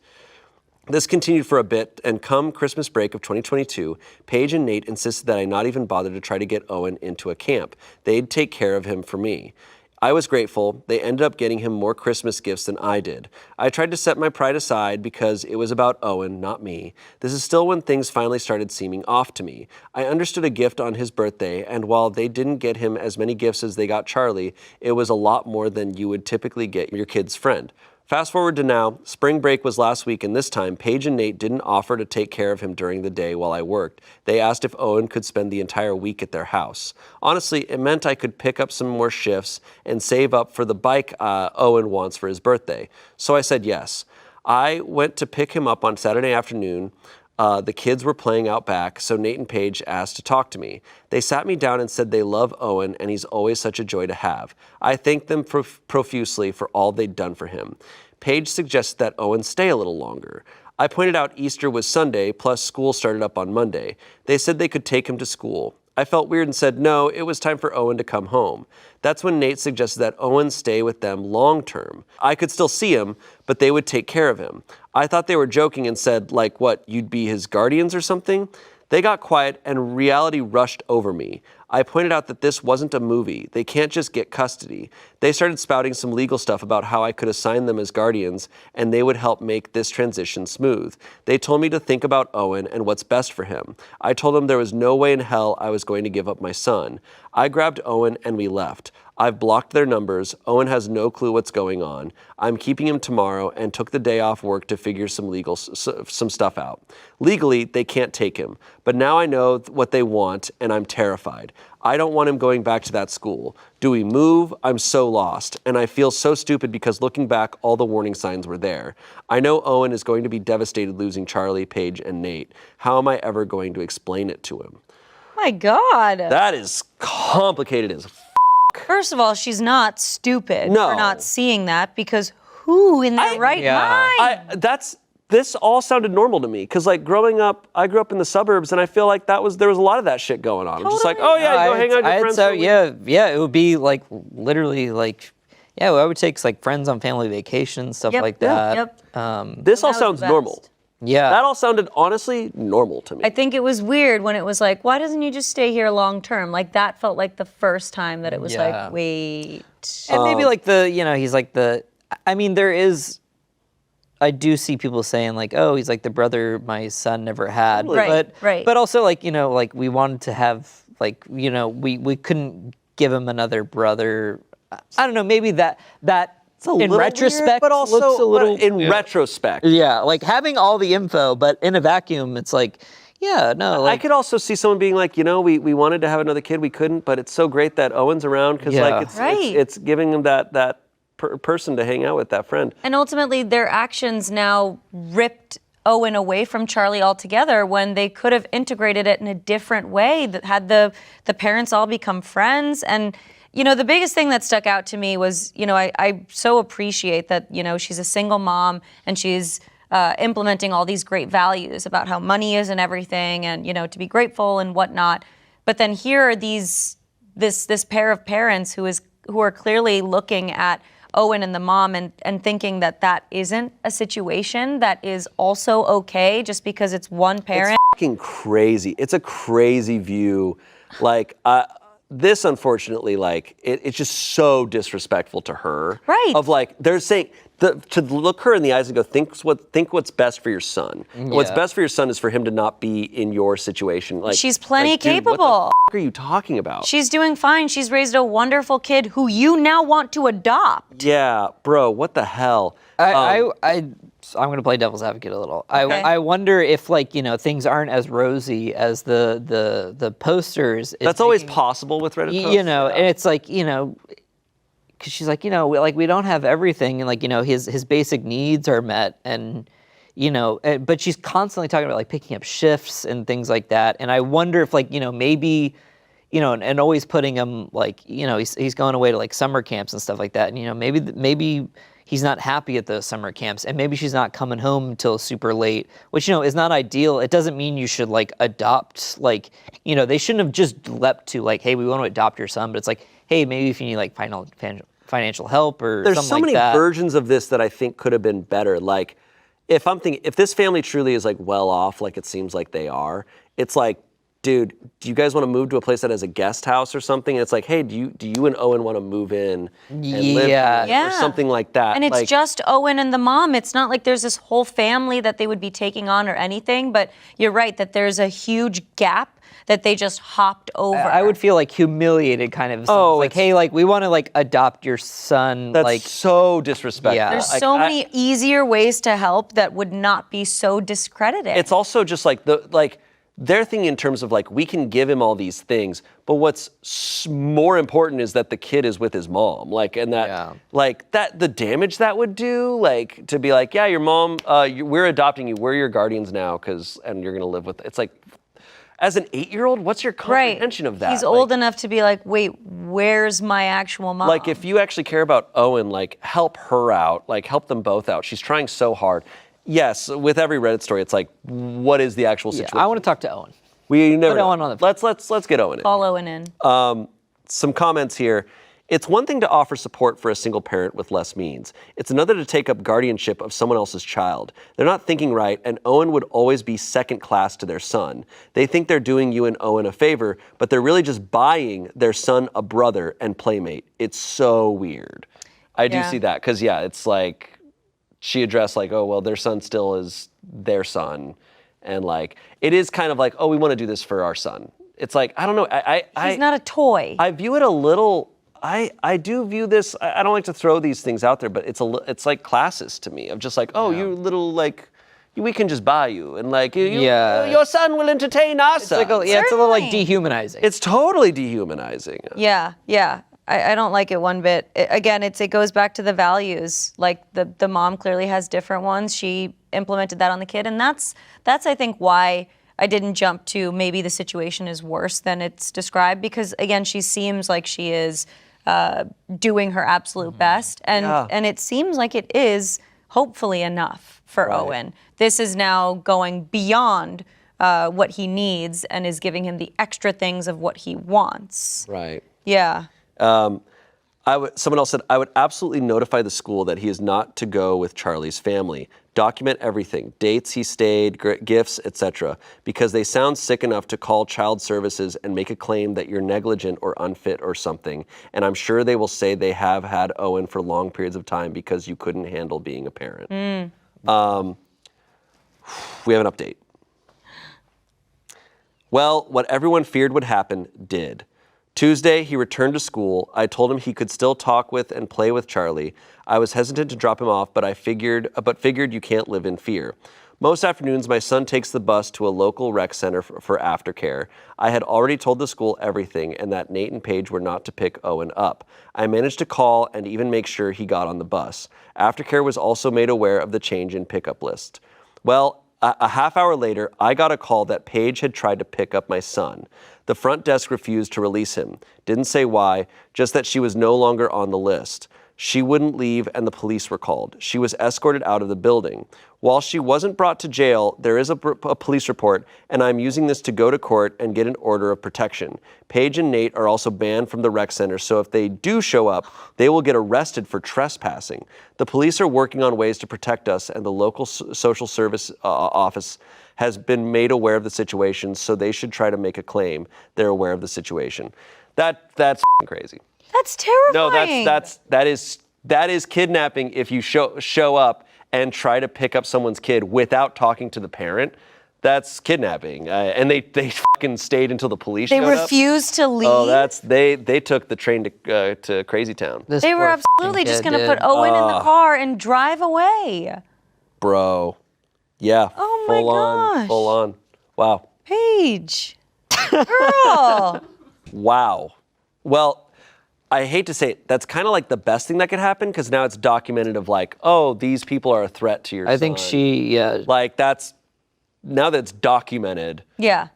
This continued for a bit, and come Christmas break of 2022, Paige and Nate insisted that I not even bother to try to get Owen into a camp. They'd take care of him for me. I was grateful. They ended up getting him more Christmas gifts than I did. I tried to set my pride aside because it was about Owen, not me. This is still when things finally started seeming off to me. I understood a gift on his birthday, and while they didn't get him as many gifts as they got Charlie, it was a lot more than you would typically get your kid's friend. Fast forward to now, spring break was last week, and this time, Paige and Nate didn't offer to take care of him during the day while I worked. They asked if Owen could spend the entire week at their house. Honestly, it meant I could pick up some more shifts and save up for the bike Owen wants for his birthday. So I said yes. I went to pick him up on Saturday afternoon. The kids were playing out back, so Nate and Paige asked to talk to me. They sat me down and said they love Owen and he's always such a joy to have. I thanked them profusely for all they'd done for him. Paige suggested that Owen stay a little longer. I pointed out Easter was Sunday, plus school started up on Monday. They said they could take him to school. I felt weird and said no, it was time for Owen to come home. That's when Nate suggested that Owen stay with them long term. I could still see him, but they would take care of him. I thought they were joking and said, like, what, you'd be his guardians or something? They got quiet and reality rushed over me. I pointed out that this wasn't a movie. They can't just get custody. They started spouting some legal stuff about how I could assign them as guardians and they would help make this transition smooth. They told me to think about Owen and what's best for him. I told them there was no way in hell I was going to give up my son. I grabbed Owen and we left. I've blocked their numbers. Owen has no clue what's going on. I'm keeping him tomorrow and took the day off work to figure some stuff out. Legally, they can't take him, but now I know what they want and I'm terrified. I don't want him going back to that school. Do we move? I'm so lost, and I feel so stupid because looking back, all the warning signs were there. I know Owen is going to be devastated losing Charlie, Paige, and Nate. How am I ever going to explain it to him? My God. That is complicated as First of all, she's not stupid No. for not seeing that because who in their right mind? This all sounded normal to me because, like, growing up, I grew up in the suburbs, and I feel like there was a lot of that shit going on. I'm just like, oh yeah, you go hang out with your friends. So yeah, it would be like literally like, yeah, I would take like friends on family vacations, stuff like that. Yep. This all That was sounds the best. normal. Yeah, That all sounded honestly normal to me. I think it was weird when it was like, why doesn't he just stay here long term? Like that felt like the first time that it was like, wait. and maybe like he's like I mean, there is. I do see people saying like, oh, he's like the brother my son never had. Right, right. But also like, like we wanted to have like, we couldn't give him another brother. I don't know, maybe that it's a in little retrospect weird, but also looks a little in retrospect. Yeah, like having all the info, but in a vacuum, it's like, yeah, no. Like, I could also see someone being like, we wanted to have another kid, we couldn't, but it's so great that Owen's around because like it's giving him that person to hang out with, that friend. And ultimately, their actions now ripped Owen away from Charlie altogether when they could have integrated it in a different way that had the parents all become friends. And, the biggest thing that stuck out to me was, I so appreciate that, she's a single mom and she's implementing all these great values about how money is and everything and, to be grateful and whatnot. But then here are this pair of parents who are clearly looking at Owen and the mom and thinking that that isn't a situation that is also okay just because it's one parent. It's fucking crazy. It's a crazy view. Like, this, unfortunately, like, it's just so disrespectful to her. Right. Of like, they're saying, to look her in the eyes and go, think what's best for your son. And what's best for your son is for him to not be in your situation. Like, she's plenty like, dude, capable. What the f- are you talking about? She's doing fine. She's raised a wonderful kid who you now want to adopt. Yeah, bro, what the hell? I'm going to play devil's advocate a little. Okay. I wonder if, like, you know, things aren't as rosy as the posters. That's always possible with Reddit posts. You know, and it's like, you know, because she's like, you know, we don't have everything, and like, you know, his basic needs are met, and you know, but she's constantly talking about like picking up shifts and things like that, and I wonder if, like, you know, maybe, you know, and always putting him, like, you know, he's going away to like summer camps and stuff like that, and you know, maybe he's not happy at those summer camps, and maybe she's not coming home till super late, which, you know, is not ideal. It doesn't mean you should like adopt, like, you know, they shouldn't have just leapt to like, hey, we want to adopt your son, but it's like, hey, maybe if you need like financial help or There's something so many like that. versions of this that I think could have been better. Like, if this family truly is like well off, like it seems like they are, it's like, dude, do you guys want to move to a place that has a guest house or something? And it's like, hey, do you and Owen want to move in and live here or something like that? And it's like, just Owen and the mom. It's not like there's this whole family that they would be taking on or anything, but you're right that there's a huge gap that they just hopped over. I would feel like humiliated, kind of. Oh, like, hey, like we want to like adopt your son. That's like, so disrespectful. Yeah. There's Like, so many easier ways to help that would not be so discredited. It's also just like they're thinking in terms of like, we can give him all these things, but what's more important is that the kid is with his mom. Like, and that, like that, the damage that would do, like to be like, yeah, your mom, we're adopting you. We're your guardians now. And you're going to live with, it's like, as an 8-year-old, what's your comprehension of that? He's old enough to be like, wait, where's my actual mom? Like, if you actually care about Owen, like, help her out. Like, help them both out. She's trying so hard. Yes, with every Reddit story, it's like, what is the actual situation? I want to talk to Owen. We never Put know. Owen on the Let's get Owen in. Call Owen in. Some comments here. It's one thing to offer support for a single parent with less means. It's another to take up guardianship of someone else's child. They're not thinking right, and Owen would always be second class to their son. They think they're doing you and Owen a favor, but they're really just buying their son a brother and playmate. It's so weird. I do see that, because it's like, she addressed like, oh, well, their son still is their son. And like, it is kind of like, oh, we want to do this for our son. It's like, I don't know. He's not a toy. I view it a little, I do view this, I don't like to throw these things out there, but it's like classist to me, of just like, oh, you little, like, we can just buy you, and like, your son will entertain us. It's like it's a little like dehumanizing. It's totally dehumanizing. Yeah. I don't like it one bit. It goes back to the values. Like the mom clearly has different ones. She implemented that on the kid, and that's I think why I didn't jump to maybe the situation is worse than it's described, because again, she seems like she is doing her absolute best, and it seems like it is hopefully enough for Owen. This is now going beyond what he needs and is giving him the extra things of what he wants. Right. Yeah. Someone else said, I would absolutely notify the school that he is not to go with Charlie's family. Document everything, dates he stayed, gifts, etc., because they sound sick enough to call child services and make a claim that you're negligent or unfit or something. And I'm sure they will say they have had Owen for long periods of time because you couldn't handle being a parent. We have an update. Well, what everyone feared would happen did. Tuesday, he returned to school. I told him he could still talk with and play with Charlie. I was hesitant to drop him off, but figured you can't live in fear. Most afternoons, my son takes the bus to a local rec center for aftercare. I had already told the school everything, and that Nate and Paige were not to pick Owen up. I managed to call and even make sure he got on the bus. Aftercare was also made aware of the change in pickup list. Well, a half hour later, I got a call that Paige had tried to pick up my son. The front desk refused to release him. Didn't say why, just that she was no longer on the list. She wouldn't leave and the police were called. She was escorted out of the building. While she wasn't brought to jail, there is a police report, and I'm using this to go to court and get an order of protection. Paige and Nate are also banned from the rec center, so if they do show up, they will get arrested for trespassing. The police are working on ways to protect us, and the local social service office has been made aware of the situation, so they should try to make a claim they're aware of the situation. That's crazy. That's terrifying. No, that is kidnapping if you show up and try to pick up someone's kid without talking to the parent. That's kidnapping. And they fucking stayed until the police showed up. They refused to leave. Oh, they took the train to Crazy Town. They were absolutely just going to put Owen in the car and drive away. Bro. Yeah. Oh my gosh. Full on. Wow. Paige. Girl. Wow. Well, I hate to say it, that's kind of like the best thing that could happen because now it's documented of like, oh, these people are a threat to your son. I think Like now that's documented. Yeah.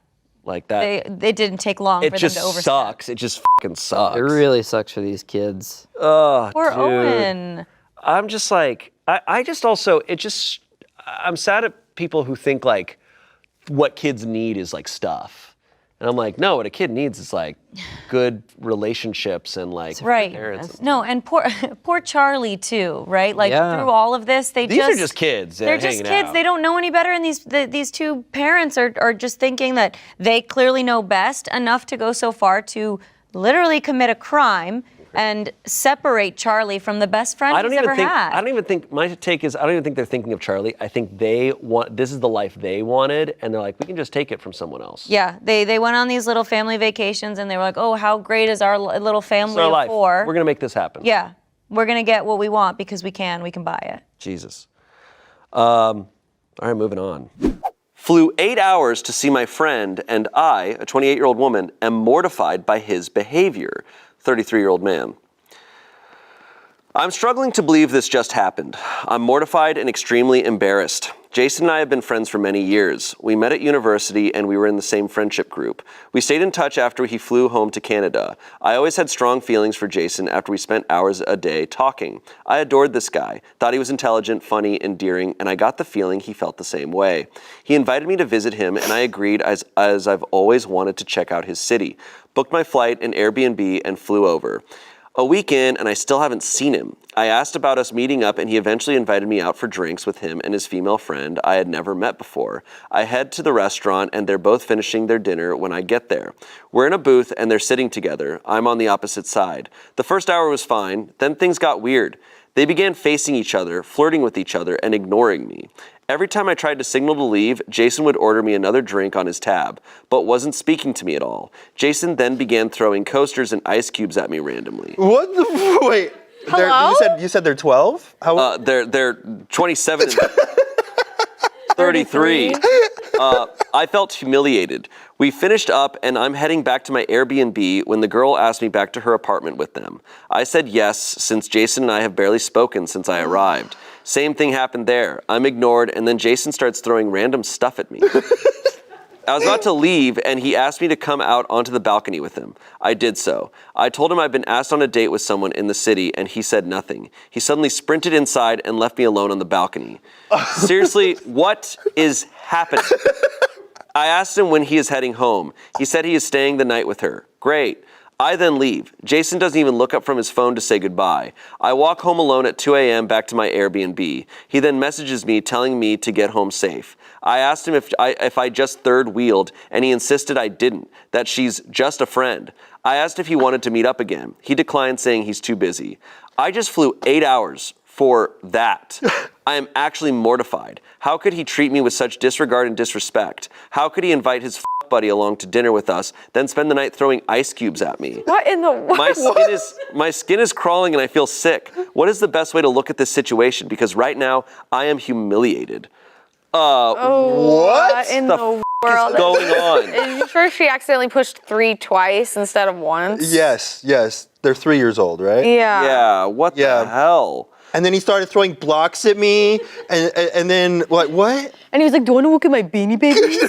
Like that. They didn't take long for them to overstep. It just sucks. It just fucking sucks. It really sucks for these kids. Oh, Poor dude. Owen. I'm just like, I'm sad at people who think like what kids need is like stuff. And I'm like, no, what a kid needs is like good relationships and like parents. No, and poor Charlie too, right? Like through all of this, these are just kids. They're just kids. Out. They don't know any better, and these two parents are just thinking that they clearly know best enough to go so far to literally commit a crime and separate Charlie from the best friend he's ever had. I don't even think, my take is, I don't even think they're thinking of Charlie. I think this is the life they wanted, and they're like, we can just take it from someone else. Yeah, they went on these little family vacations, and they were like, oh, how great is our little family of four? We're going to make this happen. Yeah, we're going to get what we want because we can buy it. Jesus. All right, moving on. Flew 8 hours to see my friend, and I, a 28-year-old woman, am mortified by his behavior. 33-year-old man. I'm struggling to believe this just happened. I'm mortified and extremely embarrassed. Jason and I have been friends for many years. We met at university and we were in the same friendship group. We stayed in touch after he flew home to Canada. I always had strong feelings for Jason after we spent hours a day talking. I adored this guy, thought he was intelligent, funny, endearing, and I got the feeling he felt the same way. He invited me to visit him and I agreed as I've always wanted to check out his city. Booked my flight and Airbnb and flew over. A week in and I still haven't seen him. I asked about us meeting up and he eventually invited me out for drinks with him and his female friend I had never met before. I head to the restaurant and they're both finishing their dinner when I get there. We're in a booth and they're sitting together. I'm on the opposite side. The first hour was fine, then things got weird. They began facing each other, flirting with each other, and ignoring me. Every time I tried to signal to leave, Jason would order me another drink on his tab, but wasn't speaking to me at all. Jason then began throwing coasters and ice cubes at me randomly. What the? Wait. Hello? You said they're 12? How? They're 27 and 33. I felt humiliated. We finished up and I'm heading back to my Airbnb when the girl asked me back to her apartment with them. I said yes, since Jason and I have barely spoken since I arrived. Same thing happened there. I'm ignored and then Jason starts throwing random stuff at me. I was about to leave and he asked me to come out onto the balcony with him. I did so. I told him I'd been asked on a date with someone in the city and he said nothing. He suddenly sprinted inside and left me alone on the balcony. Seriously, what is happening? I asked him when he is heading home. He said he is staying the night with her. Great. I then leave. Jason doesn't even look up from his phone to say goodbye. I walk home alone at 2 a.m. back to my Airbnb. He then messages me telling me to get home safe. I asked him if I just third-wheeled, and he insisted I didn't, that she's just a friend. I asked if he wanted to meet up again. He declined, saying he's too busy. I just flew 8 hours for that. I am actually mortified. How could he treat me with such disregard and disrespect? How could he invite his buddy along to dinner with us, then spend the night throwing ice cubes at me? What in the world? My skin is crawling and I feel sick. What is the best way to look at this situation? Because right now, I am humiliated. What in the world is going on? Are you sure she accidentally pushed 3 twice instead of once? Yes. They're 3 years old, right? Yeah. Yeah, what the hell? And then he started throwing blocks at me, and then, like, what? And he was like, do you want to look at my beanie babies?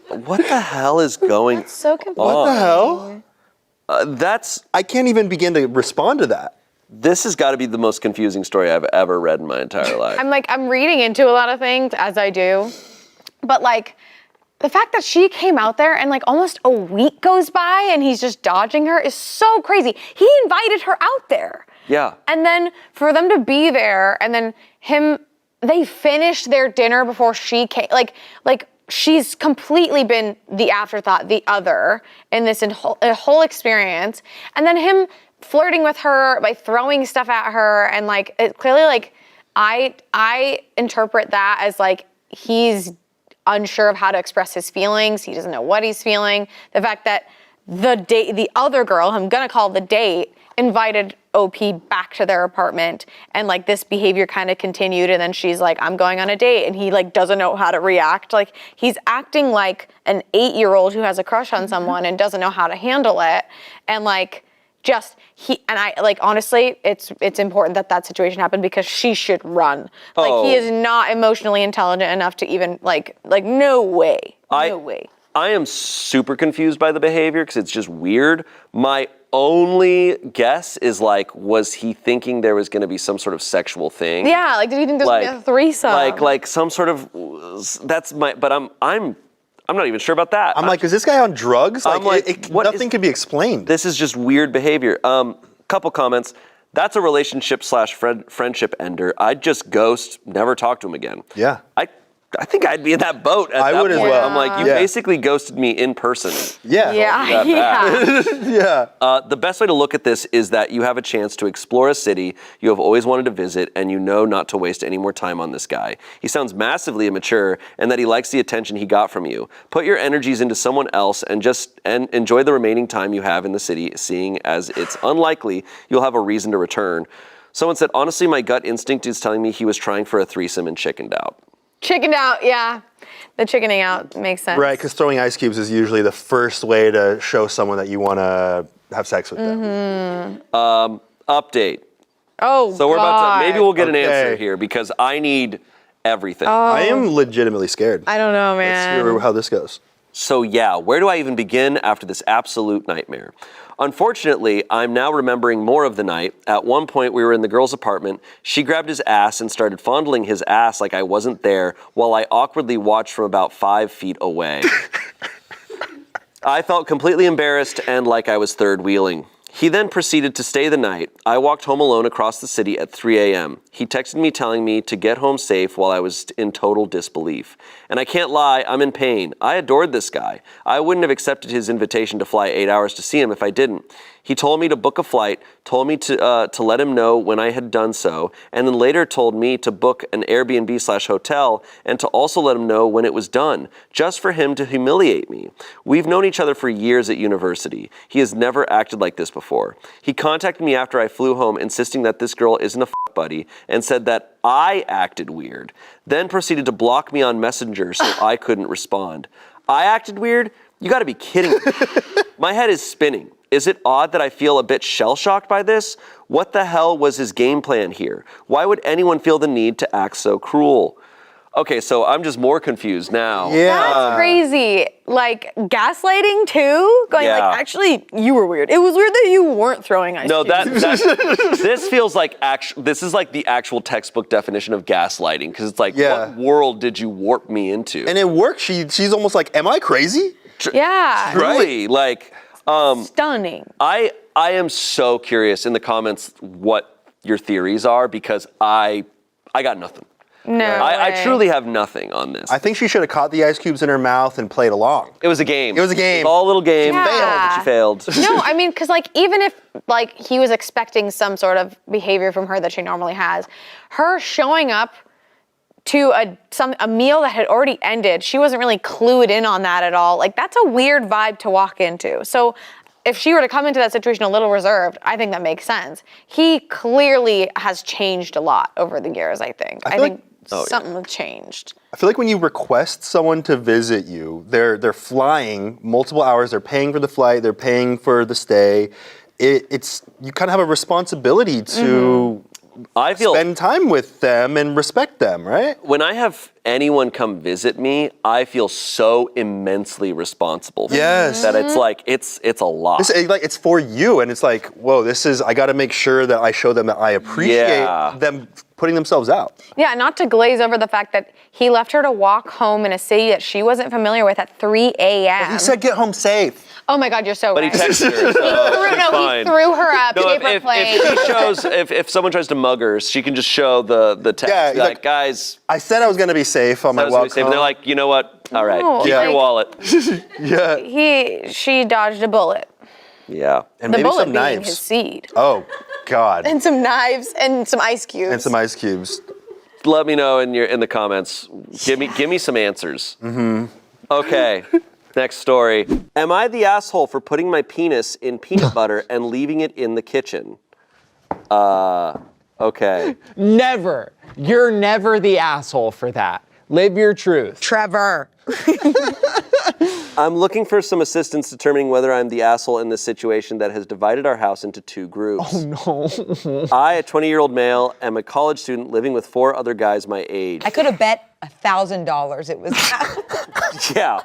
What the hell is going So confusing. What the hell? That's... I can't even begin to respond to that. This has got to be the most confusing story I've ever read in my entire life. I'm reading into a lot of things as I do, but like the fact that she came out there and like almost a week goes by and he's just dodging her is so crazy. He invited her out there. Yeah. And then for them to be there and then they finished their dinner before she came. Like she's completely been the afterthought, the other in this whole experience. And then him flirting with her by throwing stuff at her and like it clearly like I interpret that as like he's unsure of how to express his feelings. He doesn't know what he's feeling. The fact that the other girl, I'm gonna call the date, invited OP back to their apartment and like this behavior kind of continued and then she's like, I'm going on a date and he like doesn't know how to react. Like he's acting like an 8-year-old who has a crush on someone and doesn't know how to handle it. And like honestly, it's important that situation happened because she should run. Like he is not emotionally intelligent enough to even like no way. No way. I am super confused by the behavior because it's just weird. My only guess is like, was he thinking there was going to be some sort of sexual thing? Yeah, like did he think there was going to be a threesome? Like some sort of but I'm not even sure about that. I'm like, is this guy on drugs? I'm like, nothing can be explained. This is just weird behavior. Couple comments. That's a relationship / friendship ender. I'd just ghost, never talk to him again. Yeah. I think I'd be in that boat. I would as well. I'm like, you basically ghosted me in person. Yeah. Yeah. The best way to look at this is that you have a chance to explore a city you have always wanted to visit, and you know not to waste any more time on this guy. He sounds massively immature, and that he likes the attention he got from you. Put your energies into someone else and enjoy the remaining time you have in the city, seeing as it's unlikely you'll have a reason to return. Someone said, honestly, my gut instinct is telling me he was trying for a threesome and chickened out. Chickened out, yeah. The chickening out makes sense. Right, because throwing ice cubes is usually the first way to show someone that you want to have sex with them. Update. Oh, So we're about to, maybe we'll get an Okay. answer here because I need everything. I am legitimately scared. I don't know, Let's man. hear how this goes. So yeah, where do I even begin after this absolute nightmare? Unfortunately, I'm now remembering more of the night. At one point, we were in the girl's apartment. She grabbed his ass and started fondling his ass like I wasn't there, while I awkwardly watched from about 5 feet away. I felt completely embarrassed and like I was third wheeling. He then proceeded to stay the night. I walked home alone across the city at 3 a.m. He texted me telling me to get home safe while I was in total disbelief. And I can't lie, I'm in pain. I adored this guy. I wouldn't have accepted his invitation to fly 8 hours to see him if I didn't. He told me to book a flight, told me to let him know when I had done so, and then later told me to book an Airbnb / hotel and to also let him know when it was done, just for him to humiliate me. We've known each other for years at university. He has never acted like this before. He contacted me after I flew home, insisting that this girl isn't a buddy, and said that I acted weird, then proceeded to block me on Messenger so I couldn't respond. I acted weird? You gotta be kidding me. My head is spinning. Is it odd that I feel a bit shell-shocked by this? What the hell was his game plan here? Why would anyone feel the need to act so cruel? Okay, so I'm just more confused now. Yeah. That's crazy. Like gaslighting too? Going Yeah. like, actually, you were weird. It was weird that you weren't throwing ice No, cubes. this feels like this is like the actual textbook definition of gaslighting, because it's like, Yeah. what world did you warp me into? And it works. She's almost like, am I crazy? Yeah. Truly, like, Stunning. I am so curious in the comments what your theories are, because I got nothing. No. I way. truly have nothing on this. I think she should have caught the ice cubes in her mouth and played along. It was a game. It was a game. All a little game. Yeah. She failed. No, I mean, because like even if like he was expecting some sort of behavior from her that she normally has, her showing up to a meal that had already ended, she wasn't really clued in on that at all. Like that's a weird vibe to walk into. So if she were to come into that situation a little reserved, I think that makes sense. He clearly has changed a lot over the years, I think. I feel think something changed. I feel like when you request someone to visit you, they're flying multiple hours, they're paying for the flight, they're paying for the stay. It's you kind of have a responsibility to I feel spend time with them and respect them, right? when I have anyone come visit me, I feel so immensely responsible for Yes. that it's like it's a lot. It's for you, and it's like, whoa, I got to make sure that I show them that I appreciate them putting themselves out. Yeah, not to glaze over the fact that he left her to walk home in a city that she wasn't familiar with at 3 a.m. He said, get home safe. Oh my God, you're so But right. he texted her, so it's fine. He threw her a No, paper plate. if he shows, if someone tries to mug her, she can just show the text. Yeah, Be like, guys, I said I was going to be safe on my I was gonna walk say, but home. they're like, you know what? All right, No, keep like- your wallet. Yeah. She dodged a bullet. Yeah. And The maybe bullet some being knives. his seed. Oh, God. And some knives and some ice cubes. And some ice cubes. Let me know in the comments. Give me some answers. Mm-hmm. Okay. Next story. Am I the asshole for putting my penis in peanut butter and leaving it in the kitchen? Okay. Never. You're never the asshole for that. Live your truth. Trevor. I'm looking for some assistance determining whether I'm the asshole in this situation that has divided our house into two groups. Oh no. I, a 20-year-old male, am a college student living with 4 other guys my age. I could have bet $1,000 it was that. Yeah.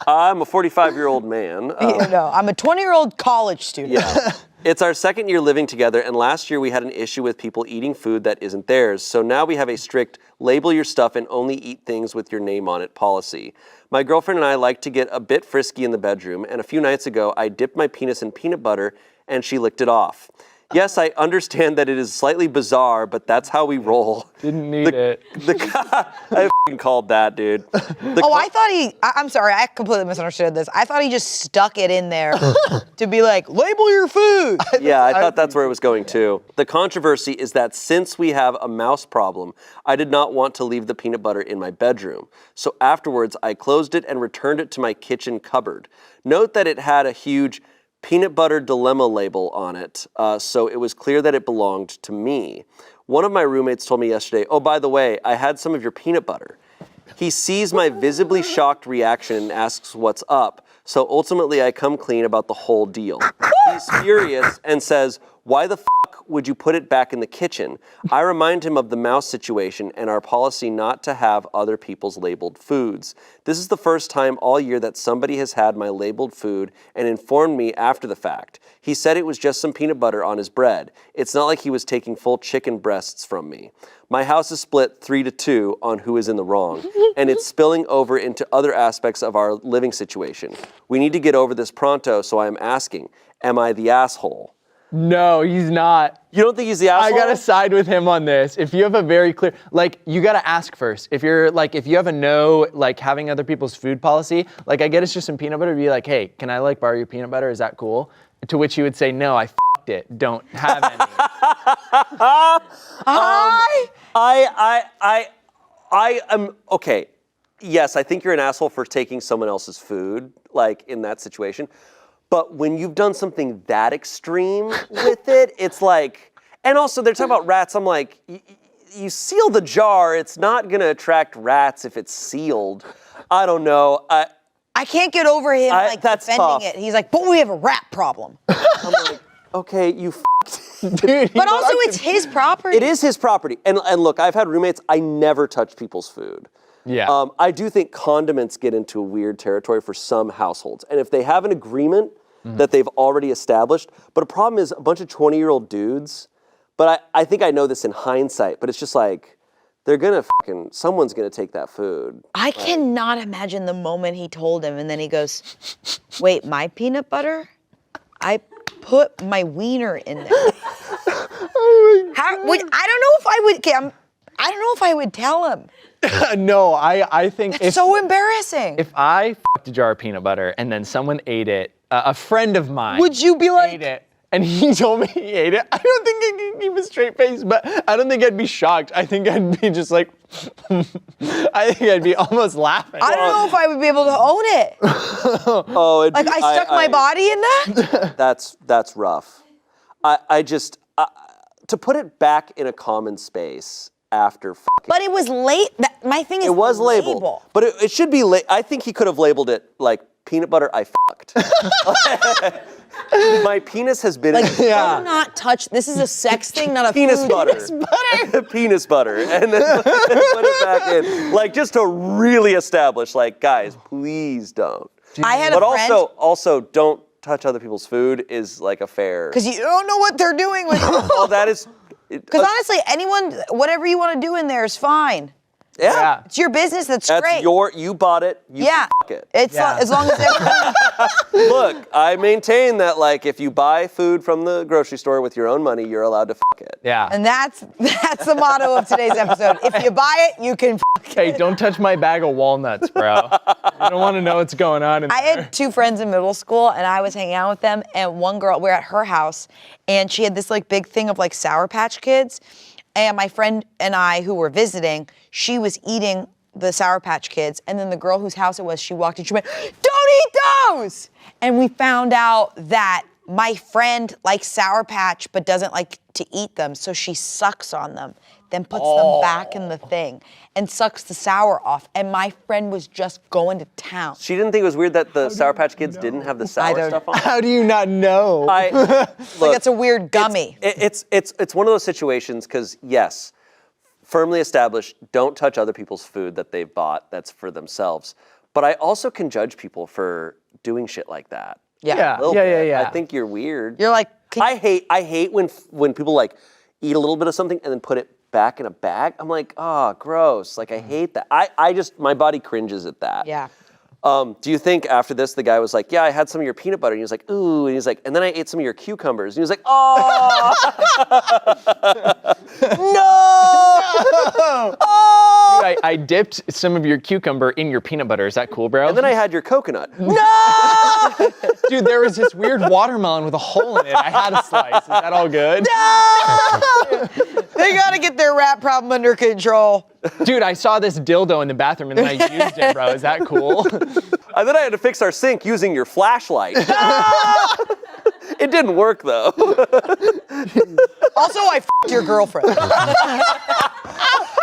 I'm a 45-year-old man. I'm a 20-year-old college student. Yeah. It's our second year living together, and last year we had an issue with people eating food that isn't theirs. So now we have a strict label your stuff and only eat things with your name on it policy. My girlfriend and I like to get a bit frisky in the bedroom, and a few nights ago I dipped my penis in peanut butter and she licked it off. Yes, I understand that it is slightly bizarre, but that's how we roll. Didn't need it. I f***ing called that, dude. I thought I'm sorry, I completely misunderstood this. I thought he just stuck it in there to be like, label your food. Yeah, I thought that's where it was going too. The controversy is that since we have a mouse problem, I did not want to leave the peanut butter in my bedroom. So afterwards, I closed it and returned it to my kitchen cupboard. Note that it had a huge peanut butter dilemma label on it, so it was clear that it belonged to me. One of my roommates told me yesterday, oh, by the way, I had some of your peanut butter. He sees my visibly shocked reaction and asks what's up, so ultimately I come clean about the whole deal. He's furious and says, why the fuck would you put it back in the kitchen? I remind him of the mouse situation and our policy not to have other people's labeled foods. This is the first time all year that somebody has had my labeled food and informed me after the fact. He said it was just some peanut butter on his bread. It's not like he was taking full chicken breasts from me. My house is split 3-2 on who is in the wrong, and it's spilling over into other aspects of our living situation. We need to get over this pronto, so I am asking, am I the asshole? No, he's not. You don't think he's the asshole? I gotta side with him on this. If you have a very clear, you gotta ask first. If you're if you have a no, having other people's food policy, I get it's just some peanut butter, be like, hey, can I borrow your peanut butter? Is that cool? To which you would say, no, I f***ed it. Don't have any. I am, okay, yes, I think you're an asshole for taking someone else's food, in that situation. But when you've done something that extreme with it, it's and also they're talking about rats, I'm like, you seal the jar, it's not gonna attract rats if it's sealed. I don't know. I can't get over him that's defending tough. it. He's like, but we have a rat problem. I'm like, okay, you Dude, But also it's his property. It is his property. And look, I've had roommates, I never touch people's food. Yeah. I do think condiments get into a weird territory for some households. And if they have an agreement that they've already established, but a problem is a bunch of 20-year-old dudes, but I think I know this in hindsight, but it's just they're gonna someone's gonna take that food. I cannot imagine the moment he told him and then he goes, wait, my peanut butter? I put my wiener in there. I don't know if I would tell him. No, I think It's so embarrassing. if I f***ed a jar of peanut butter and then someone ate it, a friend of mine Would you be like, ate it, and he told me he ate it, I don't think I could keep a straight face, but I don't think I'd be shocked. I think I'd be just I think I'd be almost laughing. I don't know if I would be able to own it. Oh, I stuck my body in that? That's rough. I just to put it back in a common space after But it was late. My thing is it was the labeled, label. but it should be. I think he could have labeled it peanut butter I fucked. My penis has been Like, do not touch. This is a sex thing, not a penis food. butter. Penis butter. And then put it back in. Like, just to really establish, like, guys, please don't. I had a But friend. also, don't touch other people's food is like a fair. Because you don't know what they're doing with it. Well, that is. Because honestly, anyone, whatever you want to do in there is fine. Yeah. It's your business. That's great. You bought it. You can fuck it. It's as long as everyone. Look, I maintain that, like, if you buy food from the grocery store with your own money, you're allowed to fuck it. Yeah. And that's the motto of today's episode. If you buy it, you can fuck it. Hey, don't touch my bag of walnuts, bro. You don't want to know what's going on in I there. had two friends in middle school, and I was hanging out with them, and one girl, we're at her house, and she had this like big thing of like Sour Patch Kids, and my friend and I, who were visiting, she was eating the Sour Patch Kids, and then the girl whose house it was, she walked in, she went, "Don't eat those!" And we found out that my friend likes Sour Patch but doesn't like to eat them, so she sucks on them, then puts them back in the thing and sucks the sour off. And my friend was just going to town. She didn't think it was weird that the Sour Patch Kids didn't have the sour don't- stuff on. How do you not know? Like it's a weird gummy. It's one of those situations because yes, firmly established, don't touch other people's food that they've bought that's for themselves. But I also can judge people for doing shit like that. Yeah. A little bit. Yeah. I think you're weird. You're like, I hate when people like eat a little bit of something and then put it back in a bag. I'm like, oh, gross. Like I hate that. I just my body cringes at that. yeah. Do you think after this the guy was like, yeah, I had some of your peanut butter, and he was like, ooh, and he's like, and then I ate some of your cucumbers, and he was like, oh, no, oh. Dude, I dipped some of your cucumber in your peanut butter. Is that cool, bro? And then I had your coconut. No! Dude, there was this weird watermelon with a hole in it. I had a slice. Is that all good? No! They gotta get their rat problem under control. Dude, I saw this dildo in the bathroom and then I used it, bro. Is that cool? And then I had to fix our sink using your flashlight. It didn't work though. Also, I f***ed your girlfriend. I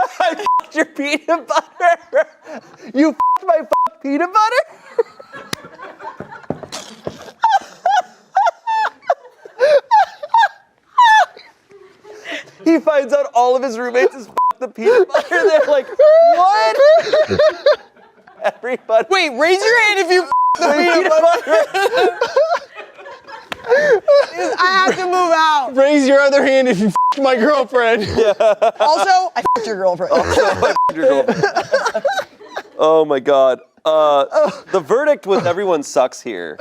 f***ed your peanut butter. You f***ed my peanut butter? He finds out all of his roommates has f***ed the peanut butter. They're like, what? Everybody. Wait, raise your hand if you f***ed the peanut butter. I have to move out. Raise your other hand if you f***ed my girlfriend. Also, I f***ed your girlfriend. Oh my God. The verdict was everyone sucks here,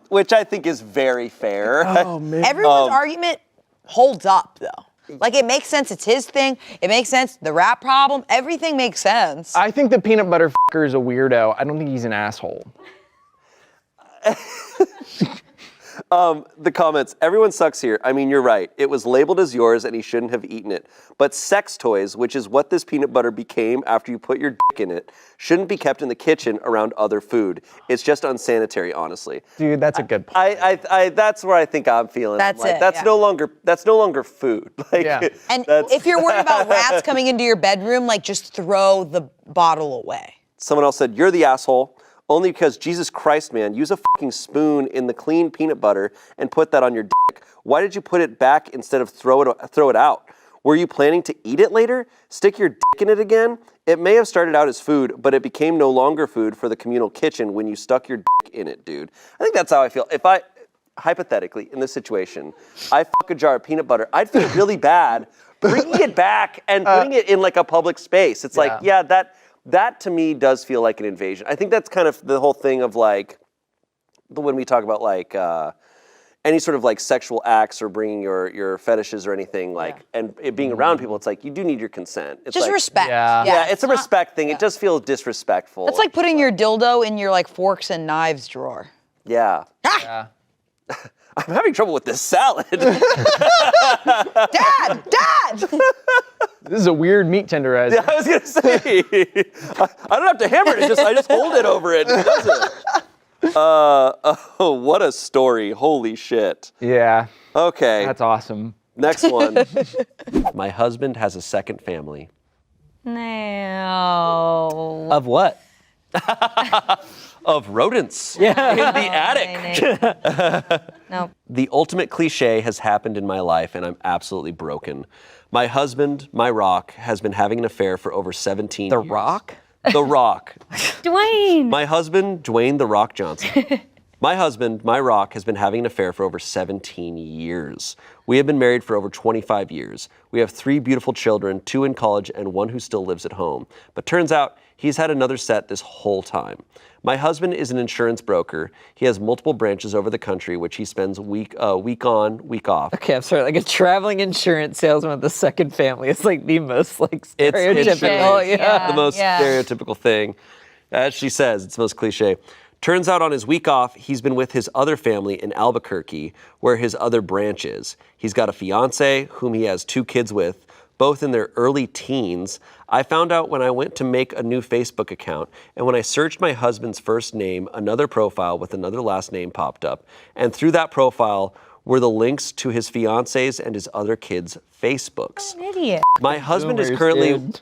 which I think is very fair. Oh, man. Everyone's argument holds up, though. Like, it makes sense. It's his thing. It makes sense. The rat problem. Everything makes sense. I think the peanut butter f***er is a weirdo. I don't think he's an asshole. The comments, everyone sucks here. I mean, you're right. It was labeled as yours and he shouldn't have eaten it. But sex toys, which is what this peanut butter became after you put your dick in it, shouldn't be kept in the kitchen around other food. It's just unsanitary, honestly. Dude, that's a good point. I that's where I think I'm feeling. That's like, it, That's yeah. no longer food. Like, Yeah. And that's- if you're worried about rats coming into your bedroom, like, just throw the bottle away. Someone else said, you're the asshole. Only because, Jesus Christ, man, use a fucking spoon in the clean peanut butter and put that on your dick. Why did you put it back instead of throw it out? Were you planning to eat it later? Stick your dick in it again? It may have started out as food, but it became no longer food for the communal kitchen when you stuck your dick in it, dude. I think that's how I feel. If I, hypothetically, in this situation, I fuck a jar of peanut butter, I'd feel really bad bringing it back and putting it in like a public space. It's like, yeah, that to me does feel like an invasion. I think that's kind of the whole thing of like, when we talk about like any sort of like sexual acts or bringing your fetishes or anything like, and it being around people, it's like you do need your consent. It's Just like, respect. Yeah, it's a respect thing. It does feel disrespectful. It's like putting your dildo in your, like, forks and knives drawer. Yeah. Yeah. I'm having trouble with this salad. Dad! This is a weird meat tenderizer. Yeah, I was gonna say. I don't have to hammer it. I just hold it over it. And it does it. Oh, what a story! Holy shit. Yeah. Okay. That's awesome. Next one. My husband has a second family. No. Of what? Of rodents in the attic. No. The ultimate cliche has happened in my life, and I'm absolutely broken. My husband, my rock, has been having an affair for over 17 The years. Rock? The Rock. Dwayne. My husband, Dwayne The Rock Johnson. My husband, my rock, has been having an affair for over 17 years. We have been married for over 25 years. We have 3 beautiful children, 2 in college and 1 who still lives at home. But turns out he's had another set this whole time. My husband is an insurance broker. He has multiple branches over the country, which he spends week on, week off. Okay, I'm sorry. Like a traveling insurance salesman with the second family. It's like the most like stereotypical. Yeah. The most stereotypical thing. As she says, it's the most cliche. Turns out on his week off, he's been with his other family in Albuquerque, where his other branch is. He's got a fiance whom he has 2 kids with, both in their early teens. I found out when I went to make a new Facebook account, and when I searched my husband's first name, another profile with another last name popped up. And through that profile were the links to his fiance's and his other kids' Facebooks. An idiot. My husband is Boomers, currently... dude.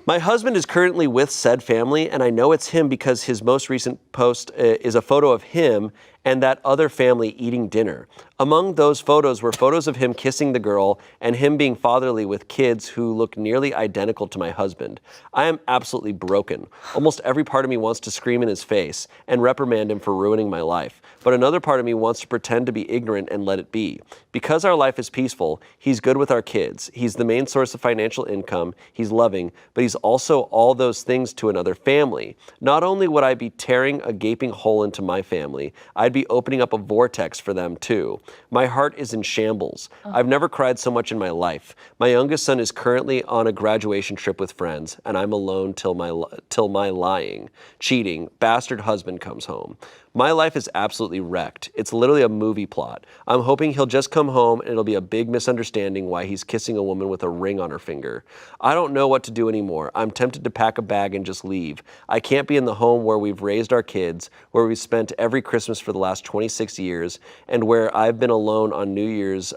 My husband is currently with said family, and I know it's him because his most recent post is a photo of him and that other family eating dinner. Among those photos were photos of him kissing the girl and him being fatherly with kids who look nearly identical to my husband. I am absolutely broken. Almost every part of me wants to scream in his face and reprimand him for ruining my life. But another part of me wants to pretend to be ignorant and let it be. Because our life is peaceful, he's good with our kids. He's the main source of financial income. He's loving, but he's also all those things to another family. Not only would I be tearing a gaping hole into my family, I'd be opening up a vortex for them too. My heart is in shambles. I've never cried so much in my life. My youngest son is currently on a graduation trip with friends, and I'm alone till my lying, cheating, bastard husband comes home. My life is absolutely wrecked. It's literally a movie plot. I'm hoping he'll just come home and it'll be a big misunderstanding why he's kissing a woman with a ring on her finger. I don't know what to do anymore. I'm tempted to pack a bag and just leave. I can't be in the home where we've raised our kids, where we've spent every Christmas for the last 26 years, and where I've been alone on New Year's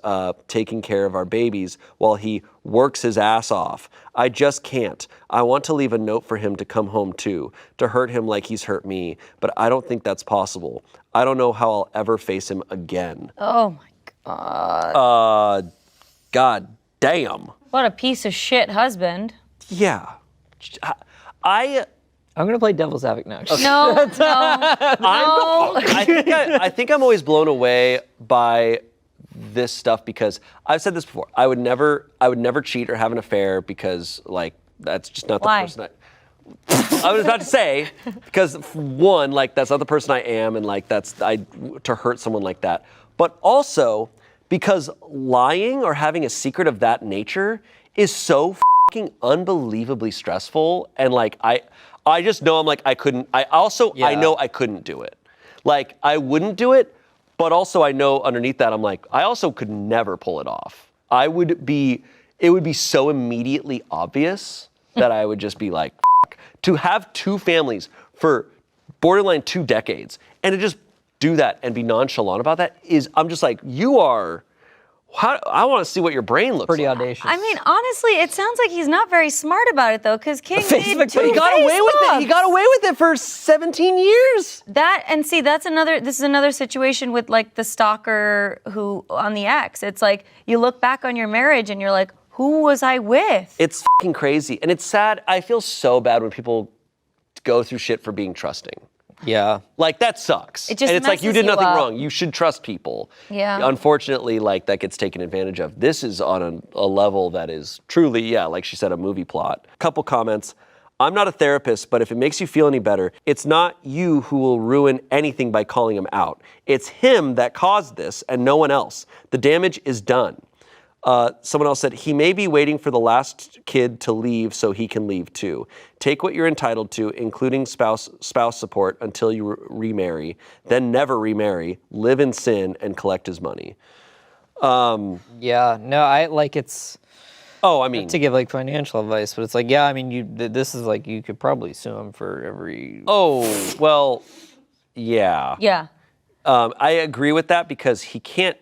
taking care of our babies while he works his ass off. I just can't. I want to leave a note for him to come home to hurt him like he's hurt me, but I don't think that's possible. I don't know how I'll ever face him again. Oh my God. God damn. What a piece of shit husband. Yeah. I'm gonna play devil's advocate now. No, no. I think I'm always blown away by this stuff because I've said this before. I would never cheat or have an affair because like that's just not the person I was about to say because one, like that's not the person I am, and like to hurt someone like that. But also because lying or having a secret of that nature is so fucking unbelievably stressful, and like I just know I'm like I couldn't. I know I couldn't do it. Like I wouldn't do it. But also I know underneath that, I'm like, I also could never pull it off. It would be so immediately obvious that I would just be like, F***. To have 2 families for borderline 2 decades and to just do that and be nonchalant about that I'm just like, I want to see what your brain looks Pretty like. audacious. I mean, honestly, it sounds like he's not very smart about it though, because King made 2 Facebook, he got away with it. He got away with it for 17 years. This is another situation with like the stalker who on the ex. It's like you look back on your marriage and you're like, who was I with? It's fucking crazy. And it's sad. I feel so bad when people go through shit for being trusting. Yeah. Like that sucks. It just and it's like you messes did you nothing up. wrong. You should trust people. Yeah. Unfortunately, like that gets taken advantage of. This is on a level that is truly, yeah, like she said, a movie plot. Couple comments. I'm not a therapist, but if it makes you feel any better, it's not you who will ruin anything by calling him out. It's him that caused this and no one else. The damage is done. Someone else said, he may be waiting for the last kid to leave so he can leave too. Take what you're entitled to, including spouse support, until you remarry. Then never remarry, live in sin, and collect his money. Yeah, no, I like it's. Oh, I mean, to give like financial advice, but it's like, yeah, I mean, this is like you could probably sue him for every. oh, well, yeah. Yeah. I agree with that because he can't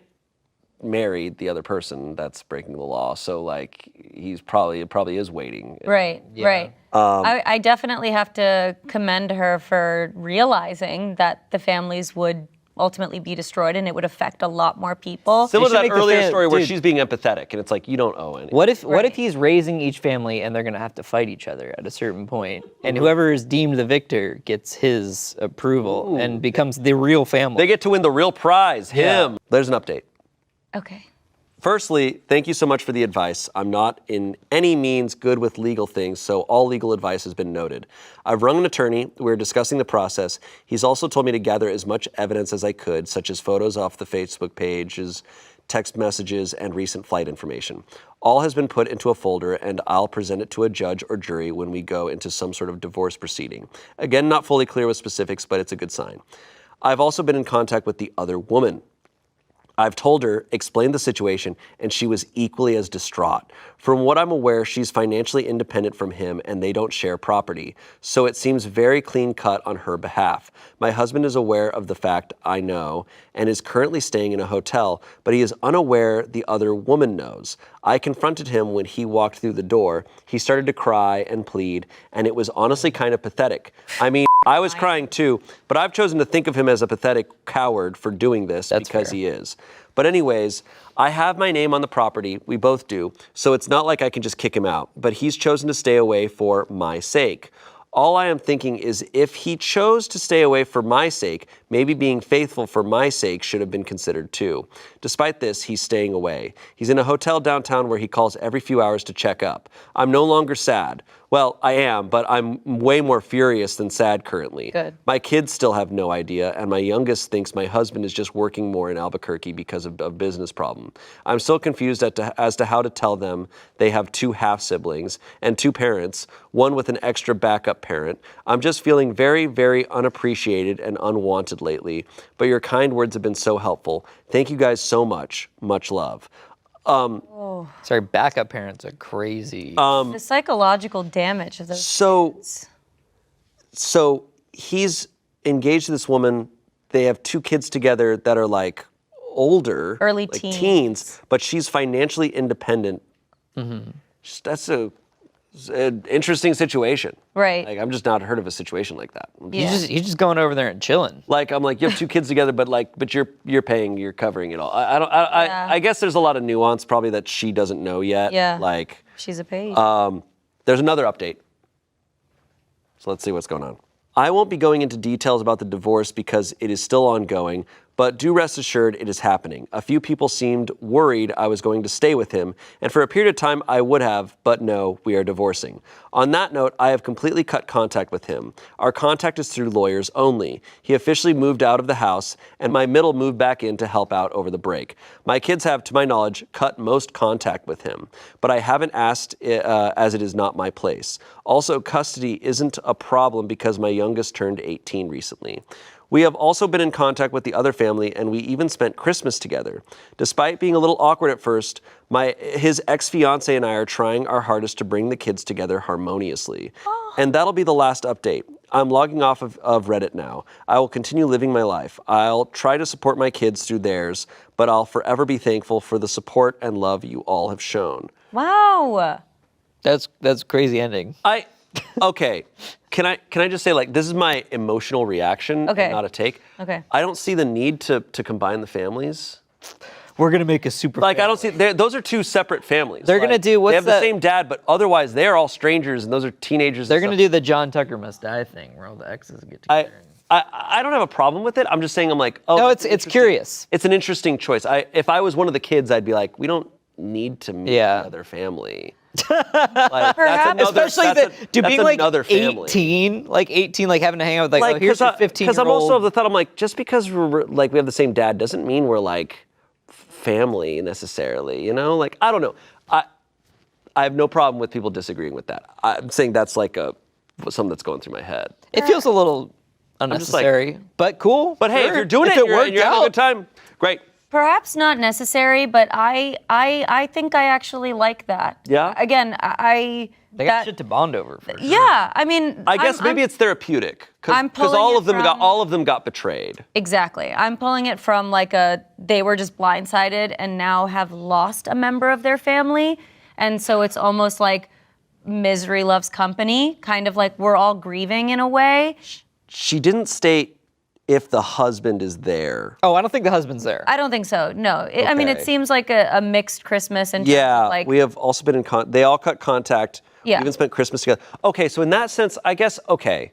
marry the other person that's breaking the law. So like, it probably is waiting. Right, right. I definitely have to commend her for realizing that the families would ultimately be destroyed and it would affect a lot more people. Similar to should that make the earlier fan- story where dude. she's being empathetic, and it's like, you don't owe any. What if Right. he's raising each family and they're gonna have to fight each other at a certain point, and Mm-hmm. whoever is deemed the victor gets his approval and becomes the real family? They get to win the real prize, him. Yeah. There's an update. Okay. Firstly, thank you so much for the advice. I'm not in any means good with legal things, so all legal advice has been noted. I've rung an attorney. We're discussing the process. He's also told me to gather as much evidence as I could, such as photos off the Facebook pages, text messages, and recent flight information. All has been put into a folder, and I'll present it to a judge or jury when we go into some sort of divorce proceeding. Again, not fully clear with specifics, but it's a good sign. I've also been in contact with the other woman. I've told her, explained the situation, and she was equally as distraught. From what I'm aware, she's financially independent from him and they don't share property, so it seems very clean cut on her behalf. My husband is aware of the fact, I know, and is currently staying in a hotel, but he is unaware the other woman knows. I confronted him when he walked through the door. He started to cry and plead, and it was honestly kind of pathetic. I mean, I was crying too, but I've chosen to think of him as a pathetic coward for doing this because fair. he is. But anyways, I have my name on the property, we both do, so it's not like I can just kick him out, but he's chosen to stay away for my sake. All I am thinking is if he chose to stay away for my sake, maybe being faithful for my sake should have been considered too. Despite this, he's staying away. He's in a hotel downtown where he calls every few hours to check up. I'm no longer sad. Well, I am, but I'm way more furious than sad currently. Good. My kids still have no idea, and my youngest thinks my husband is just working more in Albuquerque because of a business problem. I'm still confused as to how to tell them they have 2 half-siblings and 2 parents, one with an extra backup parent. I'm just feeling very, very unappreciated and unwanted lately, but your kind words have been so helpful. Thank you guys so much. Much love. Sorry, backup parents are crazy. The psychological damage of those. So he's engaged to this woman. They have 2 kids together that are like older, Early like teens. but she's financially independent. That's an interesting situation. Right. Like, I'm just not heard of a situation like that. Yeah. He's just going over there and chilling. Like, I'm like, you have 2 kids together, but you're paying, you're covering it all. I guess there's a lot of nuance probably that she doesn't know yet. Yeah. Like, She's a page. there's another update. So let's see what's going on. I won't be going into details about the divorce because it is still ongoing, but do rest assured it is happening. A few people seemed worried I was going to stay with him, and for a period of time I would have, but no, we are divorcing. On that note, I have completely cut contact with him. Our contact is through lawyers only. He officially moved out of the house, and my middle moved back in to help out over the break. My kids have, to my knowledge, cut most contact with him, but I haven't asked as it is not my place. Also, custody isn't a problem because my youngest turned 18 recently. We have also been in contact with the other family, and we even spent Christmas together. Despite being a little awkward at first, his ex-fiance and I are trying our hardest to bring the kids together harmoniously. And that'll be the last update. I'm logging off of Reddit now. I will continue living my life. I'll try to support my kids through theirs, but I'll forever be thankful for the support and love you all have shown. Wow. That's crazy ending. Okay. Can I just say, like, this is my emotional reaction, Okay. and not a take. Okay. I don't see the need to combine the families. We're gonna make a super. Like, I don't see, those are 2 separate families. They're gonna Like, do- what's They have that- the same dad, but otherwise they're all strangers, and those are teenagers. They're gonna do the John Tucker Must Die thing, where all the exes get together. I don't have a problem with it. I'm just saying, I'm like, oh. No, that's it's interesting. curious. It's an interesting choice. If I was one of the kids, I'd be like, we don't need to meet the other family. Like, Perhaps. Especially being like another family. 18, like having to hang out with like, oh, here's your 15-year-old. Because I'm also of the thought, I'm like, just because we have the same dad doesn't mean we're like family necessarily, you know? Like, I don't know. I have no problem with people disagreeing with that. I'm saying that's like something that's going through my head. It feels a little unnecessary, but cool. But hey, if Sure. you're doing If it, and you're worked having a out. good time, great. Perhaps not necessary, but I think I actually like that. Yeah? Again, They got shit to bond over. For sure. Yeah, I mean, I guess maybe it's therapeutic I'm because pulling all it of them from- all of them got betrayed. Exactly. I'm pulling it from like they were just blindsided and now have lost a member of their family. And so it's almost like misery loves company, kind of like we're all grieving in a way. She didn't state if the husband is there. Oh, I don't think the husband's there. I don't think so. No. I mean, it Okay. seems like a mixed Christmas and Yeah, like we have also been in they all cut contact. Yeah. We even spent Christmas together. Okay, so in that sense, I guess, okay.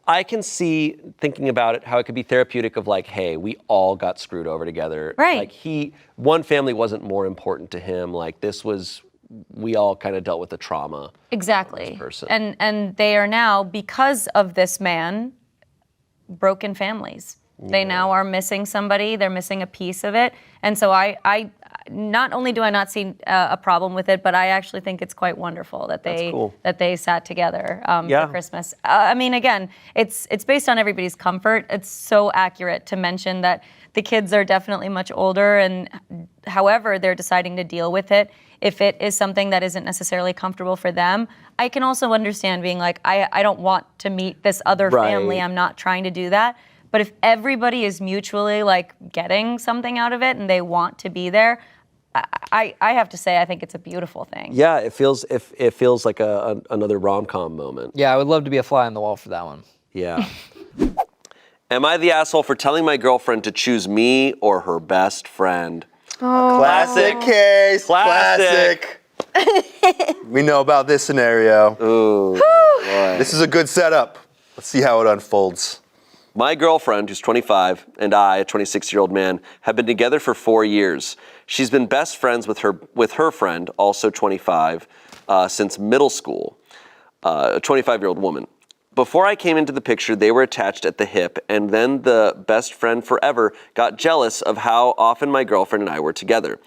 I can see thinking about it, how it could be therapeutic of like, hey, we all got screwed over together. Right. Like one family wasn't more important to him. Like we all kind of dealt with the trauma. Exactly. Person. And they are now, because of this man, broken families. They now are missing somebody. They're missing a piece of it. And so I not only do I not see a problem with it, but I actually think it's quite wonderful that they sat together for Christmas. I mean, again, it's based on everybody's comfort. It's so accurate to mention that the kids are definitely much older, and however they're deciding to deal with it, if it is something that isn't necessarily comfortable for them, I can also understand being like, I don't want to meet this other family. I'm not trying to do that. But if everybody is mutually like getting something out of it and they want to be there, I have to say I think it's a beautiful thing. Yeah, it feels like another rom-com moment. Yeah, I would love to be a fly on the wall for that one. Yeah. Am I the asshole for telling my girlfriend to choose me or her best friend? Classic case. Classic. We know about this scenario. Ooh. This is a good setup. Let's see how it unfolds. My girlfriend, who's 25, and I, a 26-year-old man, have been together for 4 years. She's been best friends with her friend, also 25, since middle school, a 25-year-old woman. Before I came into the picture, they were attached at the hip, and then the best friend forever got jealous of how often my girlfriend and I were together.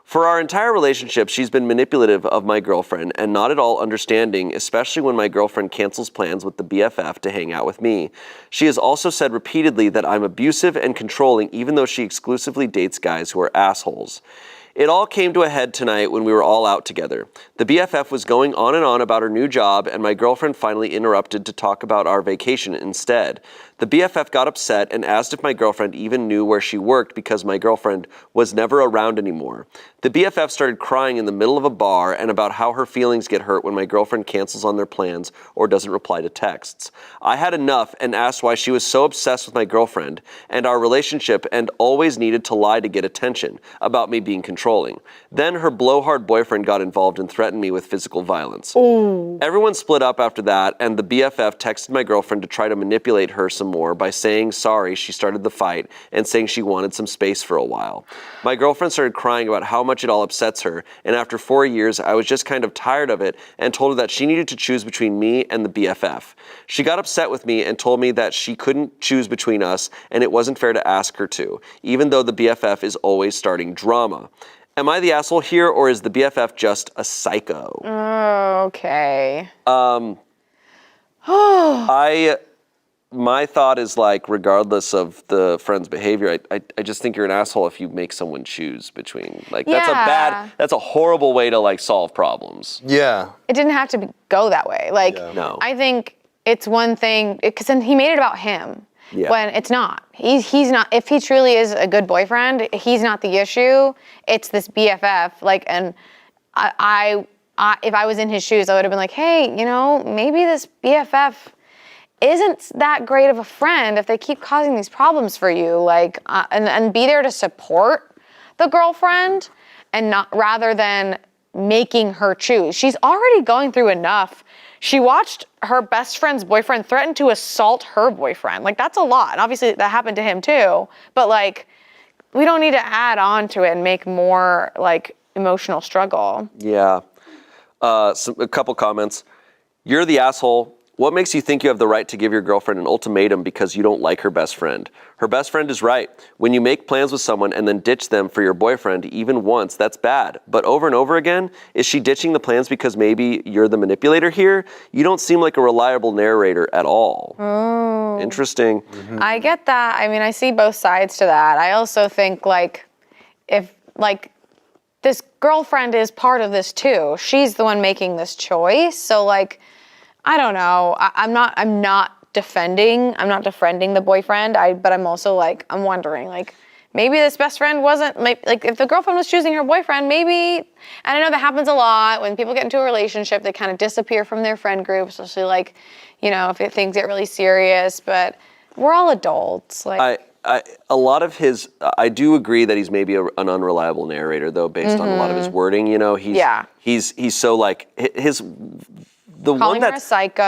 For our entire relationship, she's been manipulative of my girlfriend and not at all understanding, especially when my girlfriend cancels plans with the BFF to hang out with me. She has also said repeatedly that I'm abusive and controlling, even though she exclusively dates guys who are assholes. It all came to a head tonight when we were all out together. The BFF was going on and on about her new job, and my girlfriend finally interrupted to talk about our vacation instead. The BFF got upset and asked if my girlfriend even knew where she worked because my girlfriend was never around anymore. The BFF started crying in the middle of a bar and about how her feelings get hurt when my girlfriend cancels on their plans or doesn't reply to texts. I had enough and asked why she was so obsessed with my girlfriend and our relationship and always needed to lie to get attention about me being controlling. Then her blowhard boyfriend got involved and threatened me with physical violence. Ooh. Everyone split up after that, and the BFF texted my girlfriend to try to manipulate her some more by saying sorry she started the fight and saying she wanted some space for a while. My girlfriend started crying about how much it all upsets her, and after 4 years, I was just kind of tired of it and told her that she needed to choose between me and the BFF. She got upset with me and told me that she couldn't choose between us and it wasn't fair to ask her to, even though the BFF is always starting drama. Am I the asshole here, or is the BFF just a psycho? Okay. My thought is like, regardless of the friend's behavior, I just think you're an asshole if you make someone choose between, like, that's a horrible way to like solve problems. Yeah. It didn't have to go that way. Like, No. I think it's one thing, because then he made it about him. Yeah. When it's not. He's not, if he truly is a good boyfriend, he's not the issue. It's this BFF. Like, and I if I was in his shoes, I would have been like, hey, you know, maybe this BFF isn't that great of a friend if they keep causing these problems for you. Like, and be there to support the girlfriend and not, rather than making her choose. She's already going through enough. She watched her best friend's boyfriend threaten to assault her boyfriend. Like, that's a lot. And obviously that happened to him too. But like, we don't need to add on to it and make more like emotional struggle. Yeah. A couple comments. You're the asshole What makes you think you have the right to give your girlfriend an ultimatum because you don't like her best friend? Her best friend is right. When you make plans with someone and then ditch them for your boyfriend even once, that's bad. But over and over again, is she ditching the plans because maybe you're the manipulator here? You don't seem like a reliable narrator at all. Oh. Interesting. I get that. I mean, I see both sides to that. I also think like if like this girlfriend is part of this too. She's the one making this choice. So like, I don't know. I'm not defending the boyfriend. But I'm also like, I'm wondering like, maybe this best friend wasn't like if the girlfriend was choosing her boyfriend, maybe, and I know that happens a lot when people get into a relationship, they kind of disappear from their friend group, especially like, you know, if things get really serious, but we're all adults. Like a lot of his, I do agree that he's maybe an unreliable narrator though, based on a lot of his wording, you know, he's so like the calling her a psycho.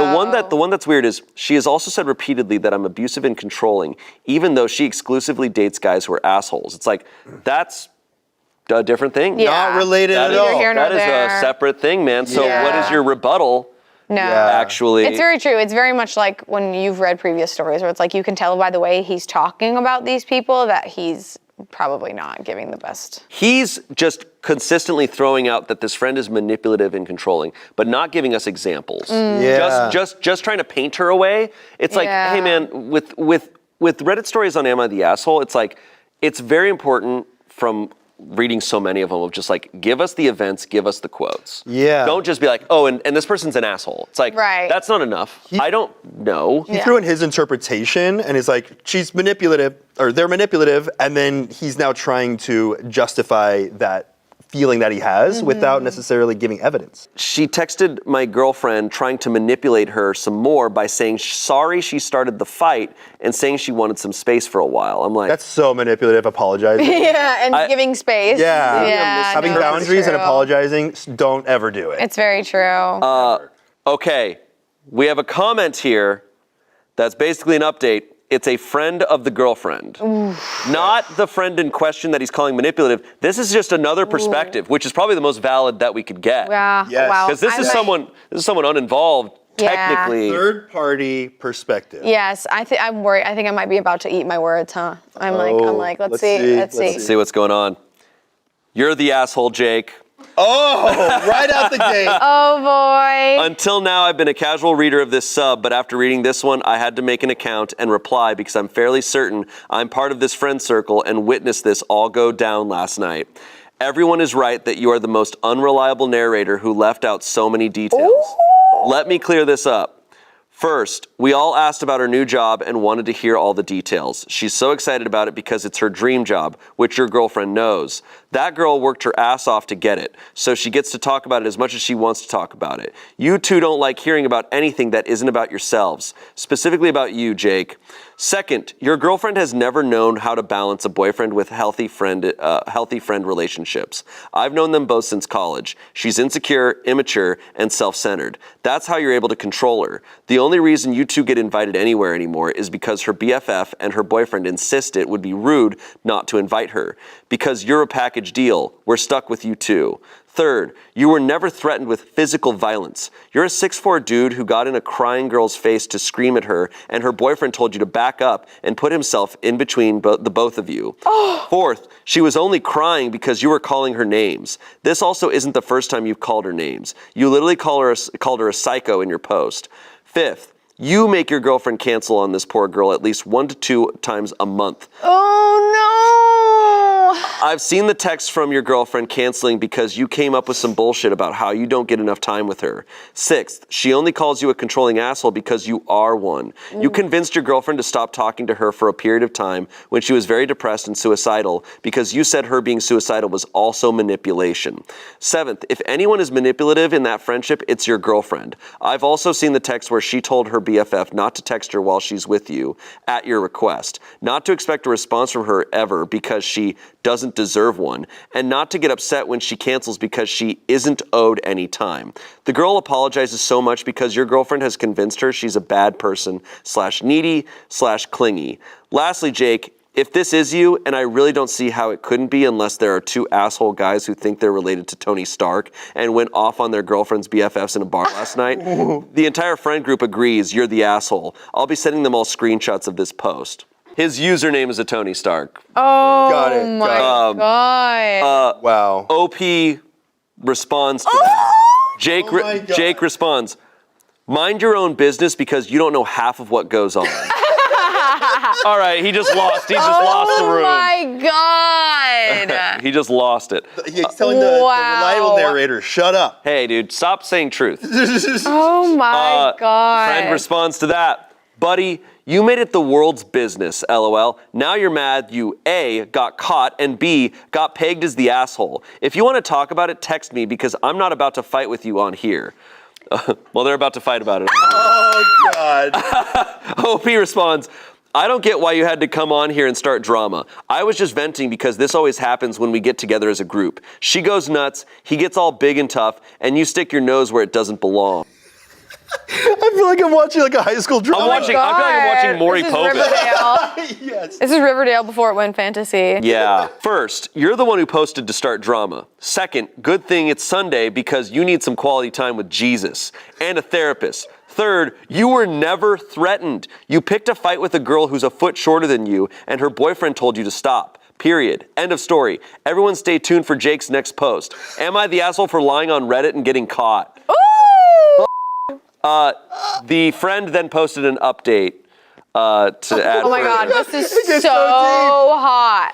The one that's weird is she has also said repeatedly that I'm abusive and controlling, even though she exclusively dates guys who are assholes. It's like, that's a different thing. Yeah. Not related at all. That is a separate thing, man. So what is your rebuttal? No. Actually, it's very true. It's very much like when you've read previous stories where it's like you can tell by the way he's talking about these people that he's probably not giving the best. He's just consistently throwing out that this friend is manipulative and controlling, but not giving us examples. Yeah. Just trying to paint her away. It's like, hey man, with Reddit stories on Am I the Asshole, it's like, it's very important from reading so many of them of just like, give us the events, give us the quotes. Yeah. Don't just be like, oh, and this person's an asshole. It's like, that's not enough. I don't know. He threw in his interpretation and is like, she's manipulative, or they're manipulative, and then he's now trying to justify that feeling that he has without necessarily giving evidence. She texted my girlfriend trying to manipulate her some more by saying sorry she started the fight and saying she wanted some space for a while. I'm like, that's so manipulative, apologizing. And giving space. Having no, boundaries and apologizing, don't ever do it. It's very true. Okay, we have a comment here that's basically an update. It's a friend of the girlfriend. Not the friend in question that he's calling manipulative. This is just another perspective, which is probably the most valid that we could get. Yeah. Yes. Wow. Because this is someone uninvolved, technically. Third party perspective. Yes, I'm worried. I think I might be about to eat my words, huh? I'm like, let's see. Let's see what's going on. You're the asshole, Jake. Oh, right out the gate. Oh boy. Until now, I've been a casual reader of this sub, but after reading this one, I had to make an account and reply because I'm fairly certain I'm part of this friend circle and witnessed this all go down last night. Everyone is right that you are the most unreliable narrator who left out so many details. Ooh. Let me clear this up. First, we all asked about her new job and wanted to hear all the details. She's so excited about it because it's her dream job, which your girlfriend knows. That girl worked her ass off to get it, so she gets to talk about it as much as she wants to talk about it. You two don't like hearing about anything that isn't about yourselves, specifically about you, Jake. Second, your girlfriend has never known how to balance a boyfriend with healthy friend relationships. I've known them both since college. She's insecure, immature, and self-centered. That's how you're able to control her. The only reason you two get invited anywhere anymore is because her BFF and her boyfriend insist it would be rude not to invite her. Because you're a package deal, we're stuck with you too. Third, you were never threatened with physical violence. You're a 6'4" dude who got in a crying girl's face to scream at her, and her boyfriend told you to back up and put himself in between the both of you. Fourth, she was only crying because you were calling her names. This also isn't the first time you've called her names. You literally called her a psycho in your post. Fifth, you make your girlfriend cancel on this poor girl at least 1 to 2 times a month. Oh no! I've seen the text from your girlfriend canceling because you came up with some bullshit about how you don't get enough time with her. Sixth, she only calls you a controlling asshole because you are one. You convinced your girlfriend to stop talking to her for a period of time when she was very depressed and suicidal because you said her being suicidal was also manipulation. Seventh, if anyone is manipulative in that friendship, it's your girlfriend. I've also seen the text where she told her BFF not to text her while she's with you at your request, not to expect a response from her ever because she doesn't deserve one, and not to get upset when she cancels because she isn't owed any time. The girl apologizes so much because your girlfriend has convinced her she's a bad person /needy/clingy. Lastly, Jake, If this is you, and I really don't see how it couldn't be unless there are two asshole guys who think they're related to Tony Stark and went off on their girlfriend's BFFs in a bar last night, the entire friend group agrees you're the asshole. I'll be sending them all screenshots of this post. His username is a Tony Stark. Oh Got it, my god. Wow. OP responds to that. Jake, Oh my God. Jake responds, mind your own business because you don't know half of what goes on. All right, he just lost the room. Oh my god. He just lost it. He's telling the reliable narrator, shut up. Hey, dude, stop saying truth. Oh my god. Friend responds to that. Buddy, you made it the world's business, LOL. Now you're mad you A, got caught, and B, got pegged as the asshole. If you want to talk about it, text me because I'm not about to fight with you on here. Well, they're about to fight about it. Oh, God. OP responds, I don't get why you had to come on here and start drama. I was just venting because this always happens when we get together as a group. She goes nuts, he gets all big and tough, and you stick your nose where it doesn't belong. I feel like I'm watching like a high school drama. I feel like I'm watching Maury This is Povich. Riverdale. Yes. This is Riverdale before it went fantasy. Yeah. First, you're the one who posted to start drama. Second, good thing it's Sunday because you need some quality time with Jesus and a therapist. Third, you were never threatened. You picked a fight with a girl who's a foot shorter than you, and her boyfriend told you to stop. Period. End of story. Everyone stay tuned for Jake's next post. Am I the asshole for lying on Reddit and getting caught? Ooh! The friend then posted an update to add. Oh my god, further. this is so hot.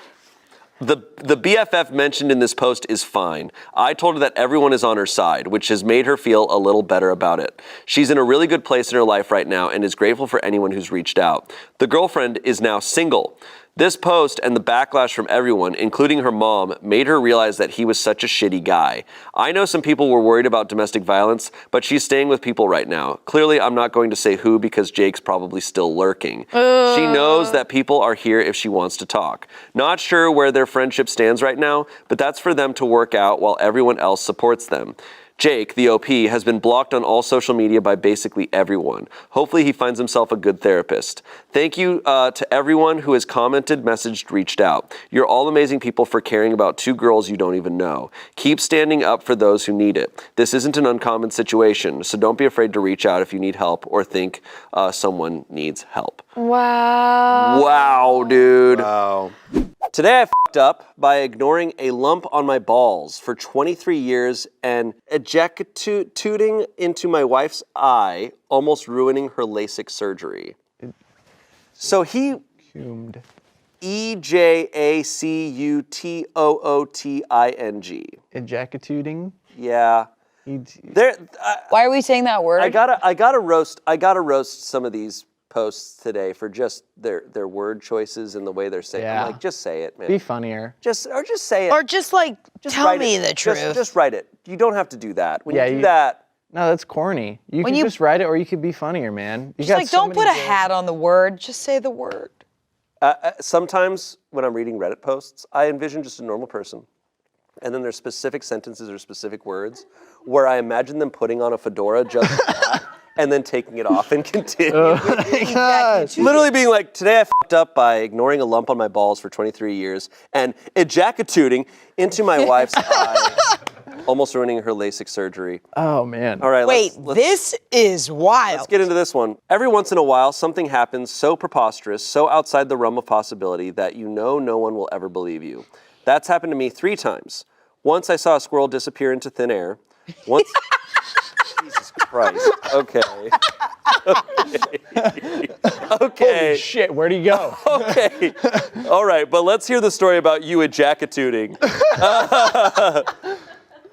The BFF mentioned in this post is fine. I told her that everyone is on her side, which has made her feel a little better about it. She's in a really good place in her life right now and is grateful for anyone who's reached out. The girlfriend is now single. This post and the backlash from everyone, including her mom, made her realize that he was such a shitty guy. I know some people were worried about domestic violence, but she's staying with people right now. Clearly, I'm not going to say who because Jake's probably still lurking. She knows that people are here if she wants to talk. Not sure where their friendship stands right now, but that's for them to work out while everyone else supports them. Jake, the OP, has been blocked on all social media by basically everyone. Hopefully he finds himself a good therapist. Thank you to everyone who has commented, messaged, reached out. You're all amazing people for caring about two girls you don't even know. Keep standing up for those who need it. This isn't an uncommon situation, so don't be afraid to reach out if you need help or think someone needs help. Wow. Wow, dude. Wow. Today I f***ed up by ignoring a lump on my balls for 23 years and ejaculating into my wife's eye, almost ruining her LASIK surgery. So he Cumed. EJACUTOOTING. Ejaculating. Yeah. There. Why are we saying that word? I gotta roast some of these posts today for just their word choices and the way they're saying. Yeah. I'm like, just say it, man. Be funnier. Just say it. Or just like, tell write me it. the truth. Just write it. You don't have to do that. When Yeah, you do you- that, No, that's corny. You When can you- just write it, or you could be funnier, man. You Just got like, so don't many put a good- hat on the word. Just say the word. sometimes when I'm reading Reddit posts, I envision just a normal person. And then there's specific sentences or specific words where I imagine them putting on a fedora just like that, and then taking it off and continuing. Literally being like, today I f***ed up by ignoring a lump on my balls for 23 years and ejaculating into my wife's eye, almost ruining her LASIK surgery. Oh man. All right, Wait, let's this is wild. Let's get into this one. Every once in a while, something happens so preposterous, so outside the realm of possibility that you know no one will ever believe you. That's happened to me 3 times. Once I saw a squirrel disappear into thin air. Once... Jesus Christ. Okay. Okay. Holy shit, where'd he go? Okay. All right, but let's hear the story about you ejaculating.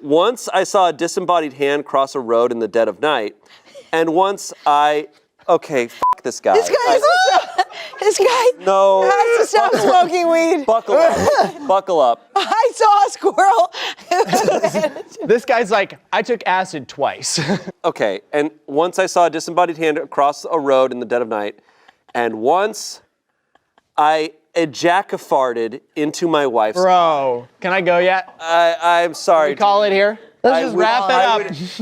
Once I saw a disembodied hand cross a road in the dead of night, and once okay, f*** this guy. This guy No. has to stop smoking weed. Buckle up. Buckle up. I saw a squirrel. This guy's like, I took acid twice. Okay, and once I saw a disembodied hand across a road in the dead of night, and once I ejaculated into my wife's... Bro, can I go yet? I'm sorry. We call it here? Let's just wrap it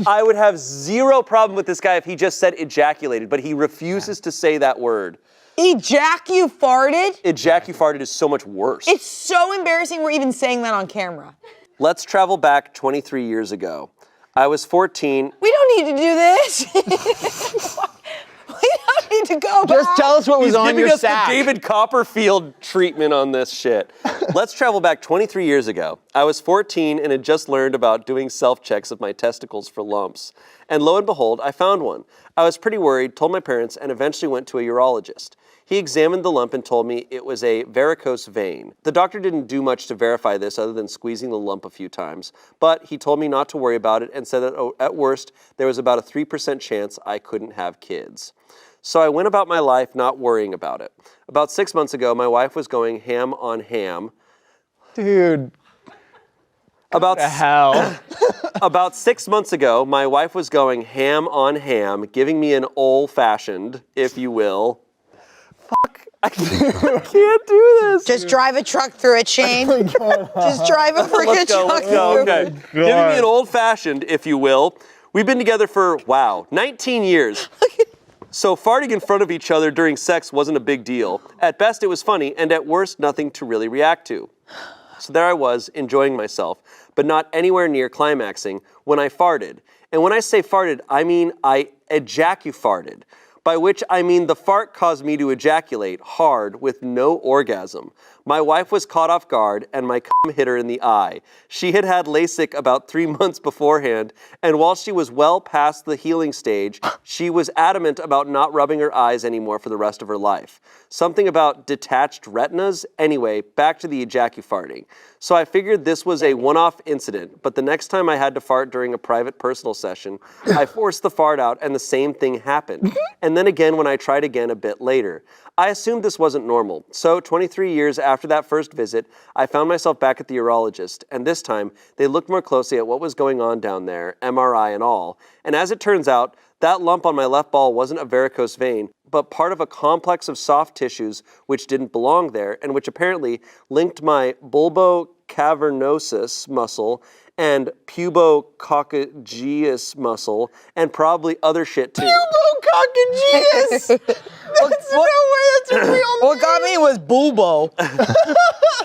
up. I would have zero problem with this guy if he just said ejaculated, but he refuses to say that word. You farted? Ejacu-farted is so much worse. It's so embarrassing we're even saying that on camera. Let's travel back 23 years ago. I was 14. We don't need to do this. We don't need to go back. Just tell us what was He's on giving your us sack. the David Copperfield treatment on this shit. Let's travel back 23 years ago. I was 14 and had just learned about doing self-checks of my testicles for lumps. And lo and behold, I found one. I was pretty worried, told my parents, and eventually went to a urologist. He examined the lump and told me it was a varicose vein. The doctor didn't do much to verify this other than squeezing the lump a few times, but he told me not to worry about it and said that at worst, there was about a 3% chance I couldn't have kids. So I went about my life not worrying about it. About 6 months ago, my wife was going ham on ham. Dude. About the hell? About 6 months ago, my wife was going ham on ham, giving me an old-fashioned, if you will. Fuck, I can't do this. Just drive a truck through it, Shane. Just drive a freaking truck through it. Okay. Giving me an old-fashioned, if you will. We've been together for, 19 years. So farting in front of each other during sex wasn't a big deal. At best, it was funny, and at worst, nothing to really react to. So there I was, enjoying myself, but not anywhere near climaxing when I farted. And when I say farted, I mean I ejacu-farted, by which I mean the fart caused me to ejaculate hard with no orgasm. My wife was caught off guard, and my cum hit her in the eye. She had had LASIK about 3 months beforehand, and while she was well past the healing stage, she was adamant about not rubbing her eyes anymore for the rest of her life. Something about detached retinas? Anyway, back to the ejacu-farting. So I figured this was a one-off incident, but the next time I had to fart during a private personal session, I forced the fart out and the same thing happened. And then again when I tried again a bit later. I assumed this wasn't normal. So 23 years after that first visit, I found myself back at the urologist, and this time they looked more closely at what was going on down there, MRI and all. And as it turns out, that lump on my left ball wasn't a varicose vein, but part of a complex of soft tissues which didn't belong there, and which apparently linked my bulbocavernosus muscle and pubococcygeus muscle, and probably other shit too. Pubococcygeus! That's no way that's a real name. What got me was bulbo.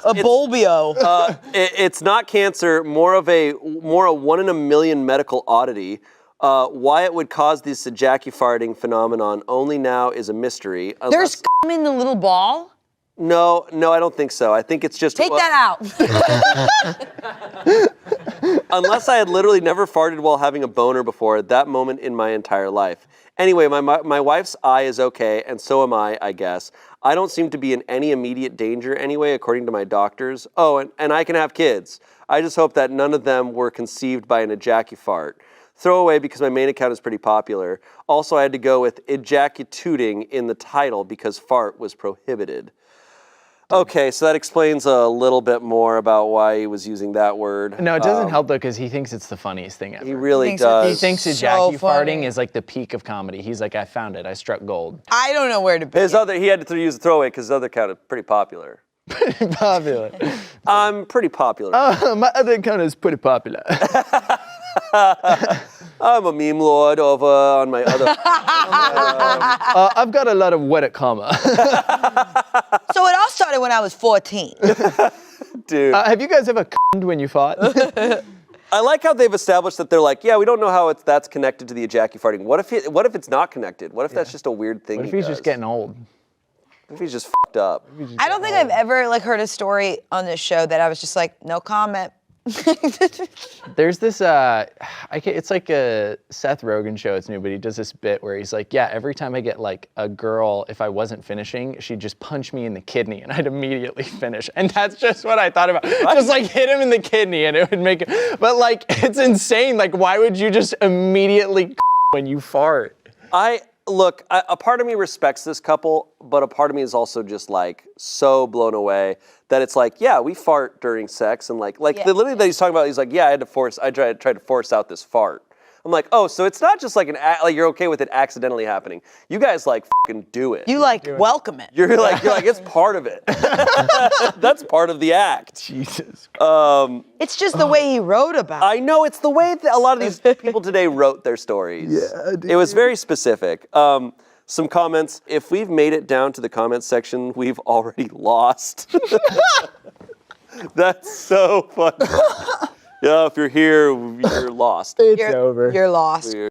A bulbio. It's not cancer, more a 1 in a million medical oddity. Why it would cause this ejacu-farting phenomenon only now is a mystery. There's cum in the little ball? No, I don't think so. I think it's just... Take that out. Unless I had literally never farted while having a boner before at that moment in my entire life. Anyway, my wife's eye is okay, and so am I guess. I don't seem to be in any immediate danger anyway, according to my doctors. Oh, and I can have kids. I just hope that none of them were conceived by an ejacu-fart. Throw away because my main account is pretty popular. Also, I had to go with ejacutooting in the title because fart was prohibited. Okay, so that explains a little bit more about why he was using that word. No, it doesn't help though, because he thinks it's the funniest thing ever. He really He does. He thinks So ejacu-farting funny. is like the peak of comedy. He's like, I found it. I struck gold. I don't know where to begin. He had to use the throwaway because his other account is pretty popular. Pretty popular. I'm pretty popular. My other account is pretty popular. I'm a meme lord over on my other. I've got a lot of wet comma. So it all started when I was 14. Dude. Have you guys ever cummed when you fought? I like how they've established that they're like, yeah, we don't know how that's connected to the ejacu-farting. What if it's not connected? What if that's just a weird thing What if he he's does? just getting old? What if he's just fucked up? I don't think I've ever heard a story on this show that I was just like, no comment. There's this, it's like a Seth Rogen show, it's new, but he does this bit where he's like, yeah, every time I get like a girl, if I wasn't finishing, she'd just punch me in the kidney and I'd immediately finish. And that's just what I thought about. Just like hit him in the kidney and it would make it, but like, it's insane. Like, why would you just immediately when you fart? Look, a part of me respects this couple, but a part of me is also just like so blown away that it's like, yeah, we fart during sex, and like literally that he's talking about, he's like, yeah, I tried to force out this fart. I'm like, oh, so it's not just like like you're okay with it accidentally happening. You guys like fucking do it. You like welcome it. You're like it's part of it. That's part of the act. Jesus. It's just the way he wrote about it. I know, it's the way that a lot of these people today wrote their stories. Yeah, dude. It was very specific. some comments. If we've made it down to the comments section, we've already lost. That's so funny. Yeah, if you're here, you're lost. It's over. You're lost.